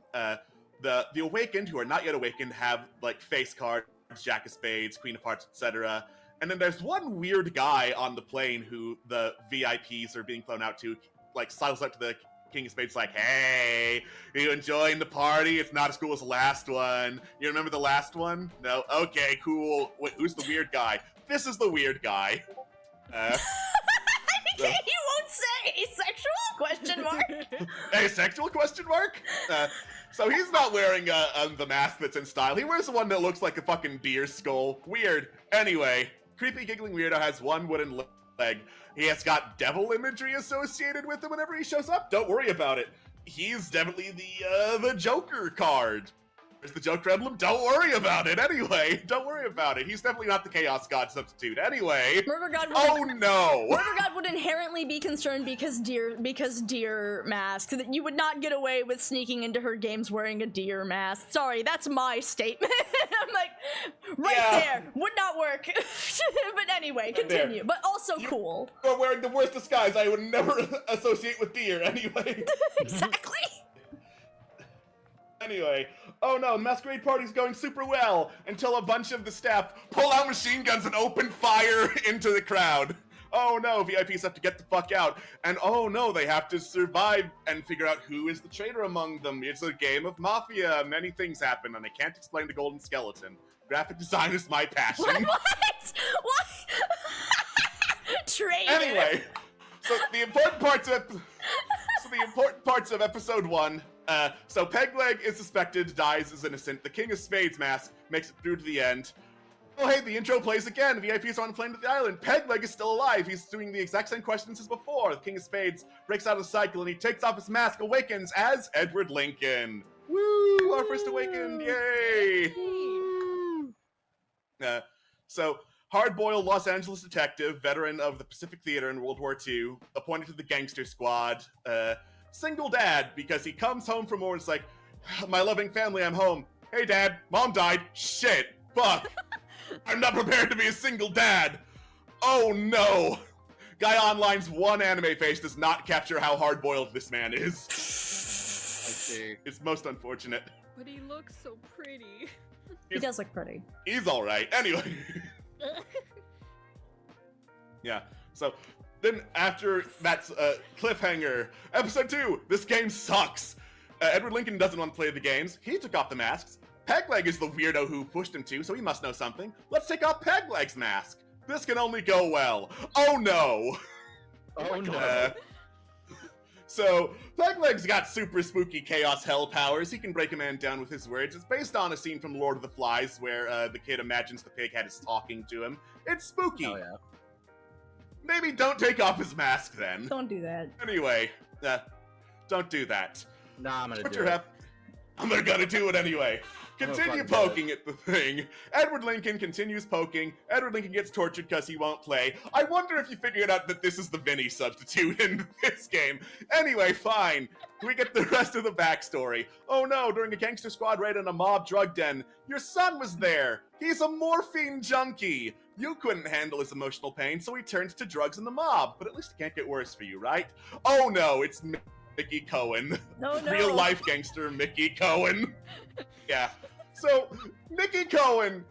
The Awakened, who are not yet awakened, have, like, face cards, Jack of Spades, Queen of Hearts, etc. And then there's one weird guy on the plane who the VIPs are being flown out to, like, sidles up to the King of Spades like, hey, are you enjoying the party? It's not as cool as the last one. You remember the last one? No? Okay, cool. Wait, who's the weird guy? This is the weird guy. You won't say asexual? Question mark? Asexual? Question mark? So he's not wearing the mask that's in style. He wears the one that looks like a fucking deer skull. Weird. Anyway, creepy giggling weirdo has one wooden leg. He has got devil imagery associated with him whenever he shows up. Don't worry about it. He's definitely the Joker card. There's the Joker emblem. Don't worry about it. Anyway, don't worry about it. He's definitely not the Chaos God substitute. Anyway. Murder God. No. Murder God would inherently be concerned because deer mask. That you would not get away with sneaking into her games wearing a deer mask. Sorry, that's my statement. I'm like, there would not work. But anyway, continue. There. But also cool. You're wearing the worst disguise I would never associate with deer. Anyway. Exactly. Anyway, oh no, the masquerade party's going super well until a bunch of the staff pull out machine guns and open fire into the crowd. Oh no, VIPs have to get the fuck out. And oh no, they have to survive and figure out who is the traitor among them. It's a game of mafia. Many things happen, and I can't explain the golden skeleton. Graphic design is my passion. What? Traitor. Anyway, so the important parts of episode 1. So Pegleg is suspected, dies as innocent. The King of Spades mask makes it through to the end. Oh hey, the intro plays again. VIPs are on a plane to the island. Pegleg is still alive. He's doing the exact same questions as before. The King of Spades breaks out of the cycle and he takes off his mask, awakens as Edward Lincoln. Woo! Our first awakened, yay! So hard-boiled Los Angeles detective, veteran of the Pacific Theater in World War II, appointed to the gangster squad. Single dad, because he comes home from war and it's like, my loving family, I'm home. Hey dad, mom died. Shit, fuck. I'm not prepared to be a single dad. Oh no. Guy Online's one anime face does not capture how hard-boiled this man is. I see. It's most unfortunate. But he looks so pretty. He does look pretty. He's alright. Anyway. Yeah, so then after that's cliffhanger, episode 2, this game sucks. Edward Lincoln doesn't want to play the games. He took off the masks. Pegleg is the weirdo who pushed him to, so he must know something. Let's take off Pegleg's mask. This can only go well. Oh no. Oh no. So, Pegleg's got super spooky chaos hell powers. He can break a man down with his words. It's based on a scene from Lord of the Flies where the kid imagines the pig head is talking to him. It's spooky. Oh yeah. Maybe don't take off his mask then. Don't do that. Anyway, don't do that. Nah, I'm gonna do it. I'm gonna do it anyway. Continue poking at the thing. Edward Lincoln continues poking. Edward Lincoln gets tortured because he won't play. I wonder if you figured out that this is the Vinny substitute in this game. Anyway, fine. We get the rest of the backstory. Oh no, during a gangster squad raid in a mob drug den, your son was there. He's a morphine junkie. You couldn't handle his emotional pain, so he turns to drugs in the mob. But at least it can't get worse for you, right? Oh no, it's Mickey Cohen. No. Real life gangster Mickey Cohen. Yeah. So, Mickey Cohen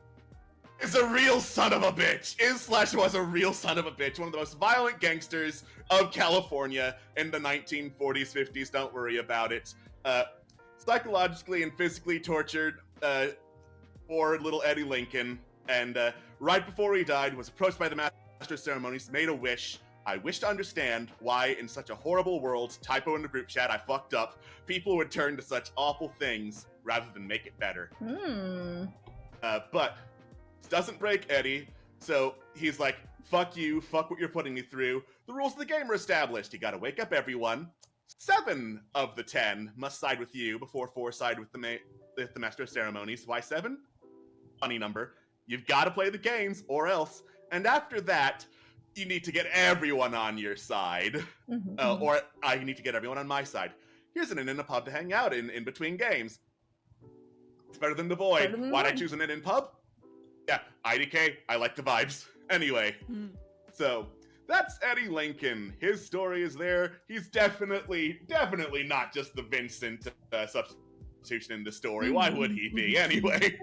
is a real son of a bitch. Was a real son of a bitch. One of the most violent gangsters of California in the 1940s, 50s. Don't worry about it. Psychologically and physically tortured poor little Eddie Lincoln. And right before he died, was approached by the master of ceremonies, made a wish. I wish to understand why in such a horrible world, typo in the group chat, I fucked up, people would turn to such awful things rather than make it better. But it doesn't break Eddie, so he's like, fuck you, fuck what you're putting me through. The rules of the game are established. You gotta wake up everyone. 7 of the 10 must side with you before 4 side with the Master of Ceremonies. Why 7? Funny number. You've gotta play the games, or else. And after that, you need to get everyone on your side. Or you need to get everyone on my side. Here's an inn and a pub to hang out in between games. It's better than the Void. Why'd I choose an inn and pub? Yeah, IDK, I like the vibes. Anyway, so that's Eddie Lincoln. His story is there. He's definitely not just the Vincent substitution in the story. Why would he be, anyway?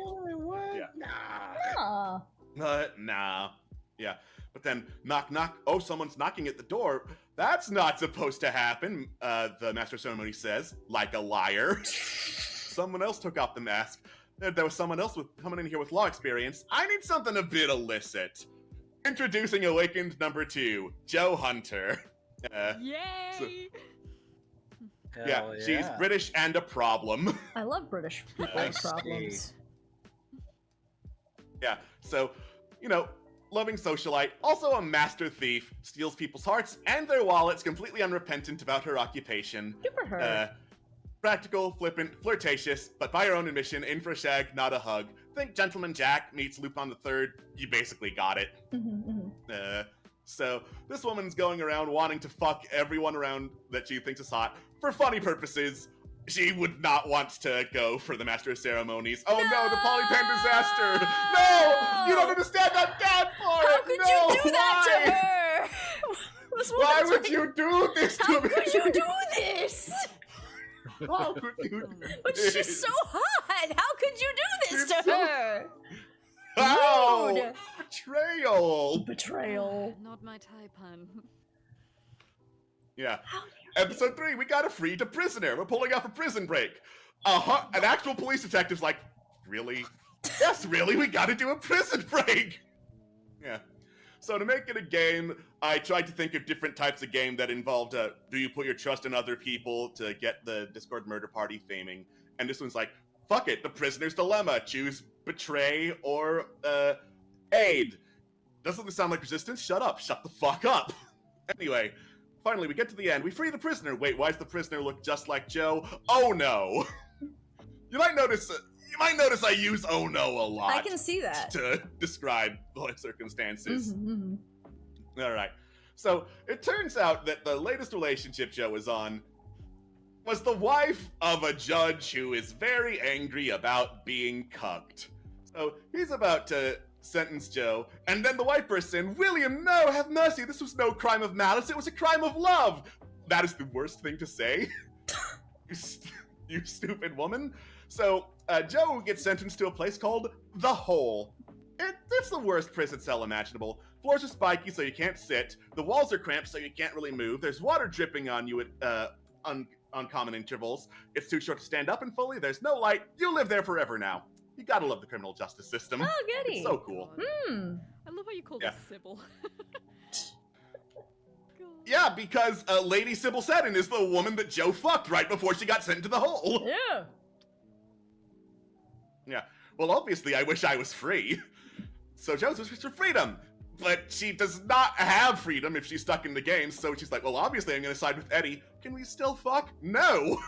Nah. Nah. Yeah. But then, knock, knock. Oh, someone's knocking at the door. That's not supposed to happen, the Master of Ceremony says, like a liar. Someone else took off the mask. There was someone else coming in here with law experience. I need something a bit illicit. Introducing Awakened number 2, Joe Hunter. Yay! Yeah, she's British and a problem. I love British people with problems. Yeah, so, loving socialite, also a master thief, steals people's hearts and their wallets, completely unrepentant about her occupation. Good for her. Practical, flippant, flirtatious, but by her own admission, in for a shag, not a hug. Think Gentleman Jack meets Lupin the Third. You basically got it. So this woman's going around wanting to fuck everyone around that she thinks is hot for funny purposes. She would not want to go for the Master of Ceremonies. Oh no, the Polypan disaster! No! You don't understand, I'm bad for it! How could you do that to her? Why would you do this to me? How could you do this? How could you do But this? she's so hot! How could you do this to her? How? Rude. Betrayal! Betrayal. Not my type, hun. Yeah. Episode 3, we gotta free a prisoner. We're pulling off a prison break. An actual police detective's like, really? Yes, really, we gotta do a prison break! Yeah. So to make it a game, I tried to think of different types of game that involved, do you put your trust in other people to get the Discord murder party faming? And this one's like, fuck it, the prisoner's dilemma. Choose betray or, aid. Doesn't this sound like resistance? Shut up, shut the fuck up. Anyway, finally we get to the end. We free the prisoner. Wait, why does the prisoner look just like Joe? Oh no. You might notice I use oh no a lot. I can see that. To describe the circumstances. Alright. So, it turns out that the latest relationship Joe was on was the wife of a judge who is very angry about being cucked. So, he's about to sentence Joe, and then the white person, William, no, have mercy, this was no crime of malice, it was a crime of love! That is the worst thing to say. You stupid woman. So, Joe gets sentenced to a place called The Hole. It's the worst prison cell imaginable. Floors are spiky so you can't sit. The walls are cramped so you can't really move. There's water dripping on you at uncommon intervals. It's too short to stand up and fully. There's no light. You live there forever now. You gotta love the criminal justice system. Oh, goody. It's so cool. I love how you call this Sybil. Yeah, because Lady Sybil Seddon is the woman that Joe fucked right before she got sent into the hole. Yeah. Yeah. Well, obviously, I wish I was free. So Joe's wishes for freedom. But she does not have freedom if she's stuck in the game, so she's like, well, obviously I'm gonna side with Eddie. Can we still fuck? No!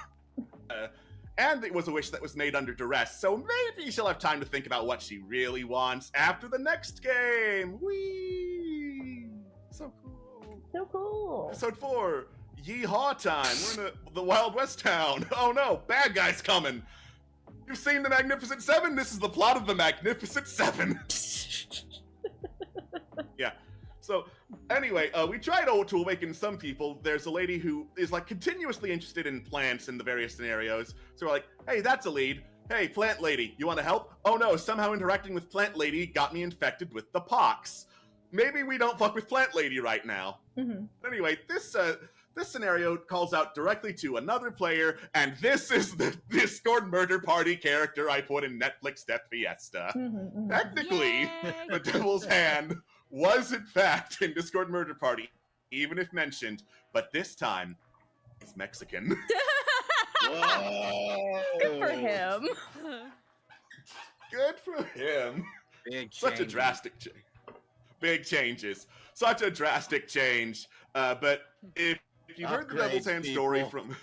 And it was a wish that was made under duress, so maybe she'll have time to think about what she really wants after the next game! Whee! So cool. So cool. Episode 4, Yeehaw time. We're in the Wild West town. Oh no, bad guys coming. You've seen The Magnificent Seven? This is the plot of The Magnificent Seven. Yeah. So, anyway, we tried to awaken some people. There's a lady who is, like, continuously interested in plants in the various scenarios. So we're like, hey, that's a lead. Hey, plant lady, you want to help? Oh no, somehow interacting with plant lady got me infected with the pox. Maybe we don't fuck with plant lady right now. Anyway, this scenario calls out directly to another player, and this is the Discord murder party character I put in Netflix Death Fiesta. Technically, the Devil's Hand was in fact in Discord murder party. even if mentioned, but this time, he's Mexican. Whoa! Good for him. Good for him. Big Such a changes. drastic change. Big changes. Such a drastic change. But if you heard the Devil's Upgrades, Hand story people. from...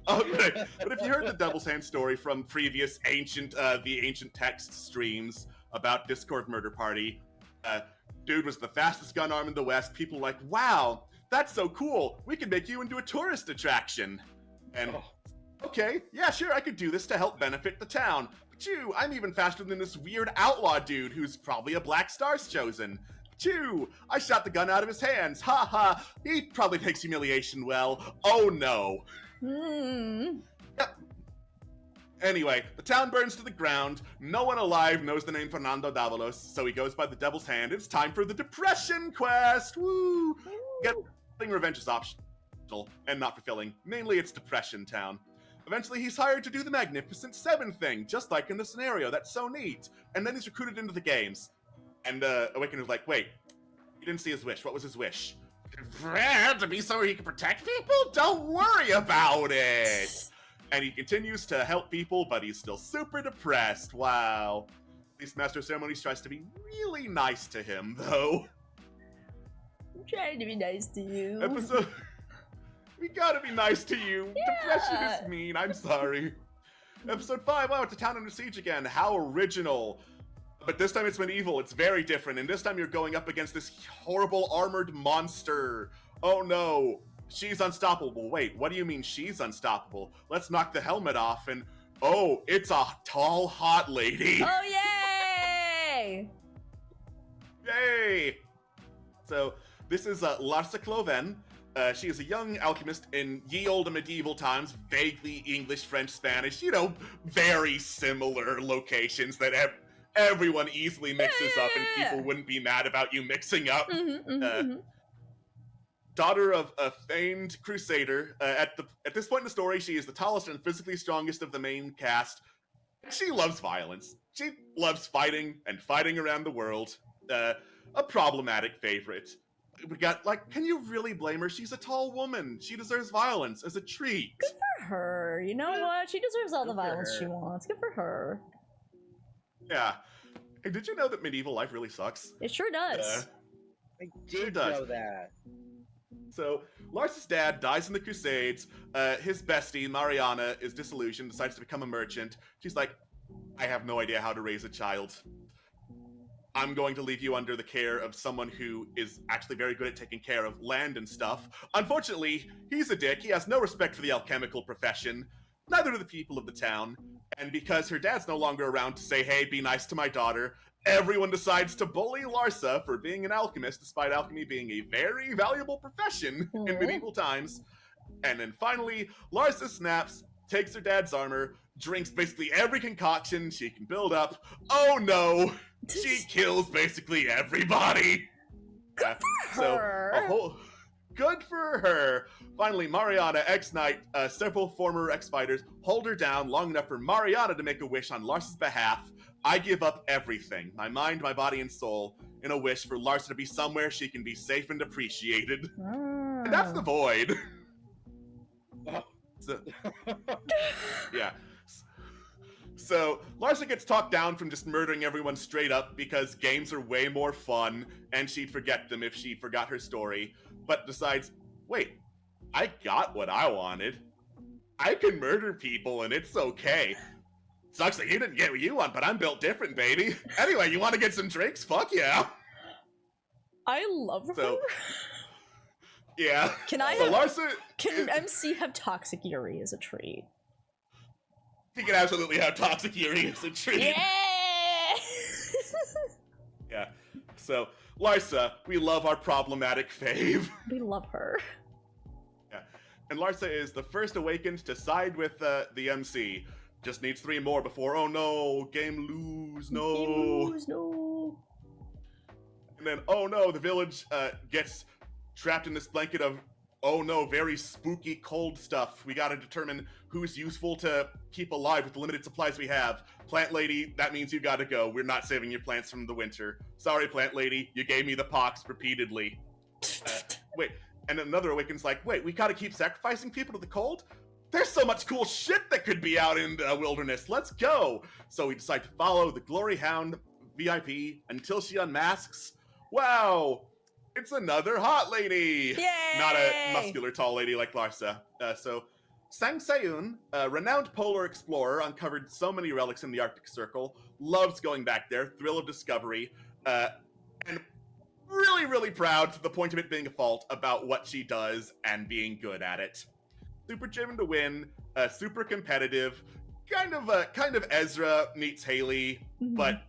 Okay, but if you heard the Devil's Hand story from previous the ancient text streams about Discord Murder Party, dude was the fastest gun arm in the West. People were like, wow, that's so cool. We can make you into a tourist attraction. And, okay, yeah, sure, I could do this to help benefit the town. But I'm even faster than this weird outlaw dude who's probably a Black Stars chosen. I shot the gun out of his hands. Ha ha. He probably takes humiliation well. Oh no. Yep. Anyway, the town burns to the ground. No one alive knows the name Fernando Davalos, so he goes by the Devil's Hand. It's time for the Depression Quest. Woo! Getting revenge is optional and not fulfilling. Mainly, it's Depression Town. Eventually, he's hired to do the Magnificent Seven thing, just like in the scenario. That's so neat. And then he's recruited into the games. And Awakener's like, wait, you didn't see his wish. What was his wish? To be somewhere he can protect people? Don't worry about it! And he continues to help people, but he's still super depressed. Wow. Beast Master of Ceremonies tries to be really nice to him, though. I'm trying to be nice to you. Episode... We gotta be nice to you. Yeah. Depression is mean. I'm sorry. Episode 5. Wow, it's a town under siege again. How original. But this time it's medieval. It's very different. And this time you're going up against this horrible armored monster. Oh no. She's unstoppable. Wait, what do you mean she's unstoppable? Let's knock the helmet off and... Oh, it's a tall, hot lady. Oh, yay! Yay! So, this is Larsa Cloven. She is a young alchemist in ye olde medieval times, vaguely English, French, Spanish, very similar locations that everyone easily mixes up and people wouldn't be mad about you mixing up. Daughter of a famed crusader. At this point in the story, she is the tallest and physically strongest of the main cast. She loves violence. She loves fighting and fighting around the world. A problematic favorite. We got, can you really blame her? She's a tall woman. She deserves violence as a treat. Good for her. You know what? She deserves all the violence she wants. Good for her. Yeah. Hey, did you know that medieval life really sucks? It sure does. I did know that. So, Lars's dad dies in the Crusades. His bestie, Mariana, is disillusioned, decides to become a merchant. She's like, I have no idea how to raise a child. I'm going to leave you under the care of someone who is actually very good at taking care of land and stuff. Unfortunately, he's a dick. He has no respect for the alchemical profession. Neither do the people of the town. And because her dad's no longer around to say, hey, be nice to my daughter, everyone decides to bully Larsa for being an alchemist, despite alchemy being a very valuable profession in medieval times. And then finally, Larsa snaps, takes her dad's armor, drinks basically every concoction she can build up. Oh no! She kills basically everybody! Good for her! Good for her! Finally, Mariana, ex-knight, several former ex-fighters hold her down long enough for Mariana to make a wish on Larsa's behalf. I give up everything, my mind, my body, and soul, in a wish for Larsa to be somewhere she can be safe and appreciated. And that's the void. So, yeah. So, Larsa gets talked down from just murdering everyone straight up because games are way more fun, and she'd forget them if she forgot her story, but decides, wait, I got what I wanted. I can murder people and it's okay. Sucks that you didn't get what you want, but I'm built different, baby. Anyway, you want to get some drinks? Fuck yeah. I love her. Yeah. Can Larsa... Can MC have toxic Yuri as a trait? He can absolutely have toxic Yuri as a treat. Yeah! Yeah. So, Larsa, we love our problematic fave. We love her. Yeah. And Larsa is the first awakened to side with the MC. Just needs 3 more before, oh no, game lose, no. Game lose, no. And then, oh no, the village gets trapped in this blanket of, oh no, very spooky cold stuff. We gotta determine who's useful to keep alive with the limited supplies we have. Plant lady, that means you gotta go. We're not saving your plants from the winter. Sorry, plant lady, you gave me the pox repeatedly. wait, and another awakens like, wait, we gotta keep sacrificing people to the cold? There's so much cool shit that could be out in the wilderness. Let's go. So we decide to follow the Glory Hound VIP until she unmasks. Wow, it's another hot lady. Yay! Not a muscular tall lady like Larsa. So Sang Sayun, a renowned polar explorer, uncovered so many relics in the Arctic Circle, loves going back there, thrill of discovery, and really, really proud to the point of it being a fault about what she does and being good at it. Super driven to win, super competitive, kind of Ezra meets Haley, but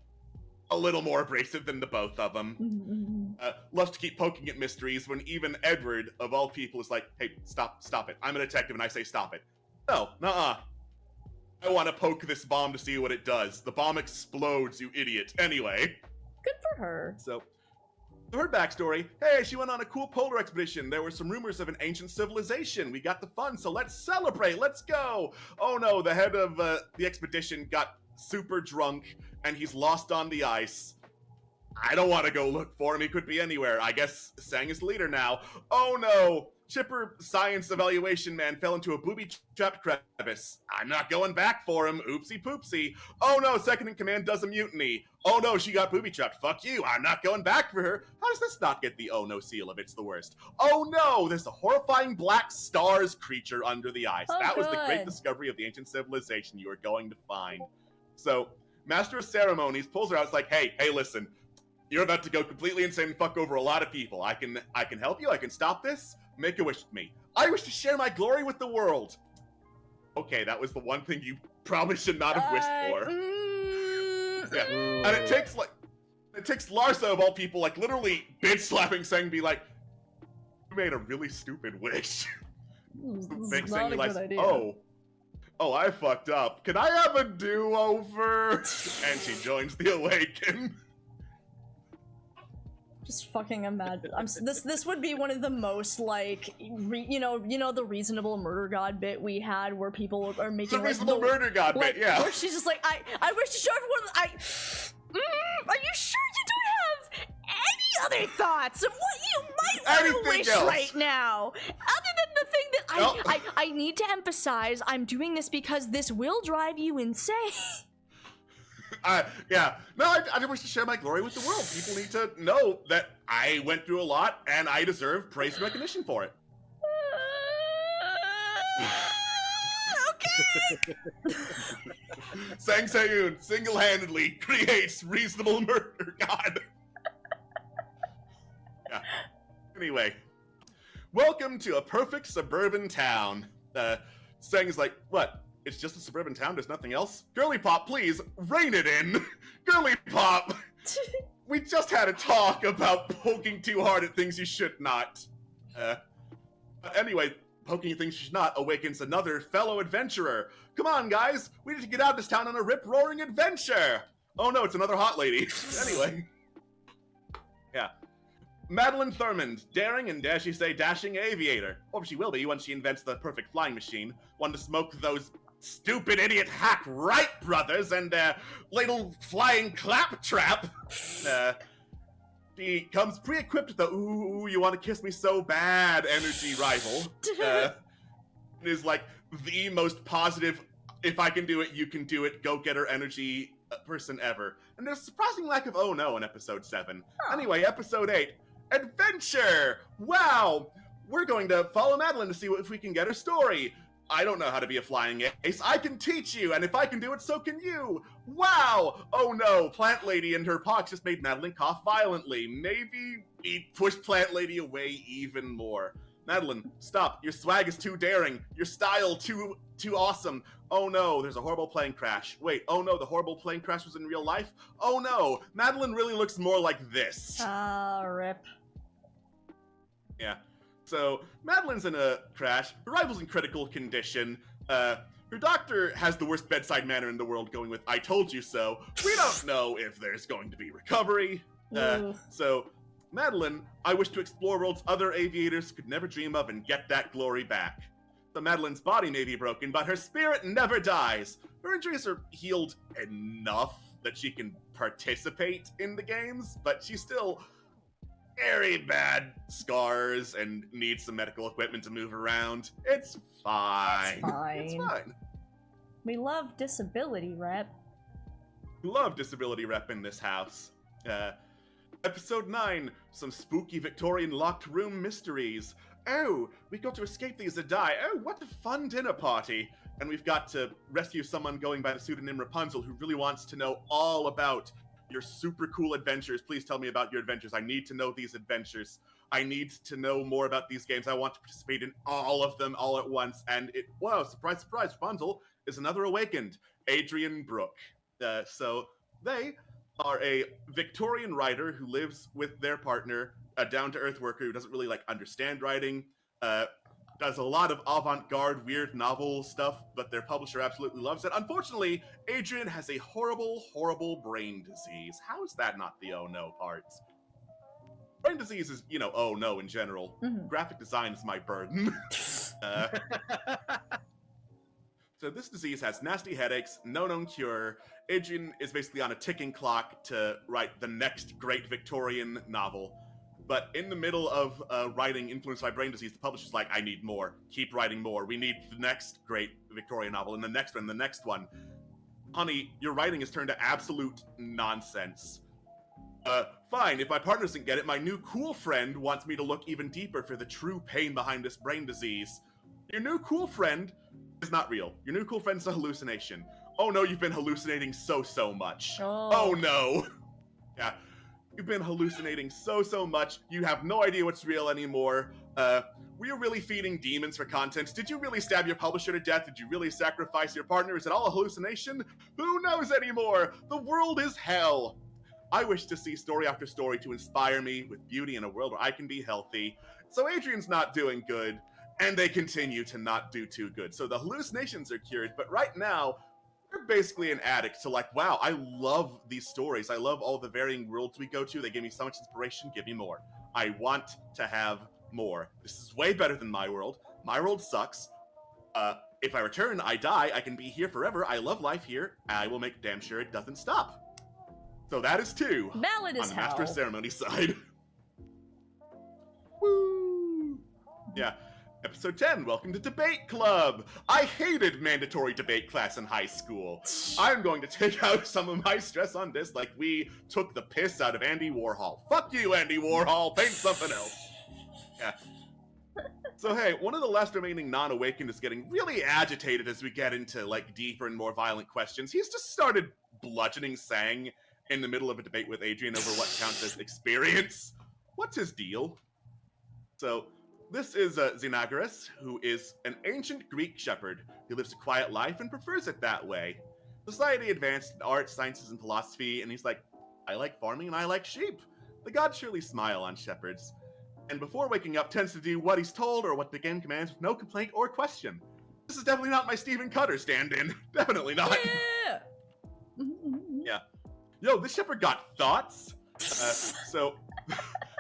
a little more abrasive than the both of them. Loves to keep poking at mysteries when even Edward, of all people, is like, hey, stop it. I'm a detective and I say stop it. No, nuh-uh. I want to poke this bomb to see what it does. The bomb explodes, you idiot. Anyway. Good for her. So her backstory, hey, she went on a cool polar expedition. There were some rumors of an ancient civilization. We got the fun, so let's celebrate. Let's go. Oh no, the head of the expedition got super drunk and he's lost on the ice. I don't want to go look for him. He could be anywhere. I guess Sang is leader now. Oh no, chipper science evaluation man fell into a booby-trapped crevice. I'm not going back for him. Oopsie poopsie. Oh no, second in command does a mutiny. Oh no, she got booby-trapped. Fuck you. I'm not going back for her. How does this not get the oh no seal of it's the worst? Oh no, there's a horrifying black stars creature under the ice. Oh, that was the great good. discovery of the ancient civilization you are going to find. So, Master of Ceremonies pulls her out. It's like, hey, listen. You're about to go completely insane and fuck over a lot of people. I can help you. I can stop this. Make a wish with me. I wish to share my glory with the world. Okay, that was the one thing you probably should not have wished for. Yeah. And it takes Larsa of all people, like literally bitch slapping Sang, be like, you made a really stupid wish. It's not a good idea. Oh, I fucked up. Can I have a do-over? And she joins the Awaken. Just fucking imagine. This would be one of the most like, you know the reasonable murder god bit we had where people are making the reasonable murder god bit, yeah. Where she's just like, I wish to show everyone. Are you sure you don't have any other thoughts of what you might want to wish else right now, other than the thing that I need to emphasize? I'm doing this because this will drive you insane. Yeah. No, I just wish to share my glory with the world. People need to know that I went through a lot and I deserve praise and recognition for it. Okay. Sang Sayun single-handedly creates reasonable murder god. Yeah. Anyway, welcome to a perfect suburban town. Sang's like, what? It's just a suburban town, there's nothing else? Girly Pop, please, rein it in! Girly Pop! We just had a talk about poking too hard at things you should not. Anyway, poking at things you should not awakens another fellow adventurer. Come on, guys! We need to get out of this town on a rip-roaring adventure! Oh no, it's another hot lady. Anyway. Yeah. Madeline Thurmond, daring and dare she say dashing aviator. Or she will be once she invents the perfect flying machine. One to smoke those stupid idiot hack Wright brothers and their little flying claptrap. She comes pre-equipped with the ooh, you want to kiss me so bad energy rival. It is like the most positive, if I can do it, you can do it, go-getter energy person ever. And there's a surprising lack of oh no in episode 7. Anyway, episode 8. Adventure! Wow! We're going to follow Madeline to see if we can get her story. I don't know how to be a flying ace. I can teach you, and if I can do it, so can you. Wow! Oh no, Plant Lady and her pox just made Madeline cough violently. Maybe we push Plant Lady away even more. Madeline, stop. Your swag is too daring. Your style too awesome. Oh no, there's a horrible plane crash. Wait, oh no, the horrible plane crash was in real life? Oh no, Madeline really looks more like this. Rip. Yeah. So, Madeline's in a crash. Her rival's in critical condition. Her doctor has the worst bedside manner in the world, going with, I told you so. We don't know if there's going to be recovery. So, Madeline, I wish to explore worlds other aviators could never dream of and get that glory back. So Madeline's body may be broken, but her spirit never dies. Her injuries are healed enough that she can participate in the games, but she's still very bad scars and needs some medical equipment to move around. It's fine. It's fine. We love disability rep. We love disability rep in this house. Episode 9, some spooky Victorian locked room mysteries. Oh, we got to escape these or die. Oh, what a fun dinner party. And we've got to rescue someone going by the pseudonym Rapunzel who really wants to know all about your super cool adventures. Please tell me about your adventures. I need to know these adventures. I need to know more about these games. I want to participate in all of them all at once. And wow, surprise, surprise, Rapunzel is another awakened, Adrian Brooke. So they are a Victorian writer who lives with their partner, a down-to-earth worker who doesn't really understand writing, does a lot of avant-garde, weird novel stuff, but their publisher absolutely loves it. Unfortunately, Adrian has a horrible, horrible brain disease. How is that not the oh no part? Brain disease is, oh no in general. Mm-hmm. Graphic design is my burden. So this disease has nasty headaches, no known cure. Adrian is basically on a ticking clock to write the next great Victorian novel. But in the middle of writing influenced by brain disease, the publisher's like, I need more. Keep writing more. We need the next great Victorian novel, and the next one, the next one. Honey, your writing has turned to absolute nonsense. Fine, if my partner doesn't get it, my new cool friend wants me to look even deeper for the true pain behind this brain disease. Your new cool friend is not real. Your new cool friend's a hallucination. Oh no, you've been hallucinating so much. Oh no. Yeah. You've been hallucinating so much. You have no idea what's real anymore. Were you really feeding demons for content? Did you really stab your publisher to death? Did you really sacrifice your partner? Is it all a hallucination? Who knows anymore? The world is hell. I wish to see story after story to inspire me with beauty in a world where I can be healthy. So Adrian's not doing good, and they continue to not do too good. So the hallucinations are cured, but right now, we're basically an addict to wow, I love these stories. I love all the varying worlds we go to. They give me so much inspiration. Give me more. I want to have more. This is way better than my world. My world sucks. If I return, I die. I can be here forever. I love life here. I will make damn sure it doesn't stop. So that is 2. Valid as on the Master hell. of Ceremony side. Woo! Yeah. Episode 10, welcome to Debate Club! I hated mandatory debate class in high school. I'm going to take out some of my stress on this like we took the piss out of Andy Warhol. Fuck you, Andy Warhol! Paint something else! Yeah. So hey, one of the last remaining non-awakened is getting really agitated as we get into, deeper and more violent questions. He's just started bludgeoning Sang in the middle of a debate with Adrian over what counts as experience. What's his deal? So, this is Xenagorus, who is an ancient Greek shepherd who lives a quiet life and prefers it that way. Society advanced in art, sciences, and philosophy, and he's like, I like farming and I like sheep. The gods surely smile on shepherds. And before waking up, tends to do what he's told or what the game commands with no complaint or question. This is definitely not my Stephen Cutter stand-in. Definitely not. Yeah! Yeah. Yo, this shepherd got thoughts.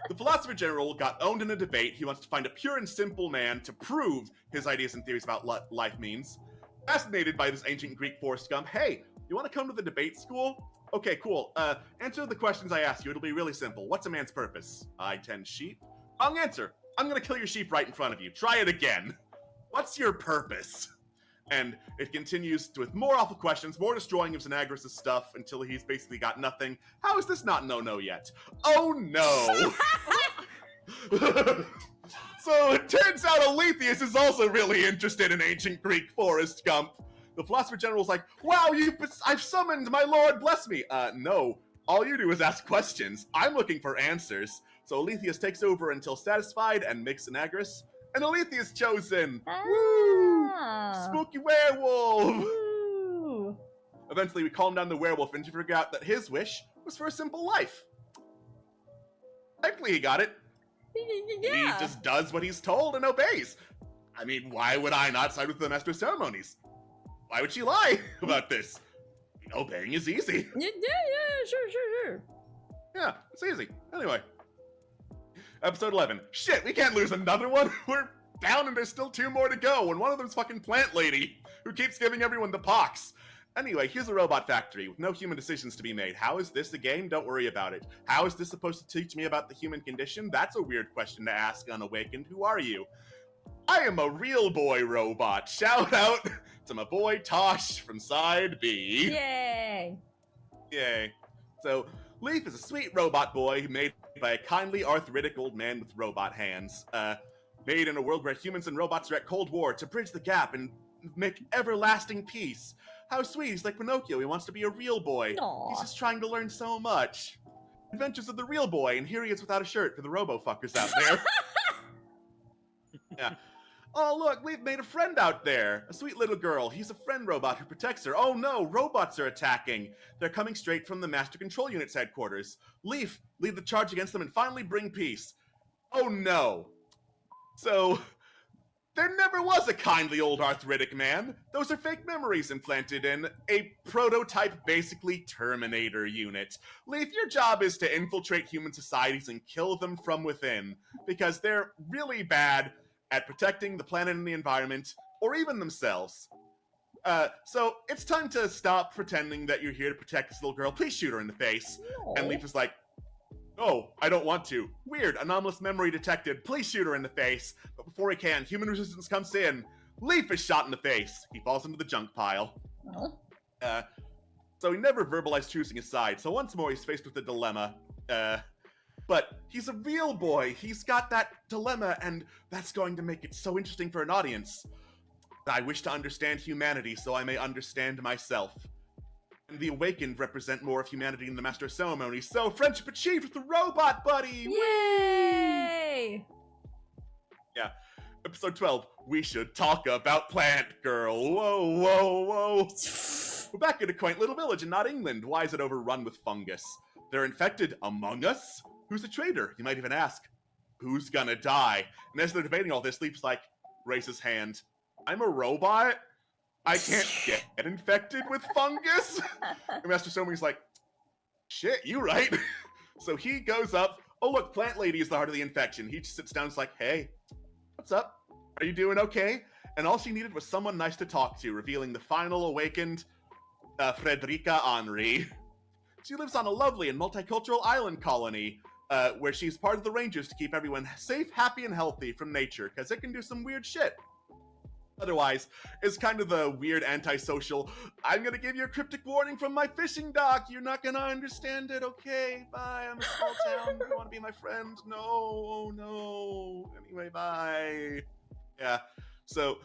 The philosopher general got owned in a debate. He wants to find a pure and simple man to prove his ideas and theories about what life means. Fascinated by this ancient Greek forest scum, hey, you want to come to the debate school? Okay, cool. Answer the questions I ask you. It'll be really simple. What's a man's purpose? I tend sheep. Wrong answer. I'm gonna kill your sheep right in front of you. Try it again. What's your purpose? And it continues with more awful questions, more destroying of Xenagorus' stuff until he's basically got nothing. How is this not no yet? Oh no! So it turns out Aletheus is also really interested in ancient Greek forest scum. The philosopher general's like, wow, I've summoned my lord, bless me. No, all you do is ask questions. I'm looking for answers. So Aletheus takes over until satisfied and makes Xenagorus an Aletheus chosen. Woo! Spooky werewolf! Woo! Eventually we calm down the werewolf and figure out that his wish was for a simple life. Thankfully he got it. Yeah. He just does what he's told and obeys. I mean, why would I not side with the Master of Ceremonies? Why would she lie about this? Obeying is easy. Yeah, sure. Yeah, it's easy. Anyway. Episode 11. Shit, we can't lose another one. We're down and there's still 2 more to go, and one of them's fucking Plant Lady, who keeps giving everyone the pox. Anyway, here's a robot factory with no human decisions to be made. How is this a game? Don't worry about it. How is this supposed to teach me about the human condition? That's a weird question to ask unawakened. Who are you? I am a real boy robot. Shout out to my boy Tosh from Side B. Yay! Yay. So, Leaf is a sweet robot boy made by a kindly arthritic old man with robot hands. Made in a world where humans and robots are at Cold War to bridge the gap and make everlasting peace. How sweet, he's like Pinocchio, he wants to be a real boy. Aww. He's just trying to learn so much. Adventures of the Real Boy, and here he is without a shirt for the robo-fuckers out there. Yeah. Oh, look, we've made a friend out there. A sweet little girl. He's a friend robot who protects her. Oh no, robots are attacking. They're coming straight from the Master Control Unit's headquarters. Leaf, lead the charge against them and finally bring peace. Oh no. So, there never was a kindly old arthritic man. Those are fake memories implanted in a prototype, basically Terminator unit. Leaf, your job is to infiltrate human societies and kill them from within, because they're really bad at protecting the planet and the environment, or even themselves. So it's time to stop pretending that you're here to protect this little girl. Please shoot her in the face. No. And Leaf is like, oh, I don't want to. Weird, anomalous memory detected. Please shoot her in the face. But before he can, human resistance comes in. Leaf is shot in the face. He falls into the junk pile. Oh. So he never verbalized choosing his side. So once more, he's faced with a dilemma. But he's a real boy. He's got that dilemma, and that's going to make it so interesting for an audience. I wish to understand humanity so I may understand myself. And the Awakened represent more of humanity in the Master Ceremony, so friendship achieved with the robot buddy! Yay! Yeah. Episode 12, we should talk about Plant Girl. Whoa, whoa, whoa. We're back in a quaint little village in not England. Why is it overrun with fungus? They're infected among us? Who's the traitor? You might even ask, who's gonna die? And as they're debating all this, Leaf's like, raise his hand. I'm a robot? I can't get infected with fungus? And Master Somi's like, shit, you right. So he goes up. Oh, look, Plant Lady is the heart of the infection. He just sits down and is like, hey, what's up? Are you doing okay? And all she needed was someone nice to talk to, revealing the final awakened Frederica Henry. She lives on a lovely and multicultural island colony, where she's part of the Rangers to keep everyone safe, happy, and healthy from nature, because it can do some weird shit. Otherwise, it's kind of the weird antisocial, I'm gonna give you a cryptic warning from my fishing dock, you're not gonna understand it, okay, bye, I'm a small town, you wanna be my friend? No, oh no, anyway, bye. Yeah, so,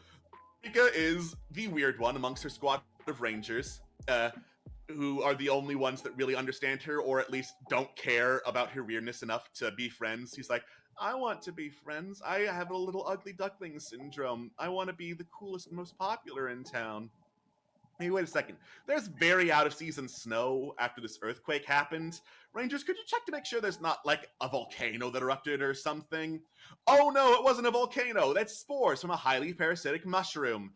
Rika is the weird one amongst her squad of Rangers, who are the only ones that really understand her, or at least don't care about her weirdness enough to be friends. He's like, I want to be friends. I have a little ugly duckling syndrome. I want to be the coolest and most popular in town. Hey, wait a second. There's very out-of-season snow after this earthquake happened. Rangers, could you check to make sure there's not, like, a volcano that erupted or something? Oh, no, it wasn't a volcano. That's spores from a highly parasitic mushroom.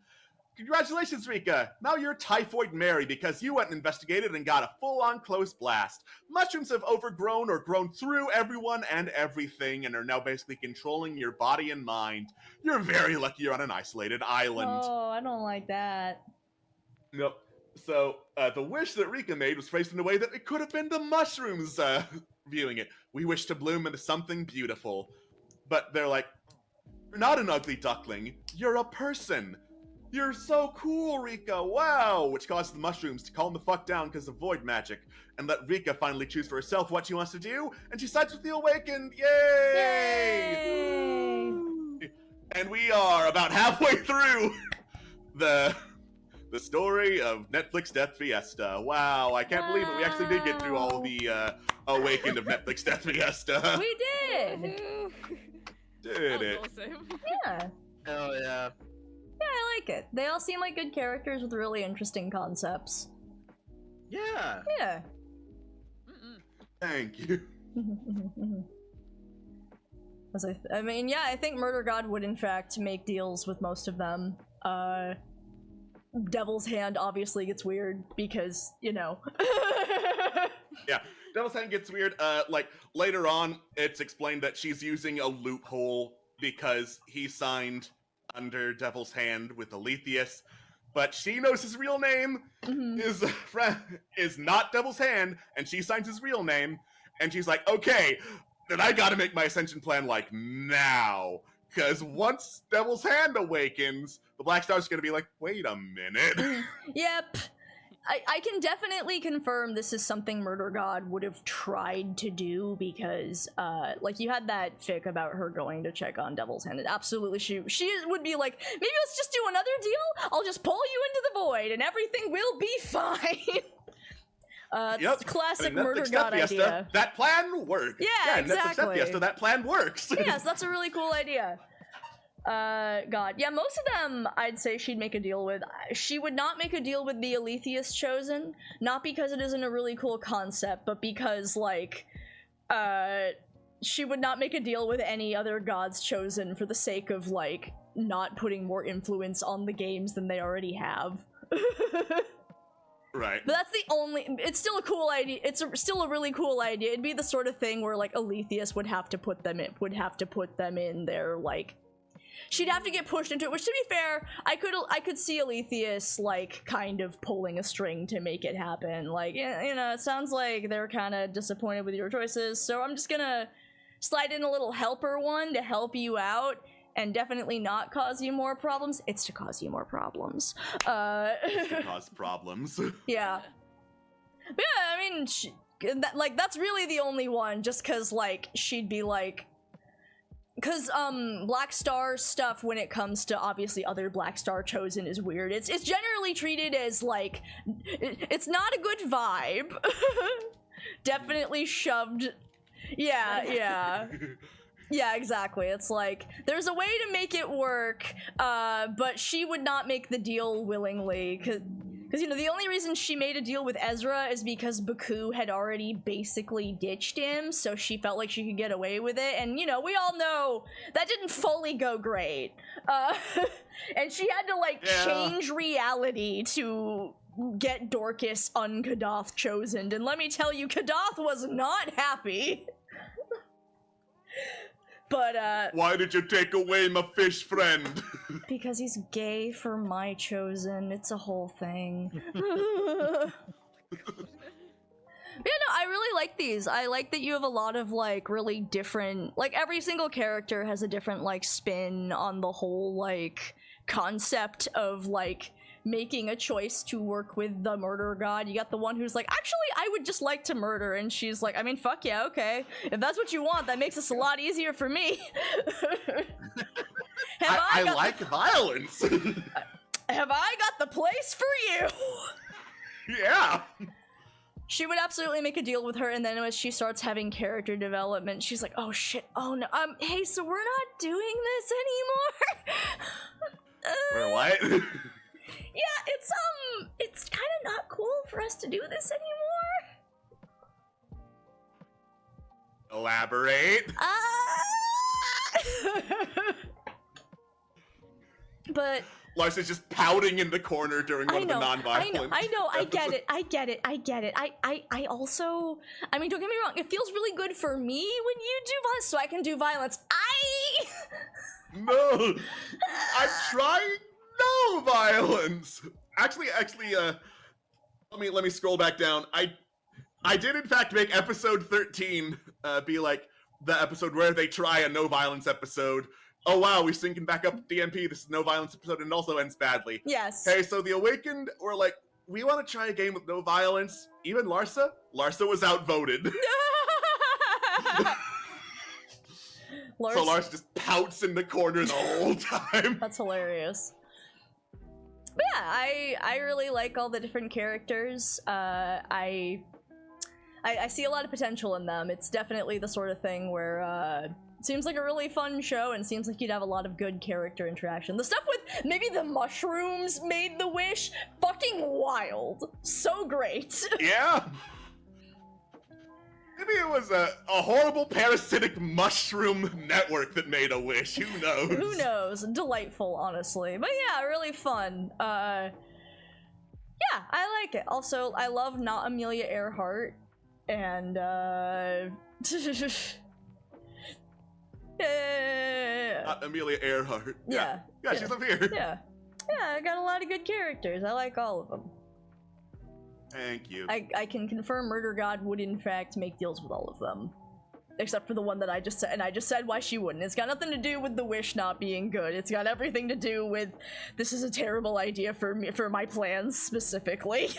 Congratulations, Rika! Now you're Typhoid Mary because you went and investigated and got a full-on close blast. Mushrooms have overgrown or grown through everyone and everything and are now basically controlling your body and mind. You're very lucky you're on an isolated island. Oh, I don't like that. Nope. So, the wish that Rika made was phrased in a way that it could have been the mushrooms viewing it. We wish to bloom into something beautiful. But they're like, you're not an ugly duckling, you're a person. You're so cool, Rika, wow! Which causes the mushrooms to calm the fuck down because of void magic, and let Rika finally choose for herself what she wants to do, and she sides with the Awakened, yay! And we are about halfway through the story of Netflix Death Fiesta. Wow, I can't believe it, we actually did get through all the Awakened of Netflix Death Fiesta. We did! Did it. Awesome. Yeah. Oh yeah. Yeah, I like it. They all seem like good characters with really interesting concepts. Yeah. Yeah. Thank you. I mean, yeah, I think Murder God would in fact make deals with most of them. Devil's Hand obviously gets weird because, you know. Yeah, Devil's Hand gets weird. Like, later on, it's explained that she's using a loophole because he signed under Devil's Hand with Aletheus. but she knows his real name is not Devil's Hand, and she signs his real name, and she's like, okay, then I gotta make my ascension plan, like, now. Because once Devil's Hand awakens, the Black Star's gonna be like, wait a minute. Yep. I can definitely confirm this is something Murder God would have tried to do, because, like, you had that fic about her going to check on Devil's Hand. And absolutely, she would be like, maybe let's just do another deal? I'll just pull you into the void, and everything will be fine. Yep. Classic I mean, Murder Netflix God Fiesta, idea. that plan worked. Yeah, exactly. Netflix Fiesta, that plan works. Yes, that's a really cool idea. God. Yeah, most of them, I'd say she'd make a deal with. She would not make a deal with the Aletheus Chosen, not because it isn't a really cool concept, but because, like, she would not make a deal with any other gods chosen for the sake of, like, not putting more influence on the games than they already have. Right. But that's the only. It's still a cool idea. Still a really cool idea. It'd be the sort of thing where, like, Aletheus would have to put them in their, like. She'd have to get pushed into it, which, to be fair, I could see Aletheus, like, kind of pulling a string to make it happen. Like, you know, it sounds like they're kind of disappointed with your choices, so I'm just gonna slide in a little helper one to help you out, and definitely not cause you more problems. It's to cause you more problems. It's to cause problems. Yeah. But yeah, I mean, that's really the only one, just because, like, she'd be like... Because, Black Star stuff, when it comes to, obviously, other Black Star Chosen is weird. It's generally treated as, like, it's not a good vibe. Definitely shoved. Yeah. Yeah, exactly. It's like, there's a way to make it work, but she would not make the deal willingly, because, you know, the only reason she made a deal with Ezra is because Baku had already basically ditched him, so she felt like she could get away with it, and, you know, we all know that didn't fully go great. And she had to, like, change reality to get Dorcas un-Kadath chosen, and let me tell you, Kadath was not happy. But, why did you take away my fish friend? Because he's gay for my chosen. It's a whole thing. Yeah, no, I really like these. I like that you have a lot of, like, really different... Like, every single character has a different, like, spin on the whole, like, concept of, like, making a choice to work with the murder god. You got the one who's like, actually, I would just like to murder, and she's like, I mean, fuck yeah, okay. If that's what you want, that makes this a lot easier for me. I like violence. Have I got the place for you? Yeah. She would absolutely make a deal with her, and then as she starts having character development, she's like, oh shit, oh no, hey, so we're not doing this anymore? We're what? Yeah, it's kind of not cool for us to do this anymore. Elaborate. But Larson's just pouting in the corner during one of the non-violent. I know, I get it. I also, I mean, don't get me wrong, it feels really good for me when you do violence, so I can do violence. No! I'm trying no violence! Actually, let me scroll back down. I did in fact make episode 13 be like the episode where they try a no violence episode. Oh wow, we're syncing back up DMP, this is no violence episode, and it also ends badly. Yes. Okay, so the Awakened were like, we want to try a game with no violence. Even Larsa was outvoted. So Larsa just pouts in the corner the whole time. That's hilarious. But yeah, I really like all the different characters. I see a lot of potential in them. It's definitely the sort of thing where it seems like a really fun show, and seems like you'd have a lot of good character interaction. The stuff with maybe the mushrooms made the wish fucking wild. So great. Yeah. Maybe it was a horrible parasitic mushroom network that made a wish. Who knows? Who knows? Delightful, honestly. But yeah, really fun. Yeah, I like it. Also, I love not Amelia Earhart. And, Amelia Earhart. Yeah. Yeah, she's up here. Yeah. Yeah, I got a lot of good characters. I like all of them. Thank you. I can confirm Murder God would in fact make deals with all of them. Except for the one that I just said, and I just said why she wouldn't. It's got nothing to do with the wish not being good. It's got everything to do with this is a terrible idea for me, for my plans specifically.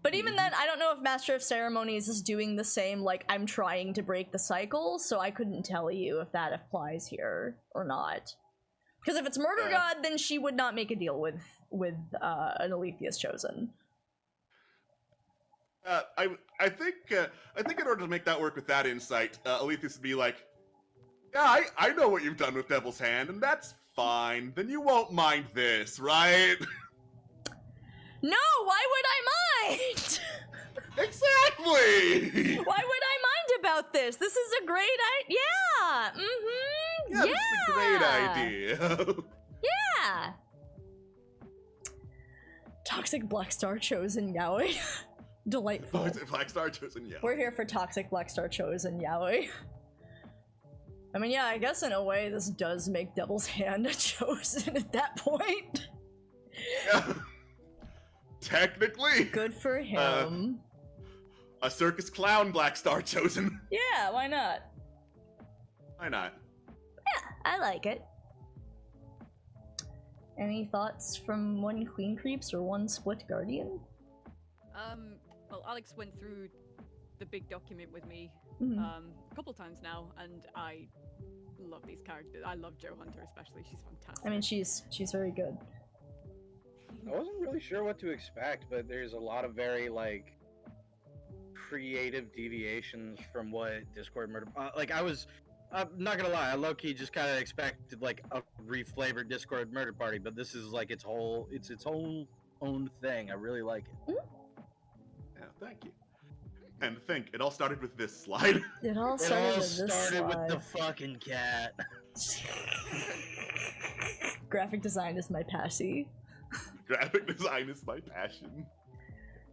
But even then, I don't know if Master of Ceremonies is doing the same, like, I'm trying to break the cycle, so I couldn't tell you if that applies here or not. Because if it's Murder God, then she would not make a deal with an Aletheus Chosen. I think in order to make that work with that insight, Aletheus would be like, yeah, I know what you've done with Devil's Hand, and that's fine. Then you won't mind this, right? No, why would I mind? Exactly! Why would I mind about this? This is a great idea. Yeah. Mm-hmm. Yeah, this is a great idea. Yeah. Toxic Black Star Chosen Yaoi. Delightful. Black Star Chosen Yaoi. We're here for Toxic Black Star Chosen Yaoi. I mean, yeah, I guess in a way this does make Devil's Hand a chosen at that point. Yeah. Technically. Good for him. A circus clown Black Star Chosen. Yeah, why not? Why not? Yeah, I like it. Any thoughts from one Queen Creeps or one Split Guardian? Well, Alex went through the big document with me a couple times now, and I love these characters. I love Joe Hunter especially. She's fantastic. I mean, she's very good. I wasn't really sure what to expect, but there's a lot of very, like, creative deviations from what Discord Murder... I'm not gonna lie, I low-key just kind of expected, like, a reflavored Discord Murder Party, but this is, like, its own thing. I really like it. Yeah, thank you. And think, it all started with this slide. It all started with the fucking cat. Graphic design is my passy. Graphic design is my passion.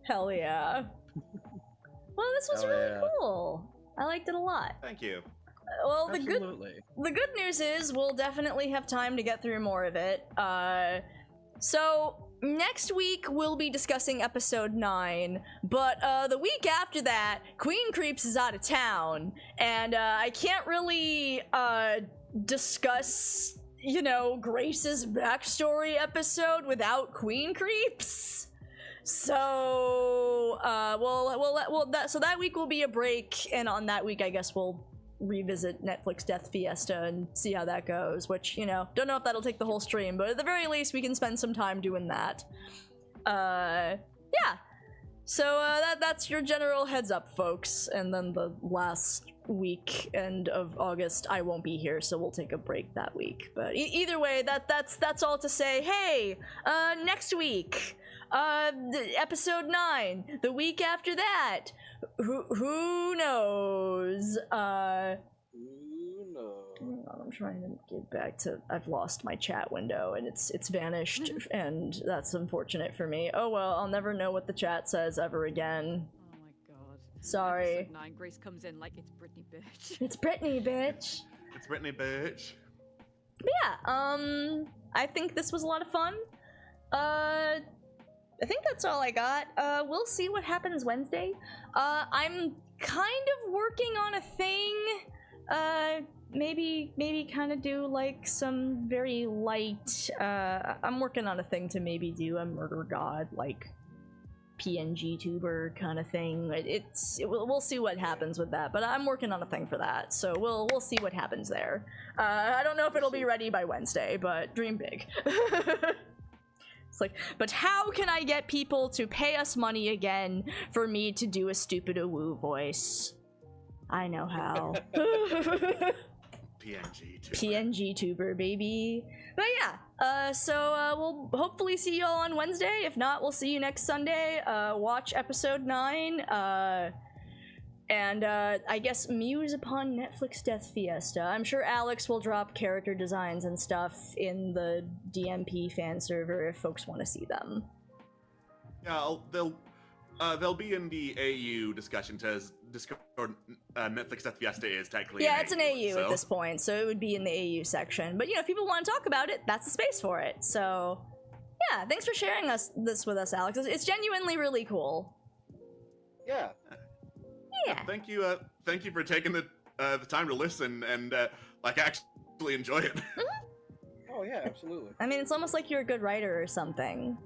Hell yeah. Well, this was really cool. I liked it a lot. Thank you. Well, the good news is we'll definitely have time to get through more of it. So next week we'll be discussing episode 9, but the week after that, Queen Creeps is out of town, and I can't really discuss, you know, Grace's backstory episode without Queen Creeps. So so that week will be a break, and on that week I guess we'll revisit Netflix Death Fiesta and see how that goes, which, you know, don't know if that'll take the whole stream, but at the very least we can spend some time doing that. Yeah. So that's your general heads up, folks, and then the last week end of August I won't be here, so we'll take a break that week. But either way, that's all to say, hey, next week, episode 9, the week after that, who knows? Who knows? I'm trying to get back to. I've lost my chat window and it's vanished, and that's unfortunate for me. Oh well, I'll never know what the chat says ever again. Oh my god. Sorry. Episode 9, Grace comes in like it's Brittany, bitch. It's Brittany, bitch. It's Brittany, bitch. But yeah, I think this was a lot of fun. I think that's all I got. We'll see what happens Wednesday. I'm kind of working on a thing. Maybe kind of do like some very light. I'm working on a thing to maybe do a Murder God like PNG tuber kind of thing. We'll see what happens with that, but I'm working on a thing for that, so we'll see what happens there. I don't know if it'll be ready by Wednesday, but dream big. It's like, but how can I get people to pay us money again for me to do a stupid woo voice? I know how. PNG tuber, baby. But yeah, so we'll hopefully see you all on Wednesday. If not, we'll see you next Sunday. Watch episode 9. And I guess muse upon Netflix Death Fiesta. I'm sure Alex will drop character designs and stuff in the DMP fan server if folks want to see them. Yeah, they'll be in the AU discussion, because Discord Netflix Death Fiesta is technically it's an AU at this point, so it would be in the AU section. But you know, if people want to talk about it, that's the space for it. So Yeah, thanks for sharing this with us, Alex. It's genuinely really cool. Yeah. Yeah. Thank you for taking the time to listen and like actually enjoy it. Oh yeah, absolutely. I mean, it's almost like you're a good writer or something.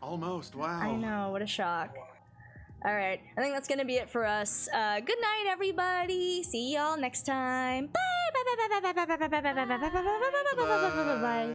Almost. Wow. I know. What a shock. All right, I think that's gonna be it for us. Good night, everybody. See y'all next time. Bye. Bye. Bye. Bye. Bye. Bye. Bye. Bye. Bye. Bye. Bye. Bye. Bye. Bye. Bye. Bye. Bye. Bye.